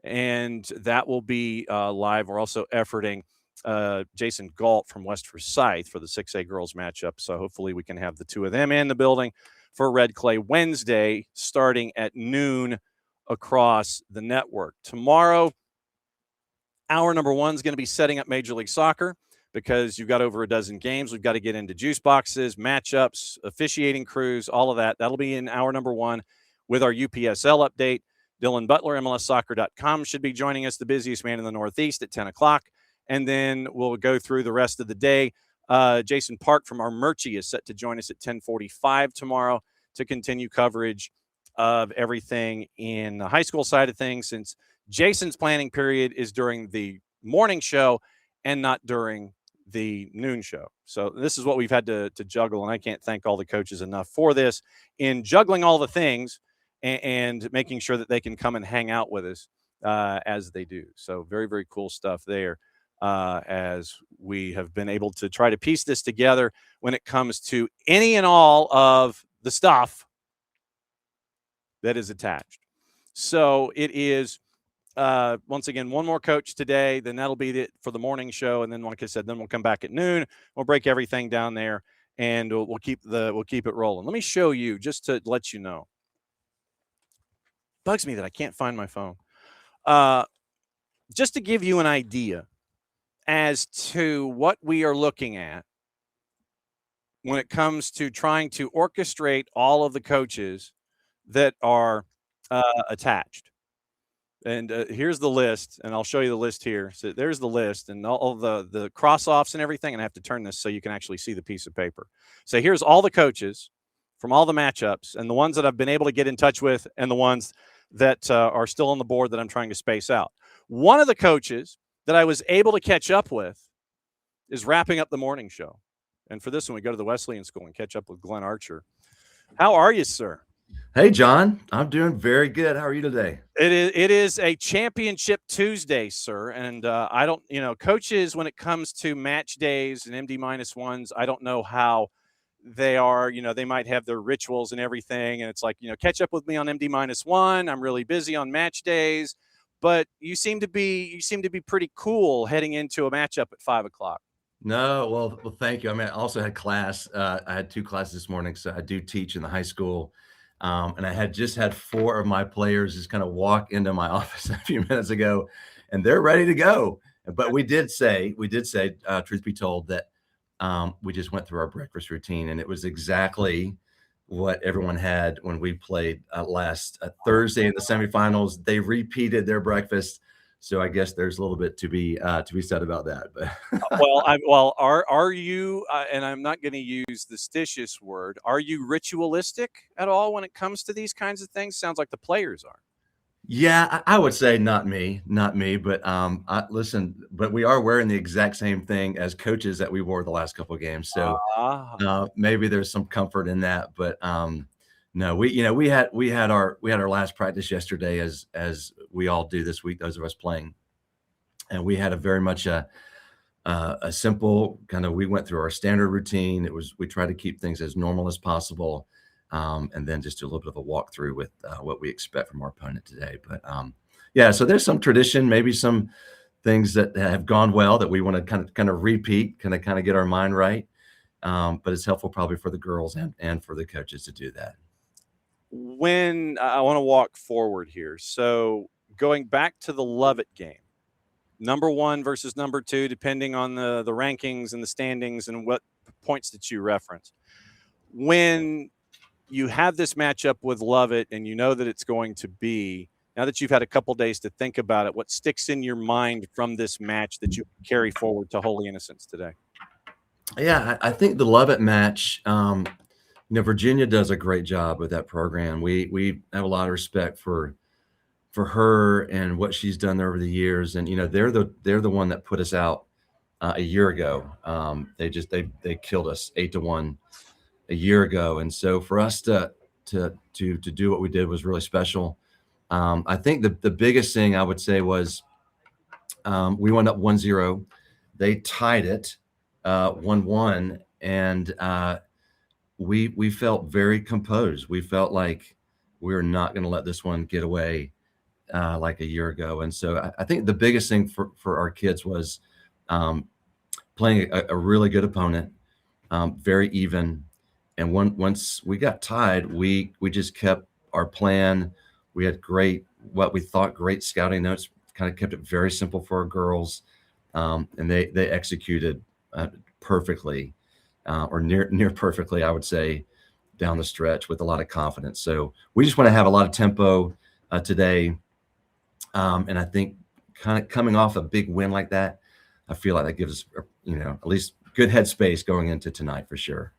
and that will be live. We're also efforting Jason Galt from West Forsyth for the 6A girls matchup. So hopefully we can have the two of them in the building for Red Clay Wednesday, starting at noon across the network. Tomorrow, hour number 1 is going to be setting up Major League Soccer because you've got over a dozen games. We've got to get into juice boxes, matchups, officiating crews, all of that. That'll be in hour number 1 with our UPSL update. Dylan Butler, MLSsoccer.com, should be joining us, the busiest man in the Northeast, at 10 o'clock. And then we'll go through the rest of the day. Jason Park from our Murchie is set to join us at 10:45 tomorrow to continue coverage of everything in the high school side of things, since Jason's planning period is during the morning show and not during the noon show. So this is what we've had to juggle, and I can't thank all the coaches enough for this in juggling all the things and making sure that they can come and hang out with us as they do. So very, very cool stuff there as we have been able to try to piece this together when it comes to any and all of the stuff that is attached. So it is, once again, one more coach today, then that'll be it for the morning show. And then, like I said, then we'll come back at noon. We'll break everything down there, and we'll keep it rolling. Let me show you, just to let you know. Bugs me that I can't find my phone. Just to give you an idea as to what we are looking at when it comes to trying to orchestrate all of the coaches that are attached. And here's the list, and I'll show you the list here. So there's the list and all the cross-offs and everything, and I have to turn this so you can actually see the piece of paper. So here's all the coaches from all the matchups, and the ones that I've been able to get in touch with and the ones that are still on the board that I'm trying to space out. One of the coaches that I was able to catch up with is wrapping up the morning show. And for this one, we go to the Wesleyan School and catch up with Glenn Archer. How are you, sir?
Hey, John. I'm doing very good. How are you today?
It is a championship Tuesday, sir. And I don't, coaches, when it comes to match days and MD-1s, I don't know how they are. They might have their rituals and everything. And it's like, catch up with me on MD-1. I'm really busy on match days. But you seem to be pretty cool heading into a matchup at 5 o'clock.
No, well, thank you. I mean, I also had class. I had 2 classes this morning, so I do teach in the high school. And I had just had 4 of my players just kind of walk into my office a few minutes ago, and they're ready to go. But we did say, truth be told, that we just went through our breakfast routine, and it was exactly what everyone had when we played last Thursday in the semifinals. They repeated their breakfast. So I guess there's a little bit to be said about that. But
are you? And I'm not going to use the stitious word. Are you ritualistic at all when it comes to these kinds of things? Sounds like the players are.
Yeah, I would say not me. But listen, but we are wearing the exact same thing as coaches that we wore the last couple of games. So maybe there's some comfort in that. But no, we had our last practice yesterday, as we all do this week, those of us playing, and we had a very much a simple kind of. We went through our standard routine. We tried to keep things as normal as possible, and then just do a little bit of a walkthrough with what we expect from our opponent today. But yeah, so there's some tradition, maybe some things that have gone well that we want to kind of repeat, kind of get our mind right. But it's helpful probably for the girls and for the coaches to do that.
When I want to walk forward here, so going back to the Lovett game, number 1 versus number 2, depending on the rankings and the standings and what points that you reference. When you have this matchup with Lovett, and you know that it's going to be, now that you've had a couple days to think about it, what sticks in your mind from this match that you carry forward to Holy Innocents today?
Yeah, I think the Lovett match, Virginia does a great job with that program. We have a lot of respect for her and what she's done over the years. And, they're the one that put us out a year ago. They killed us 8-1 a year ago. And so for us to do what we did was really special. I think the biggest thing I would say was we went up 1-0. They tied it 1-1, and we felt very composed. We felt like we were not going to let this one get away like a year ago. And so I think the biggest thing for our kids was playing a really good opponent, very even. And once we got tied, we just kept our plan. We had what we thought great scouting notes, kind of kept it very simple for our girls. And they executed perfectly, or near perfectly, I would say, down the stretch with a lot of confidence. So we just want to have a lot of tempo today. And I think kind of coming off a big win like that, I feel like that gives us, at least good headspace going into tonight for sure.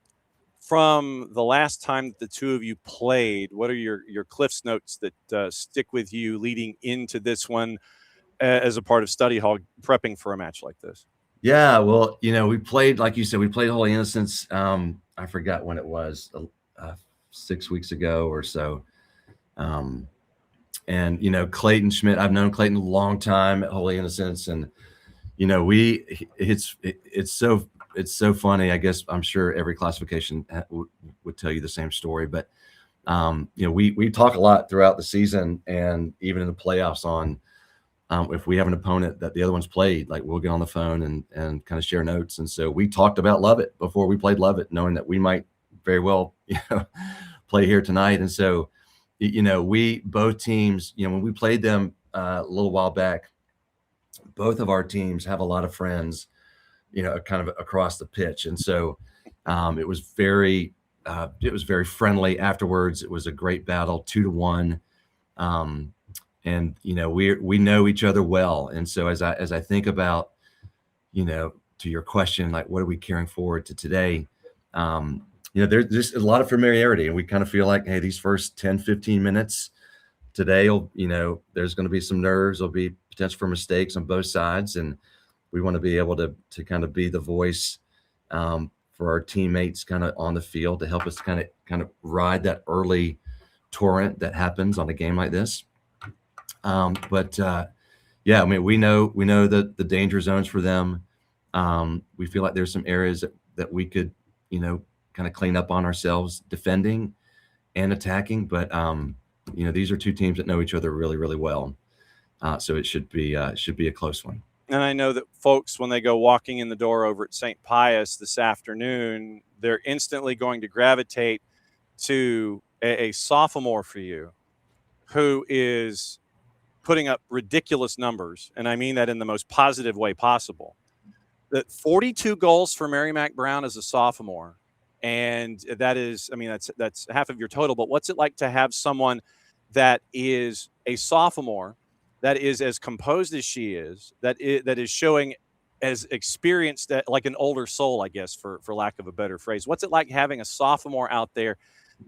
From the last time the two of you played, what are your Cliff's notes that stick with you leading into this one as a part of study hall prepping for a match like this?
Yeah, well, we played, like you said, we played Holy Innocents. I forgot when it was, 6 weeks ago or so. And, Clayton Schmidt, I've known Clayton a long time at Holy Innocents. And, it's so funny. I guess I'm sure every classification would tell you the same story, but, we talk a lot throughout the season and even in the playoffs on, if we have an opponent that the other one's played, like we'll get on the phone and kind of share notes. And so we talked about Lovett before we played Lovett, knowing that we might very well, play here tonight. And so, we both teams, when we played them a little while back, both of our teams have a lot of friends, kind of across the pitch. And so it was very friendly afterwards. It was a great battle, 2-1. And, we know each other well. And so as I think about, to your question, like, what are we carrying forward to today? There's just a lot of familiarity, and we kind of feel like, hey, these first 10, 15 minutes today, there's going to be some nerves. There'll be potential for mistakes on both sides. And we want to be able to kind of be the voice for our teammates kind of on the field to help us kind of ride that early torrent that happens on a game like this. Yeah, I mean, we know the danger zones for them. We feel like there's some areas that we could, kind of clean up on ourselves defending and attacking. But, these are two teams that know each other really, really well. So it should be a close one.
And I know that folks, when they go walking in the door over at St. Pius this afternoon, they're instantly going to gravitate to a sophomore for you who is putting up ridiculous numbers. And I mean that in the most positive way possible. That 42 goals for Mary Mac Brown as a sophomore. And that is, I mean, that's half of your total. But what's it like to have someone that is a sophomore, that is as composed as she is, that is showing as experienced, like an older soul, I guess, for lack of a better phrase? What's it like having a sophomore out there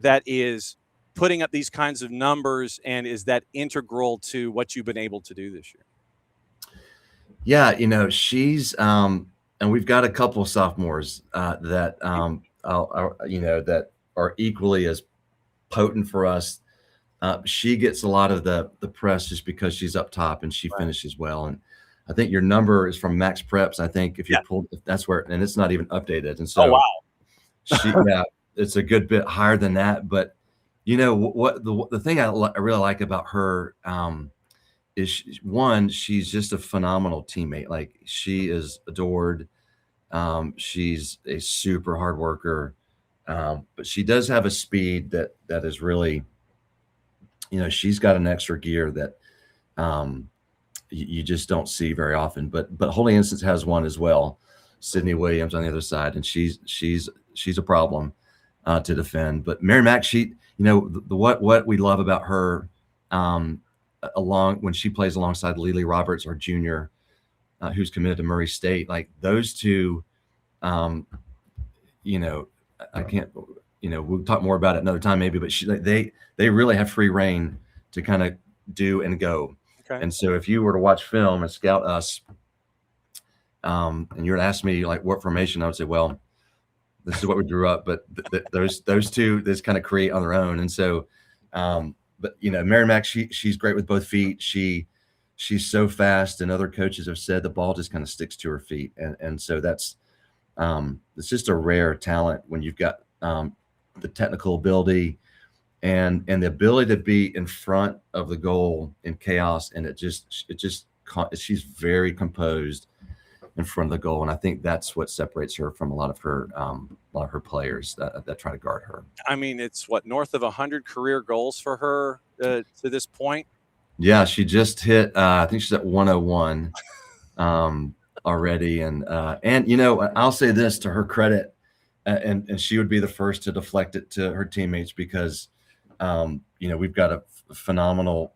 that is putting up these kinds of numbers and is that integral to what you've been able to do this year?
Yeah, she's and we've got a couple of sophomores that that are equally as potent for us. She gets a lot of the press just because she's up top and she finishes well. And I think your number is from Max Preps. I think if you pulled, that's where, and it's not even updated. And so, it's a good bit higher than that. But what the thing I really like about her is she's just a phenomenal teammate. Like, she is adored. She's a super hard worker, but she does have a speed that is really, she's got an extra gear that you just don't see very often. But Holy Innocents has one as well, Sydney Williams on the other side, and she's a problem. to defend. But Mary Mack, she, what we love about her, when she plays alongside Lily Roberts, our junior, who's committed to Murray State, like those two, I can't, we'll talk more about it another time maybe, but they really have free reign to kind of do and go.
Okay.
And so if you were to watch film and scout us, and you were to ask me like what formation, I would say, well, this is what we drew up, but those two, this kind of create on their own. And so, but Mary Mack, she's great with both feet. She's so fast, and other coaches have said the ball just kind of sticks to her feet. And so that's, it's just a rare talent when you've got the technical ability and the ability to be in front of the goal in chaos. And she's very composed in front of the goal. And I think that's what separates her from a lot of her players that try to guard her.
I mean, it's north of 100 career goals for her to this point.
Yeah, she just hit, I think she's at 101 already. And I'll say this to her credit, and she would be the first to deflect it to her teammates because, we've got a phenomenal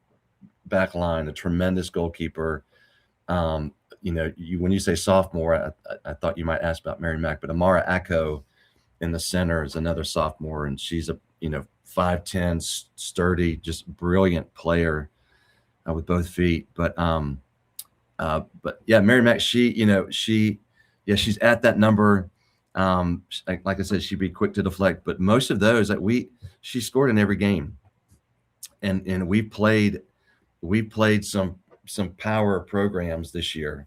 back line, a tremendous goalkeeper. When you say sophomore, I thought you might ask about Mary Mack, but Amara Acko in the center is another sophomore, and she's a 5'10", sturdy, just brilliant player with both feet. But yeah, Mary Mack, she's at that number. Like I said, she'd be quick to deflect, but most of those she scored in every game, and we played some power programs this year.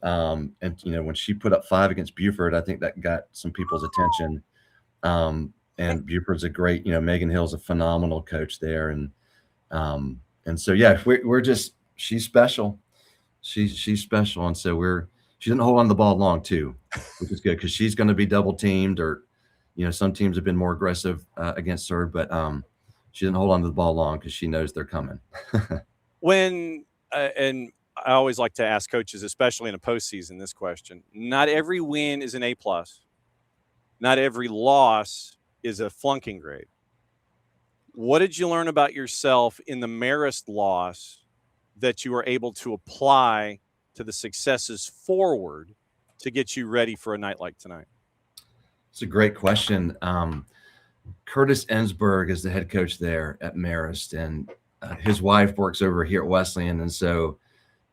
And when she put up 5 against Buford, I think that got some people's attention. And Buford's a great, Megan Hill's a phenomenal coach there. And so, yeah, she's special. She's special. And so she didn't hold on to the ball long too, which is good because she's going to be double teamed, or, some teams have been more aggressive against her, but she didn't hold on to the ball long because she knows they're coming.
And I always like to ask coaches, especially in a postseason, this question. Not every win is an A+. Not every loss is a flunking grade. What did you learn about yourself in the Marist loss that you were able to apply to the successes forward to get you ready for a night like tonight?
It's a great question. Curtis Ensberg is the head coach there at Marist, and his wife works over here at Wesleyan. And so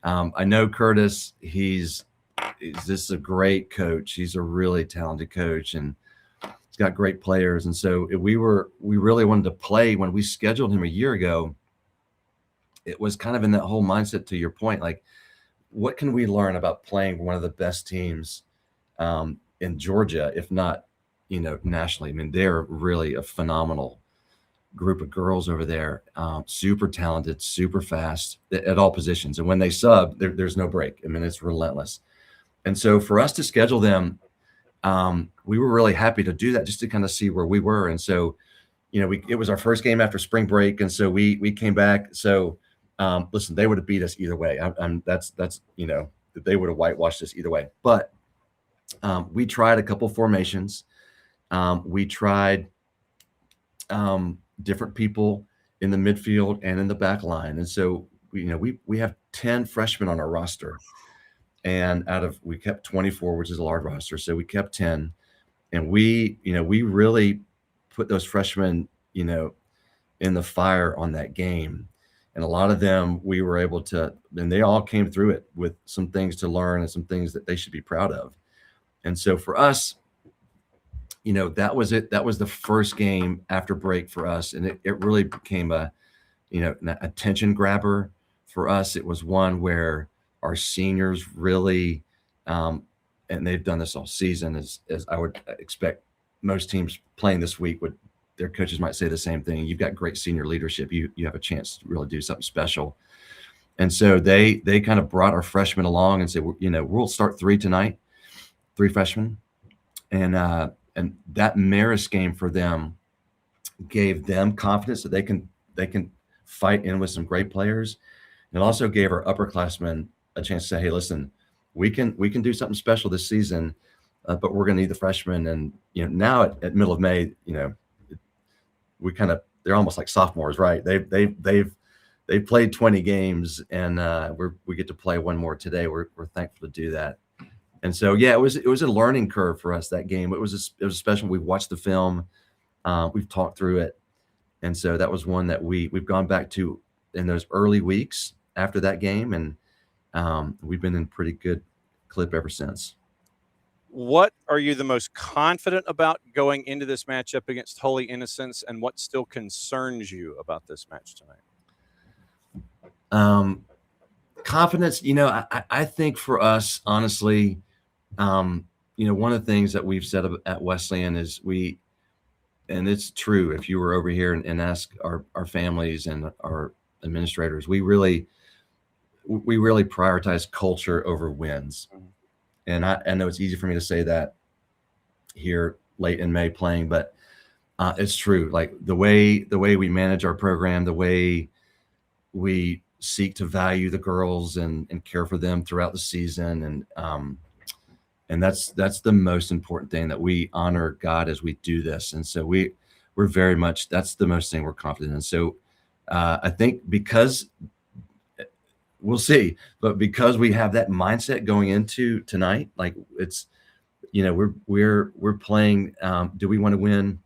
I know Curtis, he's just a great coach. He's a really talented coach, and he's got great players. And so we really wanted to play when we scheduled him a year ago. It was kind of in that whole mindset, to your point, like, what can we learn about playing one of the best teams in Georgia, if not, nationally? I mean, they're really a phenomenal group of girls over there, super talented, super fast at all positions. And when they sub, there's no break. I mean, it's relentless. And so for us to schedule them, we were really happy to do that just to kind of see where we were. And so, it was our first game after spring break. And so we came back. So listen, they would have beat us either way. That's they would have whitewashed us either way. But we tried a couple formations. We tried different people in the midfield and in the back line. And so we have 10 freshmen on our roster, and we kept 24, which is a large roster. So we kept 10, and we really put those freshmen, in the fire on that game. And a lot of them, we were able to, and they all came through it with some things to learn and some things that they should be proud of. And so for us, that was it. That was the first game after break for us. And it really became an attention grabber for us. It was one where our seniors really, and they've done this all season, as I would expect most teams playing this week their coaches might say the same thing. You've got great senior leadership. You have a chance to really do something special. And so they kind of brought our freshmen along and said, we'll start 3 tonight, 3 freshmen. And that Marist game for them gave them confidence that they can fight in with some great players. And it also gave our upperclassmen a chance to say, hey, listen, we can do something special this season. but we're going to need the freshmen. And now at middle of May, they're almost like sophomores, right? They've played 20 games, and we get to play one more today. We're thankful to do that. And so, yeah, it was a learning curve for us, that game. It was special. We watched the film, we've talked through it, and so that was one that we've gone back to in those early weeks after that game, and we've been in pretty good clip ever since.
What are you the most confident about going into this matchup against Holy Innocents, and what still concerns you about this match tonight?
Confidence, I think for us, honestly, one of the things that we've said at Wesleyan is and it's true, if you were over here and ask our families and our administrators, we really prioritize culture over wins. And I know it's easy for me to say that here late in May playing, but it's true. Like the way we manage our program, the way we seek to value the girls and care for them throughout the season, and that's the most important thing, that we honor God as we do this. And so we're very much, that's the most thing we're confident in. So I think because we'll see, but because we have that mindset going into tonight, like it's, we're playing. Do we want to win?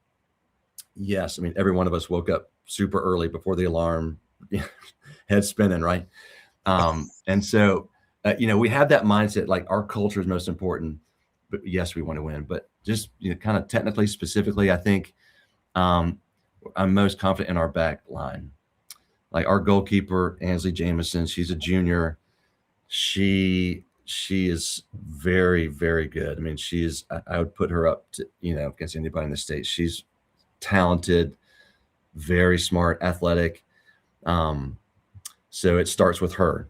Yes. I mean, every one of us woke up super early before the alarm, head spinning, right? And so, we have that mindset, like our culture is most important, but yes, we want to win. But just, kind of technically, specifically, I think I'm most confident in our back line. Like our goalkeeper, Ansley Jamison, she's a junior. She is very, very good. I mean, I would put her up to, against anybody in the state. She's talented, very smart, athletic. So it starts with her.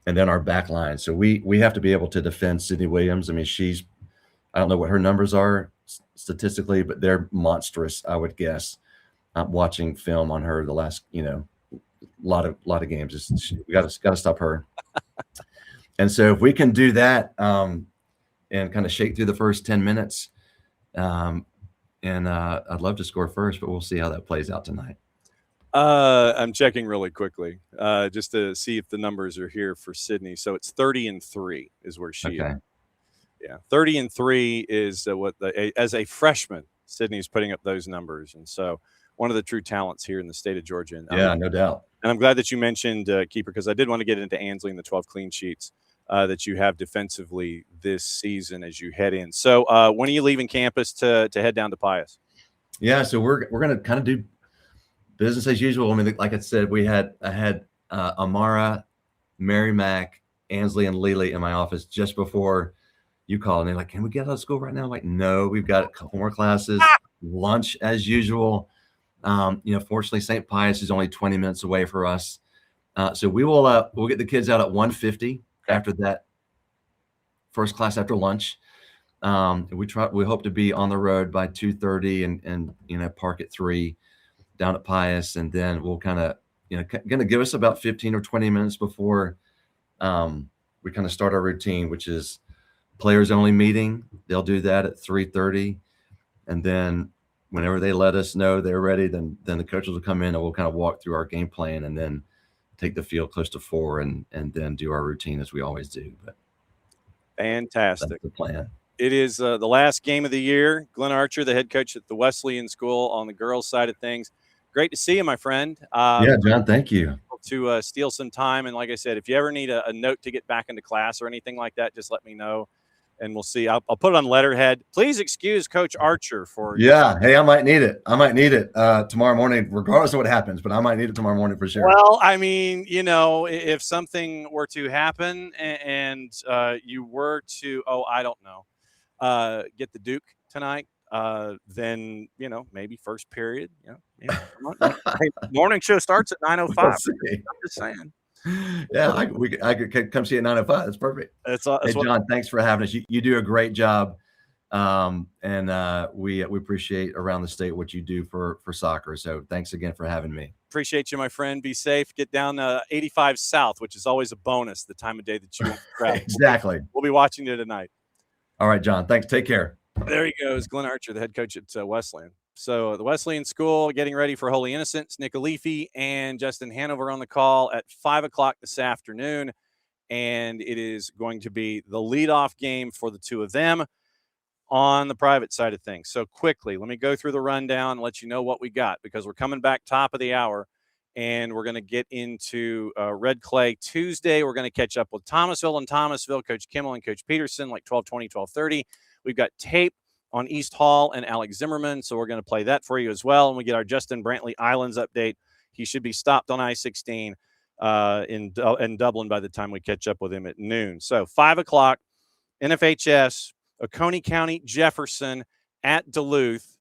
And then our back line. So we have to be able to defend Sydney Williams. I mean, I don't know what her numbers are statistically, but they're monstrous, I would guess. I'm watching film on her the last, lot of games. We got to stop her. And so if we can do that, and kind of shake through the first 10 minutes, and I'd love to score first, but we'll see how that plays out tonight.
I'm checking really quickly, just to see if the numbers are here for Sydney. So it's 30-3 is where she is. Yeah, 30-3 is as a freshman, Sydney's putting up those numbers, and so one of the true talents here in the state of Georgia.
Yeah, no doubt.
And I'm glad that you mentioned keeper, because I did want to get into Ansley and the 12 clean sheets that you have defensively this season as you head in. So when are you leaving campus to head down to Pius?
Yeah, so we're going to kind of do business as usual. I mean, like I said, I had Amara, Mary Mac, Ansley, and Lily in my office just before you called. And they're like, "Can we get out of school right now?" I'm like, "No, we've got a couple more classes, lunch as usual." Fortunately, St. Pius is only 20 minutes away for us. So we'll get the kids out at 1:50 after that first class after lunch. We hope to be on the road by 2:30 and park at 3 down at Pius. And then we'll kind of, going to give us about 15 or 20 minutes before we kind of start our routine, which is players only meeting. They'll do that at 3:30. And then whenever they let us know they're ready, then the coaches will come in and we'll kind of walk through our game plan and then take the field close to 4 and then do our routine as we always do. But
fantastic.
That's the plan.
It is the last game of the year. Glenn Archer, the head coach at the Wesleyan School on the girls' side of things. Great to see you, my friend.
Yeah, John, thank you.
To steal some time. And like I said, if you ever need a note to get back into class or anything like that, just let me know. And we'll see. I'll put it on letterhead. Please excuse Coach Archer for.
Yeah. Hey, I might need it. Tomorrow morning, regardless of what happens, but I might need it tomorrow morning for sure.
Well, I mean, if something were to happen and you were to, I don't know, get the Duke tonight, then, maybe first period, morning show starts at 9:05. I'm just saying.
Yeah, I could come see you at 9:05. That's perfect. Hey, John, thanks for having us. You do a great job, and we appreciate around the state what you do for soccer. So thanks again for having me.
Appreciate you, my friend. Be safe. Get down 85 South, which is always a bonus. The time of day that you travel.
Exactly.
We'll be watching you tonight.
All right, John. Thanks. Take care.
There he goes, Glenn Archer, the head coach at Wesleyan. So the Wesleyan school getting ready for Holy Innocents. Nick Alifi and Justin Hanover on the call at 5 o'clock this afternoon. And it is going to be the leadoff game for the two of them on the private side of things. So quickly, let me go through the rundown and let you know what we got, because we're coming back top of the hour and we're going to get into Red Clay Tuesday. We're going to catch up with Thomasville, Coach Kimmel and Coach Peterson, like 12:20, 12:30. We've got tape on East Hall and Alex Zimmerman, so we're going to play that for you as well. And we get our Justin Brantley Islands update. He should be stopped on I-16 in Dublin by the time we catch up with him at noon. So 5 o'clock, NFHS, Oconee County, Jefferson at Duluth.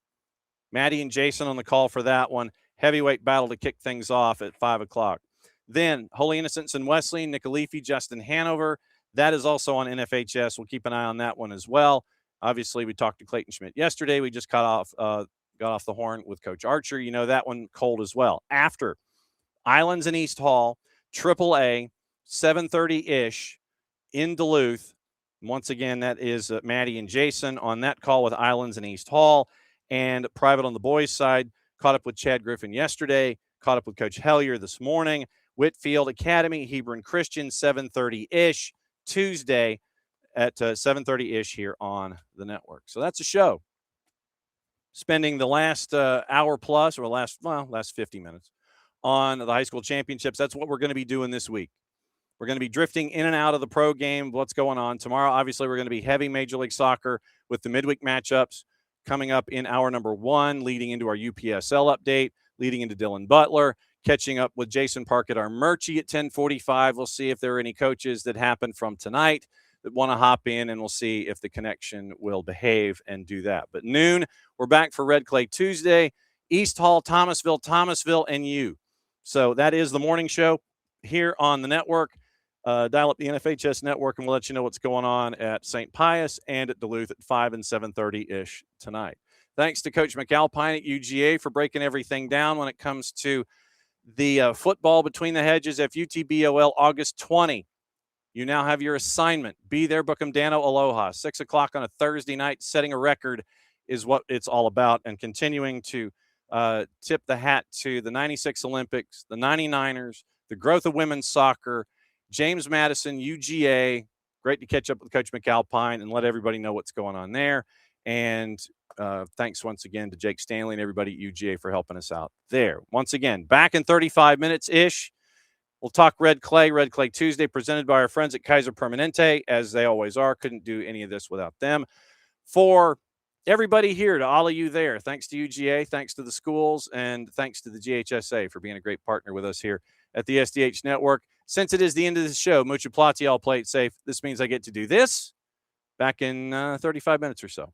Maddie and Jason on the call for that one. Heavyweight battle to kick things off at 5 o'clock. Then Holy Innocents and Wesleyan, Nick Alifi, Justin Hanover. That is also on NFHS. We'll keep an eye on that one as well. Obviously, we talked to Clayton Schmidt yesterday. We just got off the horn with Coach Archer. You know that one cold as well. After Islands and East Hall, AAA, 7:30-ish in Duluth. Once again, that is Maddie and Jason on that call with Islands and East Hall. And private on the boys' side, caught up with Chad Griffin yesterday, caught up with Coach Hellier this morning. Whitefield Academy, Hebron Christian, 7:30-ish Tuesday at 7:30-ish here on the network. So that's a show. Spending the last hour plus, or last 50 minutes on the high school championships. That's what we're going to be doing this week. We're going to be drifting in and out of the pro game, what's going on. Tomorrow, obviously, we're going to be heavy Major League Soccer with the midweek matchups coming up in hour number 1, leading into our UPSL update, leading into Dylan Butler, catching up with Jason Park at our Murchie at 10:45. We'll see if there are any coaches that happen from tonight that want to hop in, and we'll see if the connection will behave and do that. But noon, we're back for Red Clay Tuesday, East Hall, Thomasville, and you. So that is the morning show here on the network. Dial up the NFHS network, and we'll let you know what's going on at St. Pius and at Duluth at 5 and 7:30-ish tonight. Thanks to Coach McAlpine at UGA for breaking everything down when it comes to the football between the hedges at UTBOL August 20. You now have your assignment. Be there, Bookham Dano, Aloha. 6 o'clock on a Thursday night. Setting a record is what it's all about, and continuing to tip the hat to the 96 Olympics, the 99ers, the growth of women's soccer, James Madison, UGA. Great to catch up with Coach McAlpine and let everybody know what's going on there. And thanks once again to Jake Stanley and everybody at UGA for helping us out there. Once again, back in 35 minutes-ish. We'll talk Red Clay Tuesday, presented by our friends at Kaiser Permanente, as they always are. Couldn't do any of this without them. For everybody here, to all of you there, thanks to UGA, thanks to the schools, and thanks to the GHSA for being a great partner with us here at the SDH Network. Since it is the end of the show, Mucha Plati, all play it safe. This means I get to do this back in 35 minutes or so.